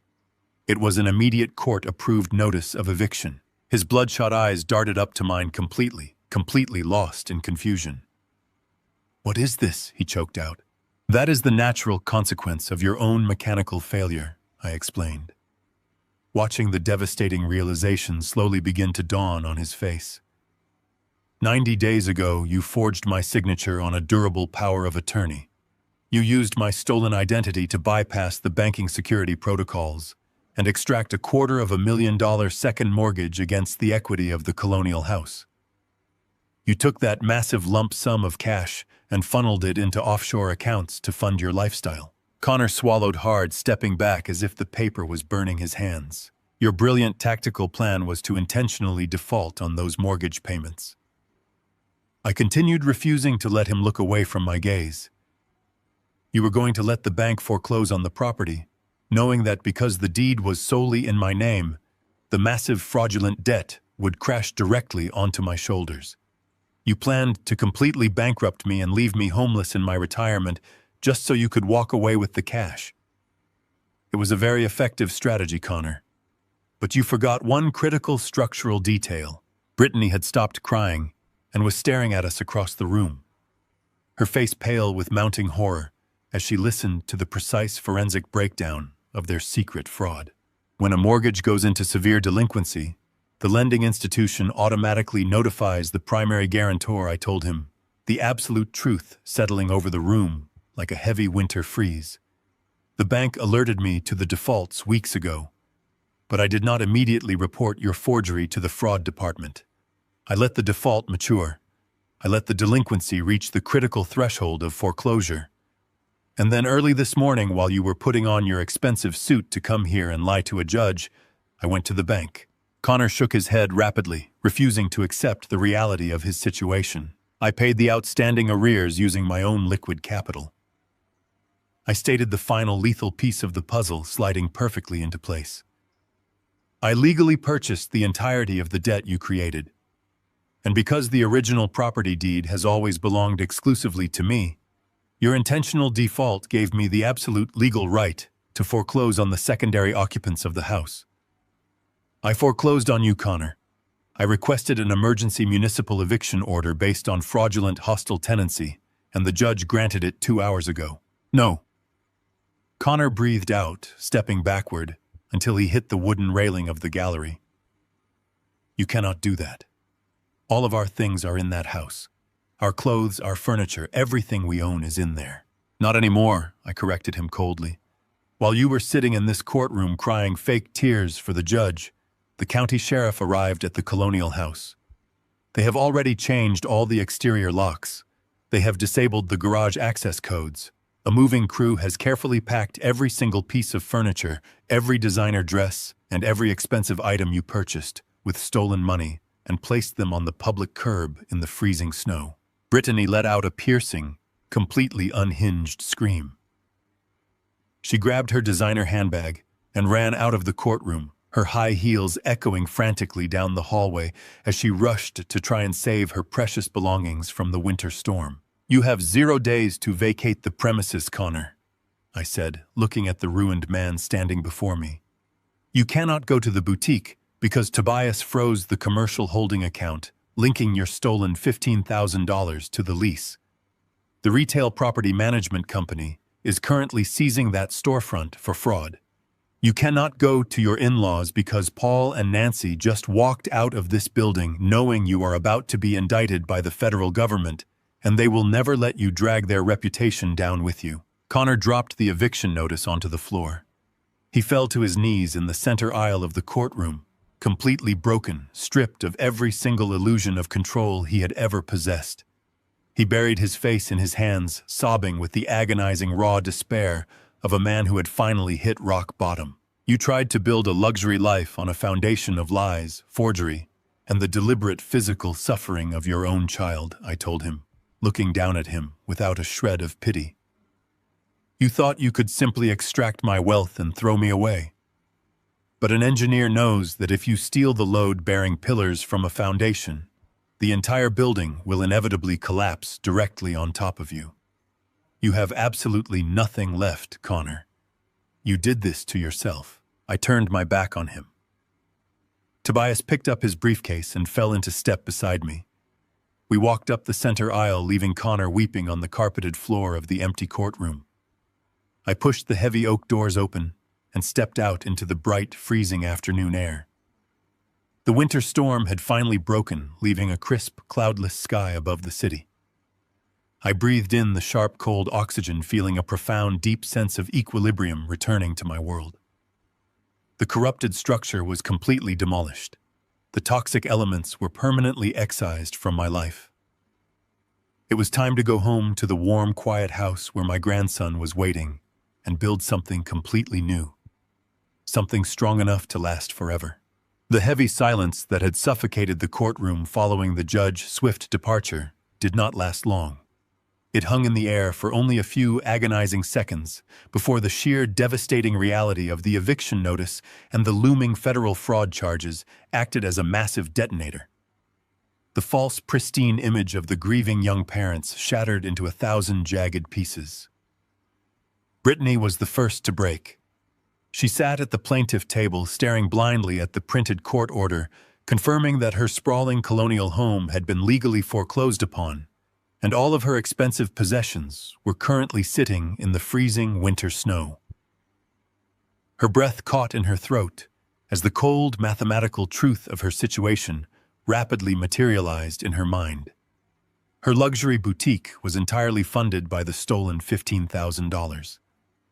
It was an immediate court-approved notice of eviction. His bloodshot eyes darted up to mine, completely lost in confusion. "What is this?" he choked out. "That is the natural consequence of your own mechanical failure," I explained, watching the devastating realization slowly begin to dawn on his face. 90 days ago, you forged my signature on a durable power of attorney. You used my stolen identity to bypass the banking security protocols and extract $250,000 second mortgage against the equity of the colonial house. You took that massive lump sum of cash and funneled it into offshore accounts to fund your lifestyle. Connor swallowed hard, stepping back as if the paper was burning his hands. Your brilliant tactical plan was to intentionally default on those mortgage payments. I continued, refusing to let him look away from my gaze. You were going to let the bank foreclose on the property, knowing that because the deed was solely in my name, The massive fraudulent debt would crash directly onto my shoulders. You planned to completely bankrupt me and leave me homeless in my retirement just so you could walk away with the cash. It was a very effective strategy, Connor. But you forgot one critical structural detail. Brittany had stopped crying and was staring at us across the room, her face pale with mounting horror as she listened to the precise forensic breakdown of their secret fraud. When a mortgage goes into severe delinquency, the lending institution automatically notifies the primary guarantor, I told him, the absolute truth settling over the room like a heavy winter freeze. The bank alerted me to the defaults weeks ago, but I did not immediately report your forgery to the fraud department. I let the default mature. I let the delinquency reach the critical threshold of foreclosure. And then early this morning, while you were putting on your expensive suit to come here and lie to a judge, I went to the bank. Connor shook his head rapidly, refusing to accept the reality of his situation. I paid the outstanding arrears using my own liquid capital. I stated the final lethal piece of the puzzle sliding perfectly into place. I legally purchased the entirety of the debt you created. And because the original property deed has always belonged exclusively to me, your intentional default gave me the absolute legal right to foreclose on the secondary occupants of the house. I foreclosed on you, Connor. I requested an emergency municipal eviction order based on fraudulent hostile tenancy, and the judge granted it 2 hours ago. No. Connor breathed out, stepping backward, until he hit the wooden railing of the gallery. You cannot do that. All of our things are in that house. Our clothes, our furniture, everything we own is in there. Not anymore, I corrected him coldly. While you were sitting in this courtroom crying fake tears for the judge, the county sheriff arrived at the colonial house. They have already changed all the exterior locks. They have disabled the garage access codes. A moving crew has carefully packed every single piece of furniture, every designer dress, and every expensive item you purchased with stolen money and placed them on the public curb in the freezing snow. Brittany let out a piercing, completely unhinged scream. She grabbed her designer handbag and ran out of the courtroom, her high heels echoing frantically down the hallway as she rushed to try and save her precious belongings from the winter storm. You have 0 days to vacate the premises, Connor, I said, looking at the ruined man standing before me. You cannot go to the boutique because Tobias froze the commercial holding account, linking your stolen $15,000 to the lease. The retail property management company is currently seizing that storefront for fraud. You cannot go to your in-laws because Paul and Nancy just walked out of this building knowing you are about to be indicted by the federal government, and they will never let you drag their reputation down with you. Connor dropped the eviction notice onto the floor. He fell to his knees in the center aisle of the courtroom, completely broken, stripped of every single illusion of control he had ever possessed. He buried his face in his hands, sobbing with the agonizing raw despair of a man who had finally hit rock bottom. You tried to build a luxury life on a foundation of lies, forgery, and the deliberate physical suffering of your own child, I told him, looking down at him without a shred of pity. You thought you could simply extract my wealth and throw me away. But an engineer knows that if you steal the load-bearing pillars from a foundation, the entire building will inevitably collapse directly on top of you. You have absolutely nothing left, Connor. You did this to yourself. I turned my back on him. Tobias picked up his briefcase and fell into step beside me. We walked up the center aisle, leaving Connor weeping on the carpeted floor of the empty courtroom. I pushed the heavy oak doors open and stepped out into the bright, freezing afternoon air. The winter storm had finally broken, leaving a crisp, cloudless sky above the city. I breathed in the sharp, cold oxygen, feeling a profound, deep sense of equilibrium returning to my world. The corrupted structure was completely demolished. The toxic elements were permanently excised from my life. It was time to go home to the warm, quiet house where my grandson was waiting and build something completely new. Something strong enough to last forever. The heavy silence that had suffocated the courtroom following the judge's swift departure did not last long. It hung in the air for only a few agonizing seconds before the sheer devastating reality of the eviction notice and the looming federal fraud charges acted as a massive detonator. The false, pristine image of the grieving young parents shattered into 1,000 jagged pieces. Brittany was the first to break. She sat at the plaintiff table, staring blindly at the printed court order, confirming that her sprawling colonial home had been legally foreclosed upon, and all of her expensive possessions were currently sitting in the freezing winter snow. Her breath caught in her throat as the cold mathematical truth of her situation rapidly materialized in her mind. Her luxury boutique was entirely funded by the stolen $15,000.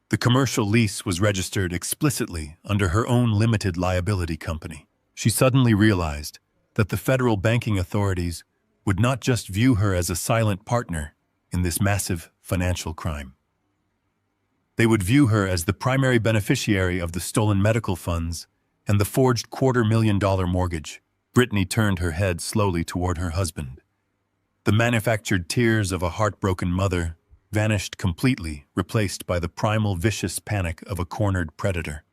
The commercial lease was registered explicitly under her own limited liability company. She suddenly realized that the federal banking authorities would not just view her as a silent partner in this massive financial crime. They would view her as the primary beneficiary of the stolen medical funds and the forged $250,000 mortgage. Brittany turned her head slowly toward her husband. The manufactured tears of a heartbroken mother vanished completely, replaced by the primal vicious panic of a cornered predator.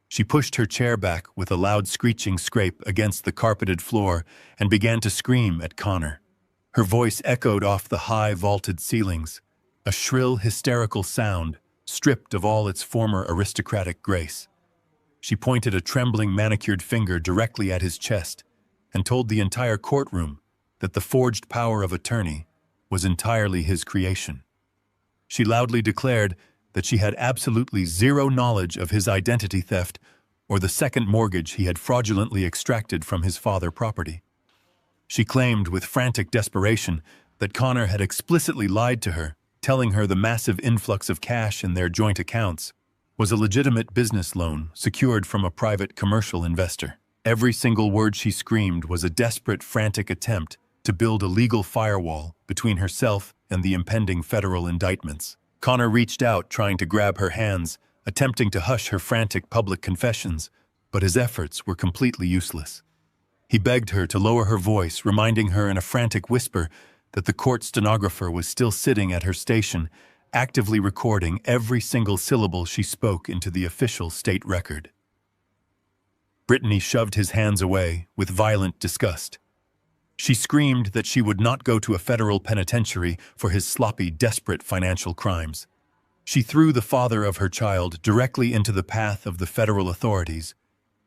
She pushed her chair back with a loud screeching scrape against the carpeted floor and began to scream at Connor. Her voice echoed off the high vaulted ceilings, a shrill, hysterical sound stripped of all its former aristocratic grace. She pointed a trembling manicured finger directly at his chest and told the entire courtroom that the forged power of attorney was entirely his creation. She loudly declared that she had absolutely zero knowledge of his identity theft or the second mortgage he had fraudulently extracted from his father's property. She claimed with frantic desperation that Connor had explicitly lied to her, telling her the massive influx of cash in their joint accounts was a legitimate business loan secured from a private commercial investor. Every single word she screamed was a desperate, frantic attempt to build a legal firewall between herself and the impending federal indictments. Connor reached out, trying to grab her hands, attempting to hush her frantic public confessions, but his efforts were completely useless. He begged her to lower her voice, reminding her in a frantic whisper that the court stenographer was still sitting at her station, actively recording every single syllable she spoke into the official state record. Brittany shoved his hands away with violent disgust. She screamed that she would not go to a federal penitentiary for his sloppy, desperate financial crimes. She threw the father of her child directly into the path of the federal authorities,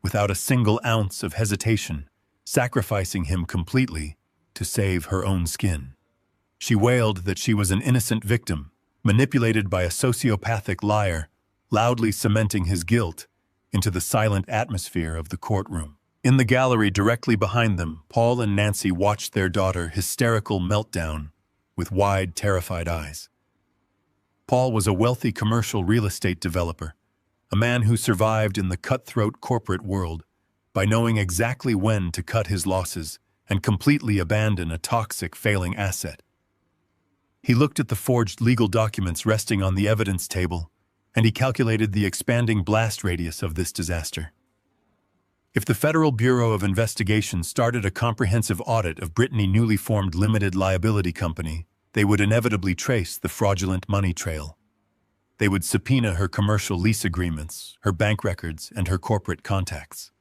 without a single ounce of hesitation, sacrificing him completely to save her own skin. She wailed that she was an innocent victim, manipulated by a sociopathic liar, loudly cementing his guilt into the silent atmosphere of the courtroom. In the gallery directly behind them, Paul and Nancy watched their daughter hysterical meltdown with wide, terrified eyes. Paul was a wealthy commercial real estate developer, a man who survived in the cutthroat corporate world by knowing exactly when to cut his losses and completely abandon a toxic, failing asset. He looked at the forged legal documents resting on the evidence table, and he calculated the expanding blast radius of this disaster. If the Federal Bureau of Investigation started a comprehensive audit of Brittany's newly formed limited liability company, they would inevitably trace the fraudulent money trail. They would subpoena her commercial lease agreements, her bank records, and her corporate contacts.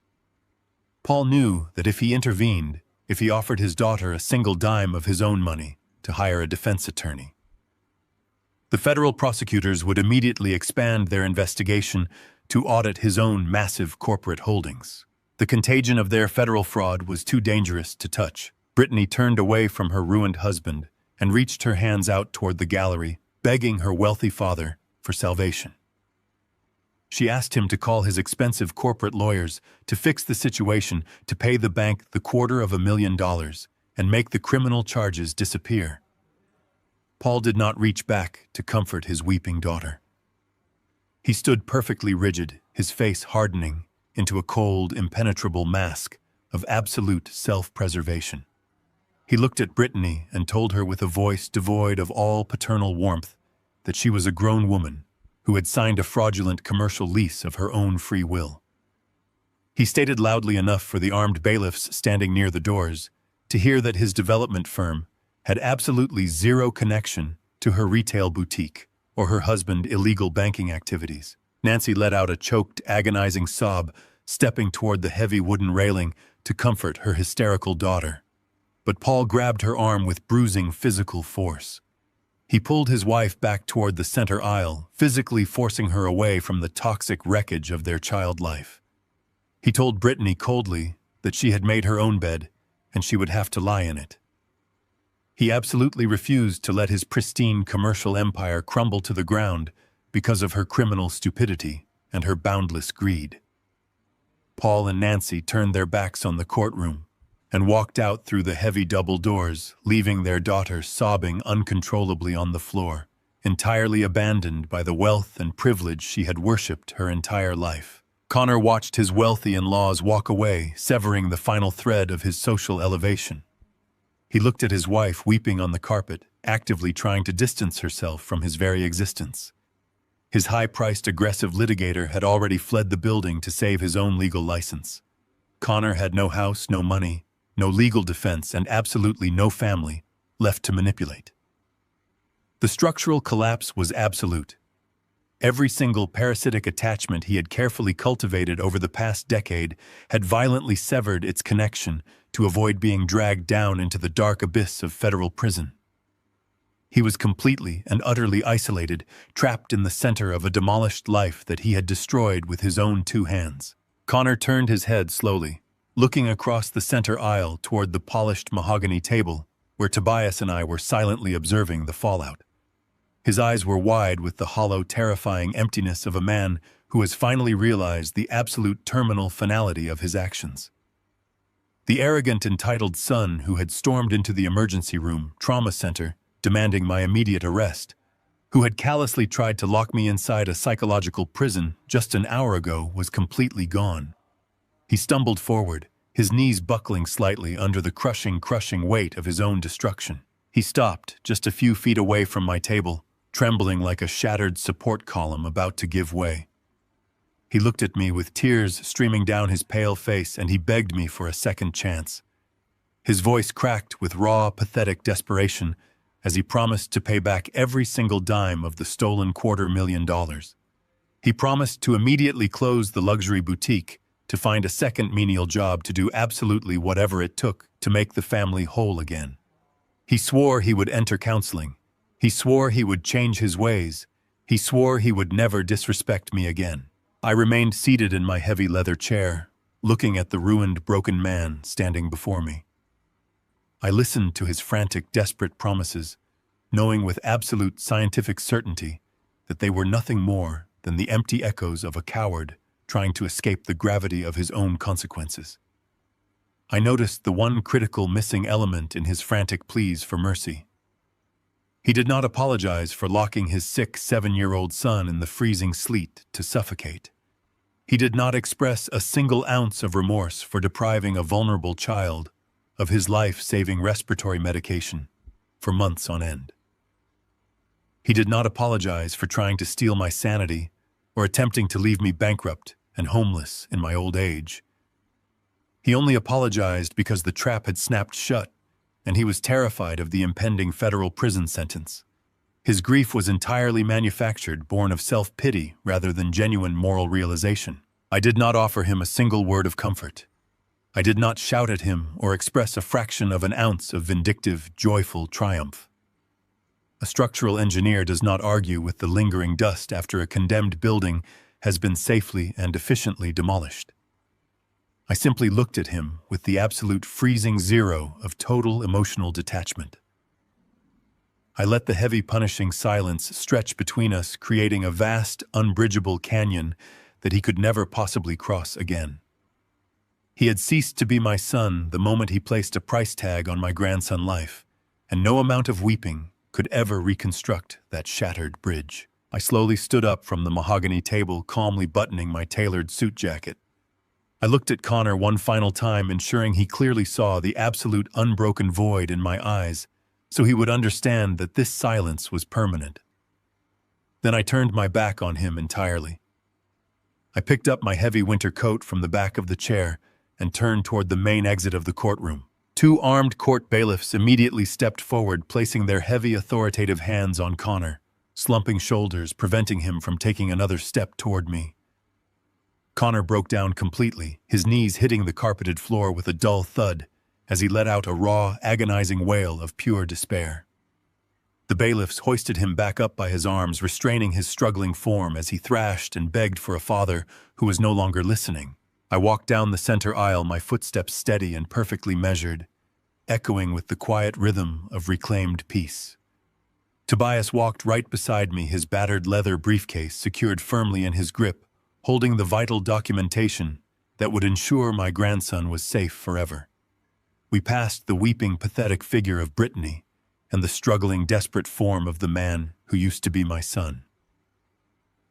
Paul knew that if he intervened, if he offered his daughter a single dime of his own money to hire a defense attorney, the federal prosecutors would immediately expand their investigation to audit his own massive corporate holdings. The contagion of their federal fraud was too dangerous to touch. Brittany turned away from her ruined husband and reached her hands out toward the gallery, begging her wealthy father for salvation. She asked him to call his expensive corporate lawyers to fix the situation, to pay the bank the $250,000 and make the criminal charges disappear. Paul did not reach back to comfort his weeping daughter. He stood perfectly rigid, his face hardening into a cold, impenetrable mask of absolute self-preservation. He looked at Brittany and told her with a voice devoid of all paternal warmth that she was a grown woman who had signed a fraudulent commercial lease of her own free will. He stated loudly enough for the armed bailiffs standing near the doors to hear that his development firm had absolutely zero connection to her retail boutique or her husband's illegal banking activities. Nancy let out a choked, agonizing sob, stepping toward the heavy wooden railing to comfort her hysterical daughter. But Paul grabbed her arm with bruising physical force. He pulled his wife back toward the center aisle, physically forcing her away from the toxic wreckage of their child life. He told Brittany coldly that she had made her own bed and she would have to lie in it. He absolutely refused to let his pristine commercial empire crumble to the ground because of her criminal stupidity and her boundless greed. Paul and Nancy turned their backs on the courtroom and walked out through the heavy double doors, leaving their daughter sobbing uncontrollably on the floor, entirely abandoned by the wealth and privilege she had worshipped her entire life. Connor watched his wealthy in-laws walk away, severing the final thread of his social elevation. He looked at his wife weeping on the carpet, actively trying to distance herself from his very existence. His high-priced aggressive litigator had already fled the building to save his own legal license. Connor had no house, no money, no legal defense, and absolutely no family left to manipulate. The structural collapse was absolute. Every single parasitic attachment he had carefully cultivated over the past decade had violently severed its connection to avoid being dragged down into the dark abyss of federal prison. He was completely and utterly isolated, trapped in the center of a demolished life that he had destroyed with his own two hands. Connor turned his head slowly, looking across the center aisle toward the polished mahogany table where Tobias and I were silently observing the fallout. His eyes were wide with the hollow, terrifying emptiness of a man who has finally realized the absolute terminal finality of his actions. The arrogant, entitled son who had stormed into the emergency room, trauma center, demanding my immediate arrest, who had callously tried to lock me inside a psychological prison just an hour ago, was completely gone. He stumbled forward, his knees buckling slightly under the crushing weight of his own destruction. He stopped just a few feet away from my table, trembling like a shattered support column about to give way. He looked at me with tears streaming down his pale face, and he begged me for a second chance. His voice cracked with raw, pathetic desperation as he promised to pay back every single dime of the stolen $250,000. He promised to immediately close the luxury boutique, to find a second menial job, to do absolutely whatever it took to make the family whole again. He swore he would enter counseling. He swore he would change his ways. He swore he would never disrespect me again. I remained seated in my heavy leather chair, looking at the ruined, broken man standing before me. I listened to his frantic, desperate promises, knowing with absolute scientific certainty that they were nothing more than the empty echoes of a coward trying to escape the gravity of his own consequences. I noticed the one critical missing element in his frantic pleas for mercy. He did not apologize for locking his sick 7-year-old son in the freezing sleet to suffocate. He did not express a single ounce of remorse for depriving a vulnerable child of his life-saving respiratory medication for months on end. He did not apologize for trying to steal my sanity or attempting to leave me bankrupt and homeless in my old age. He only apologized because the trap had snapped shut, and he was terrified of the impending federal prison sentence. His grief was entirely manufactured, born of self-pity rather than genuine moral realization. I did not offer him a single word of comfort. I did not shout at him or express a fraction of an ounce of vindictive, joyful triumph. A structural engineer does not argue with the lingering dust after a condemned building has been safely and efficiently demolished. I simply looked at him with the absolute freezing zero of total emotional detachment. I let the heavy, punishing silence stretch between us, creating a vast, unbridgeable canyon that he could never possibly cross again. He had ceased to be my son the moment he placed a price tag on my grandson life, and no amount of weeping could ever reconstruct that shattered bridge. I slowly stood up from the mahogany table, calmly buttoning my tailored suit jacket. I looked at Connor one final time, ensuring he clearly saw the absolute unbroken void in my eyes, so he would understand that this silence was permanent. Then I turned my back on him entirely. I picked up my heavy winter coat from the back of the chair and turned toward the main exit of the courtroom. Two armed court bailiffs immediately stepped forward, placing their heavy, authoritative hands on Connor, slumping shoulders, preventing him from taking another step toward me. Connor broke down completely, his knees hitting the carpeted floor with a dull thud as he let out a raw, agonizing wail of pure despair. The bailiffs hoisted him back up by his arms, restraining his struggling form as he thrashed and begged for a father who was no longer listening. I walked down the center aisle, my footsteps steady and perfectly measured, echoing with the quiet rhythm of reclaimed peace. Tobias walked right beside me, his battered leather briefcase secured firmly in his grip, holding the vital documentation that would ensure my grandson was safe forever. We passed the weeping, pathetic figure of Brittany and the struggling, desperate form of the man who used to be my son.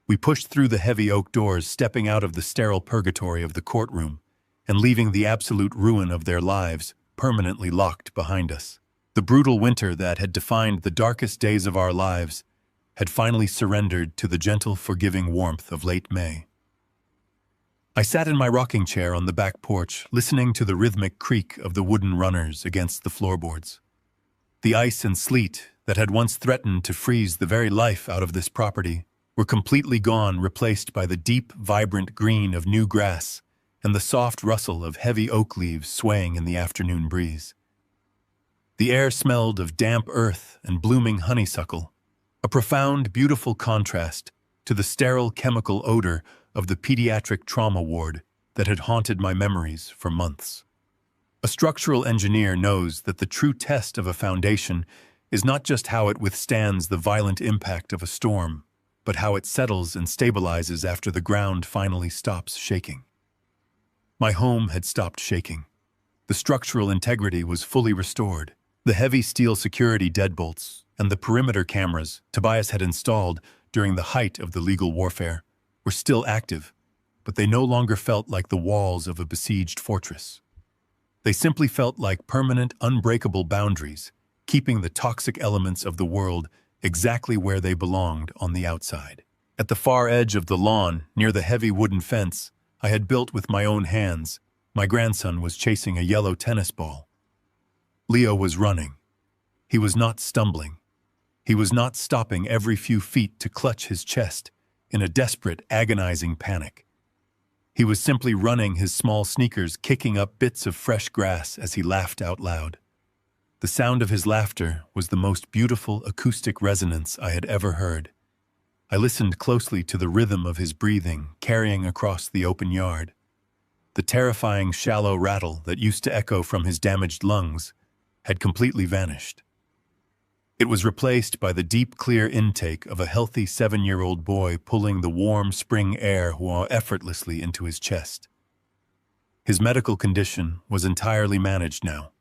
We pushed through the heavy oak doors, stepping out of the sterile purgatory of the courtroom and leaving the absolute ruin of their lives permanently locked behind us. The brutal winter that had defined the darkest days of our lives had finally surrendered to the gentle, forgiving warmth of late May. I sat in my rocking chair on the back porch, listening to the rhythmic creak of the wooden runners against the floorboards. The ice and sleet that had once threatened to freeze the very life out of this property were completely gone, replaced by the deep, vibrant green of new grass and the soft rustle of heavy oak leaves swaying in the afternoon breeze. The air smelled of damp earth and blooming honeysuckle, a profound, beautiful contrast to the sterile chemical odor of the pediatric trauma ward that had haunted my memories for months. A structural engineer knows that the true test of a foundation is not just how it withstands the violent impact of a storm, but how it settles and stabilizes after the ground finally stops shaking. My home had stopped shaking. The structural integrity was fully restored. The heavy steel security deadbolts and the perimeter cameras Tobias had installed during the height of the legal warfare were still active, but they no longer felt like the walls of a besieged fortress. They simply felt like permanent, unbreakable boundaries, keeping the toxic elements of the world exactly where they belonged on the outside. At the far edge of the lawn, near the heavy wooden fence I had built with my own hands, my grandson was chasing a yellow tennis ball. Leo was running. He was not stumbling. He was not stopping every few feet to clutch his chest in a desperate, agonizing panic. He was simply running, his small sneakers kicking up bits of fresh grass as he laughed out loud. The sound of his laughter was the most beautiful acoustic resonance I had ever heard. I listened closely to the rhythm of his breathing carrying across the open yard. The terrifying, shallow rattle that used to echo from his damaged lungs had completely vanished. It was replaced by the deep, clear intake of a healthy 7-year-old boy pulling the warm spring air effortlessly into his chest. His medical condition was entirely managed now.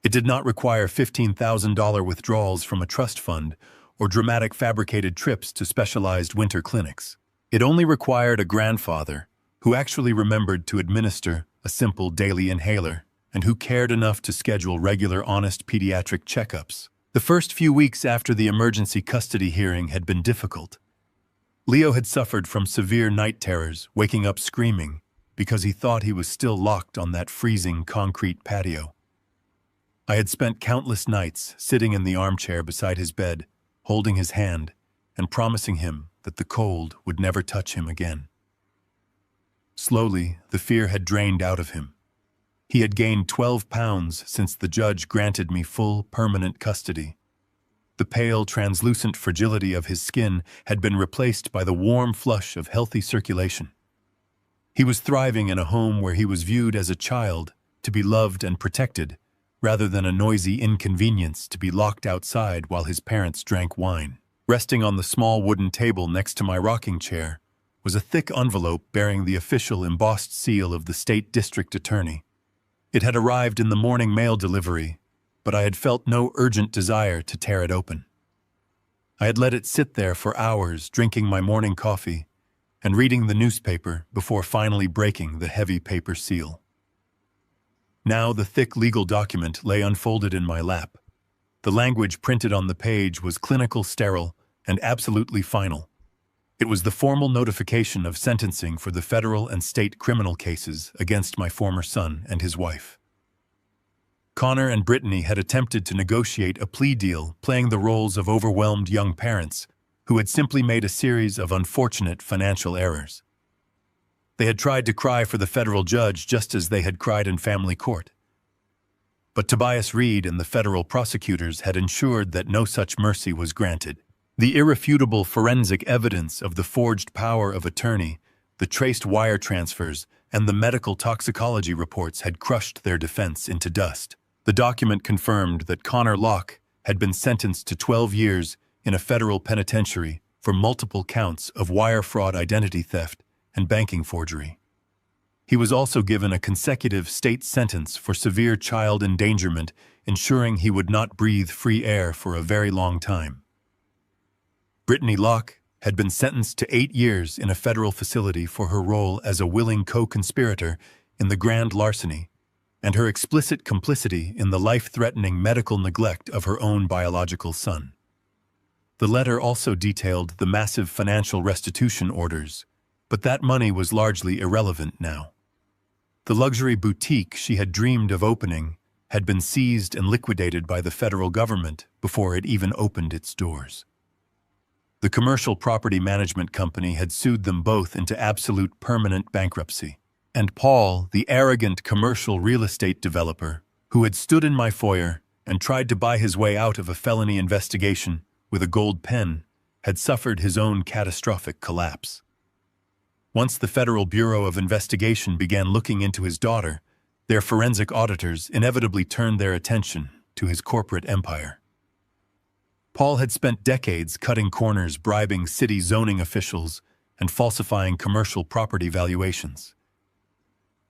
It did not require $15,000 withdrawals from a trust fund or dramatic fabricated trips to specialized winter clinics. It only required a grandfather who actually remembered to administer a simple daily inhaler and who cared enough to schedule regular, honest pediatric checkups. The first few weeks after the emergency custody hearing had been difficult. Leo had suffered from severe night terrors, waking up screaming because he thought he was still locked on that freezing concrete patio. I had spent countless nights sitting in the armchair beside his bed, holding his hand and promising him that the cold would never touch him again. Slowly, the fear had drained out of him. He had gained 12 pounds since the judge granted me full, permanent custody. The pale, translucent fragility of his skin had been replaced by the warm flush of healthy circulation. He was thriving in a home where he was viewed as a child, to be loved and protected, rather than a noisy inconvenience to be locked outside while his parents drank wine. Resting on the small wooden table next to my rocking chair was a thick envelope bearing the official embossed seal of the state district attorney. It had arrived in the morning mail delivery, but I had felt no urgent desire to tear it open. I had let it sit there for hours, drinking my morning coffee and reading the newspaper before finally breaking the heavy paper seal. Now the thick legal document lay unfolded in my lap. The language printed on the page was clinical, sterile, and absolutely final. It was the formal notification of sentencing for the federal and state criminal cases against my former son and his wife. Connor and Brittany had attempted to negotiate a plea deal, playing the roles of overwhelmed young parents who had simply made a series of unfortunate financial errors. They had tried to cry for the federal judge just as they had cried in family court. But Tobias Reed and the federal prosecutors had ensured that no such mercy was granted. The irrefutable forensic evidence of the forged power of attorney, the traced wire transfers, and the medical toxicology reports had crushed their defense into dust. The document confirmed that Connor Locke had been sentenced to 12 years in a federal penitentiary for multiple counts of wire fraud, identity theft, and banking forgery. He was also given a consecutive state sentence for severe child endangerment, ensuring he would not breathe free air for a very long time. Brittany Locke had been sentenced to 8 years in a federal facility for her role as a willing co-conspirator in the grand larceny and her explicit complicity in the life-threatening medical neglect of her own biological son. The letter also detailed the massive financial restitution orders, but that money was largely irrelevant now. The luxury boutique she had dreamed of opening had been seized and liquidated by the federal government before it even opened its doors. The commercial property management company had sued them both into absolute permanent bankruptcy. And Paul, the arrogant commercial real estate developer, who had stood in my foyer and tried to buy his way out of a felony investigation with a gold pen, had suffered his own catastrophic collapse. Once the Federal Bureau of Investigation began looking into his daughter, their forensic auditors inevitably turned their attention to his corporate empire. Paul had spent decades cutting corners, bribing city zoning officials, and falsifying commercial property valuations.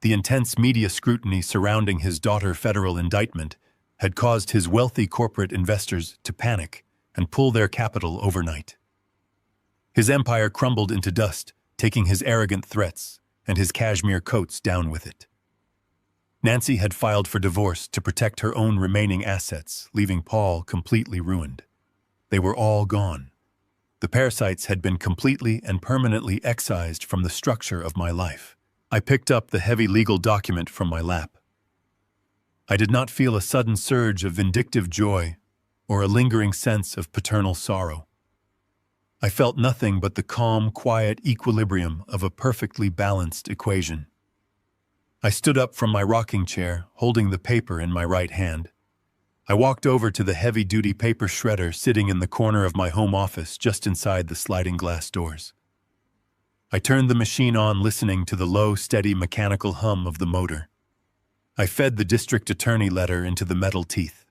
The intense media scrutiny surrounding his daughter's federal indictment had caused his wealthy corporate investors to panic and pull their capital overnight. His empire crumbled into dust, taking his arrogant threats and his cashmere coats down with it. Nancy had filed for divorce to protect her own remaining assets, leaving Paul completely ruined. They were all gone. The parasites had been completely and permanently excised from the structure of my life. I picked up the heavy legal document from my lap. I did not feel a sudden surge of vindictive joy or a lingering sense of paternal sorrow. I felt nothing but the calm, quiet equilibrium of a perfectly balanced equation. I stood up from my rocking chair, holding the paper in my right hand. I walked over to the heavy-duty paper shredder sitting in the corner of my home office just inside the sliding glass doors. I turned the machine on, listening to the low, steady mechanical hum of the motor. I fed the district attorney letter into the metal teeth.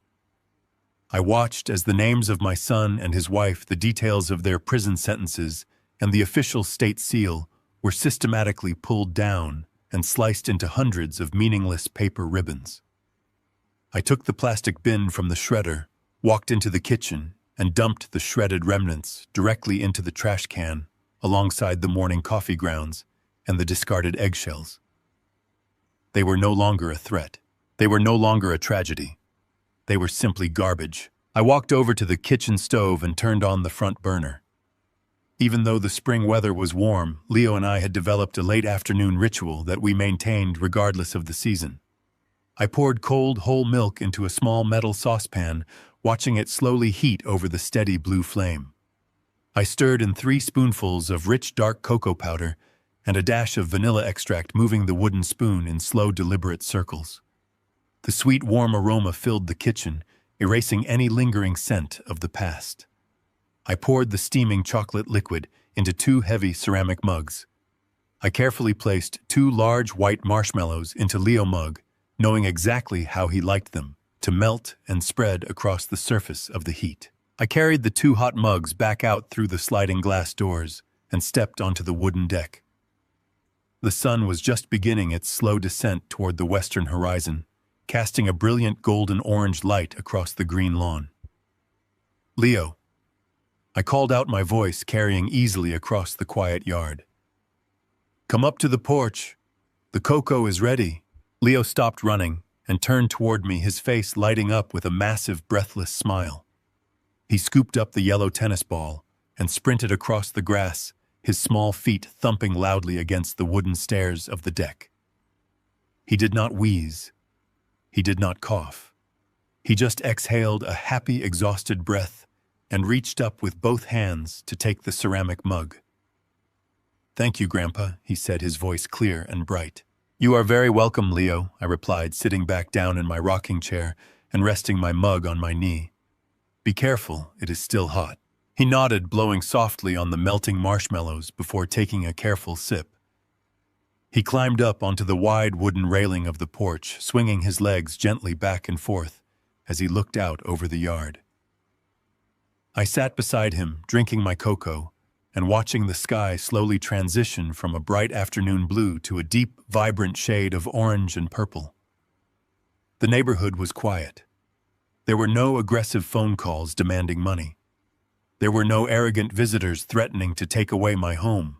I watched as the names of my son and his wife, the details of their prison sentences, and the official state seal were systematically pulled down and sliced into hundreds of meaningless paper ribbons. I took the plastic bin from the shredder, walked into the kitchen, and dumped the shredded remnants directly into the trash can, alongside the morning coffee grounds and the discarded eggshells. They were no longer a threat. They were no longer a tragedy. They were simply garbage. I walked over to the kitchen stove and turned on the front burner. Even though the spring weather was warm, Leo and I had developed a late afternoon ritual that we maintained regardless of the season. I poured cold, whole milk into a small metal saucepan, watching it slowly heat over the steady blue flame. I stirred in 3 spoonfuls of rich dark cocoa powder and a dash of vanilla extract, moving the wooden spoon in slow, deliberate circles. The sweet, warm aroma filled the kitchen, erasing any lingering scent of the past. I poured the steaming chocolate liquid into 2 heavy ceramic mugs. I carefully placed 2 large white marshmallows into Leo's mug, knowing exactly how he liked them, to melt and spread across the surface of the heat. I carried the 2 hot mugs back out through the sliding glass doors and stepped onto the wooden deck. The sun was just beginning its slow descent toward the western horizon, casting a brilliant golden-orange light across the green lawn. "Leo," I called out, my voice carrying easily across the quiet yard. "Come up to the porch. The cocoa is ready." Leo stopped running and turned toward me, his face lighting up with a massive, breathless smile. He scooped up the yellow tennis ball and sprinted across the grass, his small feet thumping loudly against the wooden stairs of the deck. He did not wheeze. He did not cough. He just exhaled a happy, exhausted breath and reached up with both hands to take the ceramic mug. "Thank you, Grandpa," he said, his voice clear and bright. "You are very welcome, Leo," I replied, sitting back down in my rocking chair and resting my mug on my knee. "Be careful, it is still hot." He nodded, blowing softly on the melting marshmallows before taking a careful sip. He climbed up onto the wide wooden railing of the porch, swinging his legs gently back and forth as he looked out over the yard. I sat beside him, drinking my cocoa, and watching the sky slowly transition from a bright afternoon blue to a deep, vibrant shade of orange and purple. The neighborhood was quiet. There were no aggressive phone calls demanding money. There were no arrogant visitors threatening to take away my home.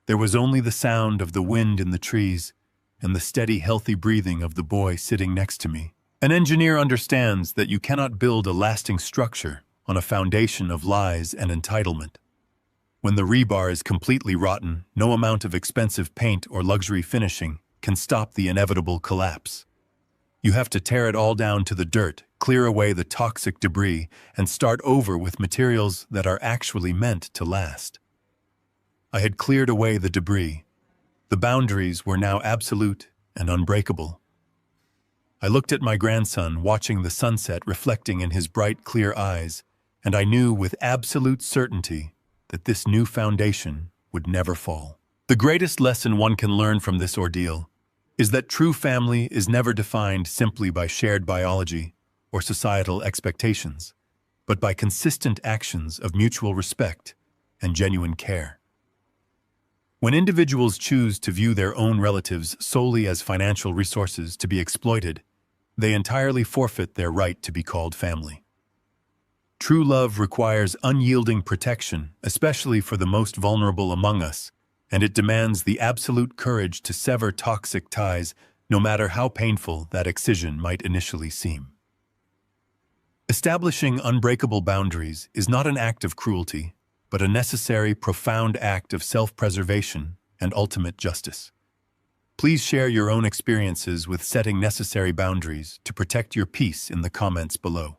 There was only the sound of the wind in the trees and the steady, healthy breathing of the boy sitting next to me. An engineer understands that you cannot build a lasting structure on a foundation of lies and entitlement. When the rebar is completely rotten, no amount of expensive paint or luxury finishing can stop the inevitable collapse. You have to tear it all down to the dirt, clear away the toxic debris, and start over with materials that are actually meant to last. I had cleared away the debris. The boundaries were now absolute and unbreakable. I looked at my grandson, watching the sunset reflecting in his bright, clear eyes, and I knew with absolute certainty that this new foundation would never fall. The greatest lesson one can learn from this ordeal is that true family is never defined simply by shared biology or societal expectations, but by consistent actions of mutual respect and genuine care. When individuals choose to view their own relatives solely as financial resources to be exploited, they entirely forfeit their right to be called family. True love requires unyielding protection, especially for the most vulnerable among us, and it demands the absolute courage to sever toxic ties, no matter how painful that excision might initially seem. Establishing unbreakable boundaries is not an act of cruelty, but a necessary, profound act of self-preservation and ultimate justice. Please share your own experiences with setting necessary boundaries to protect your peace in the comments below.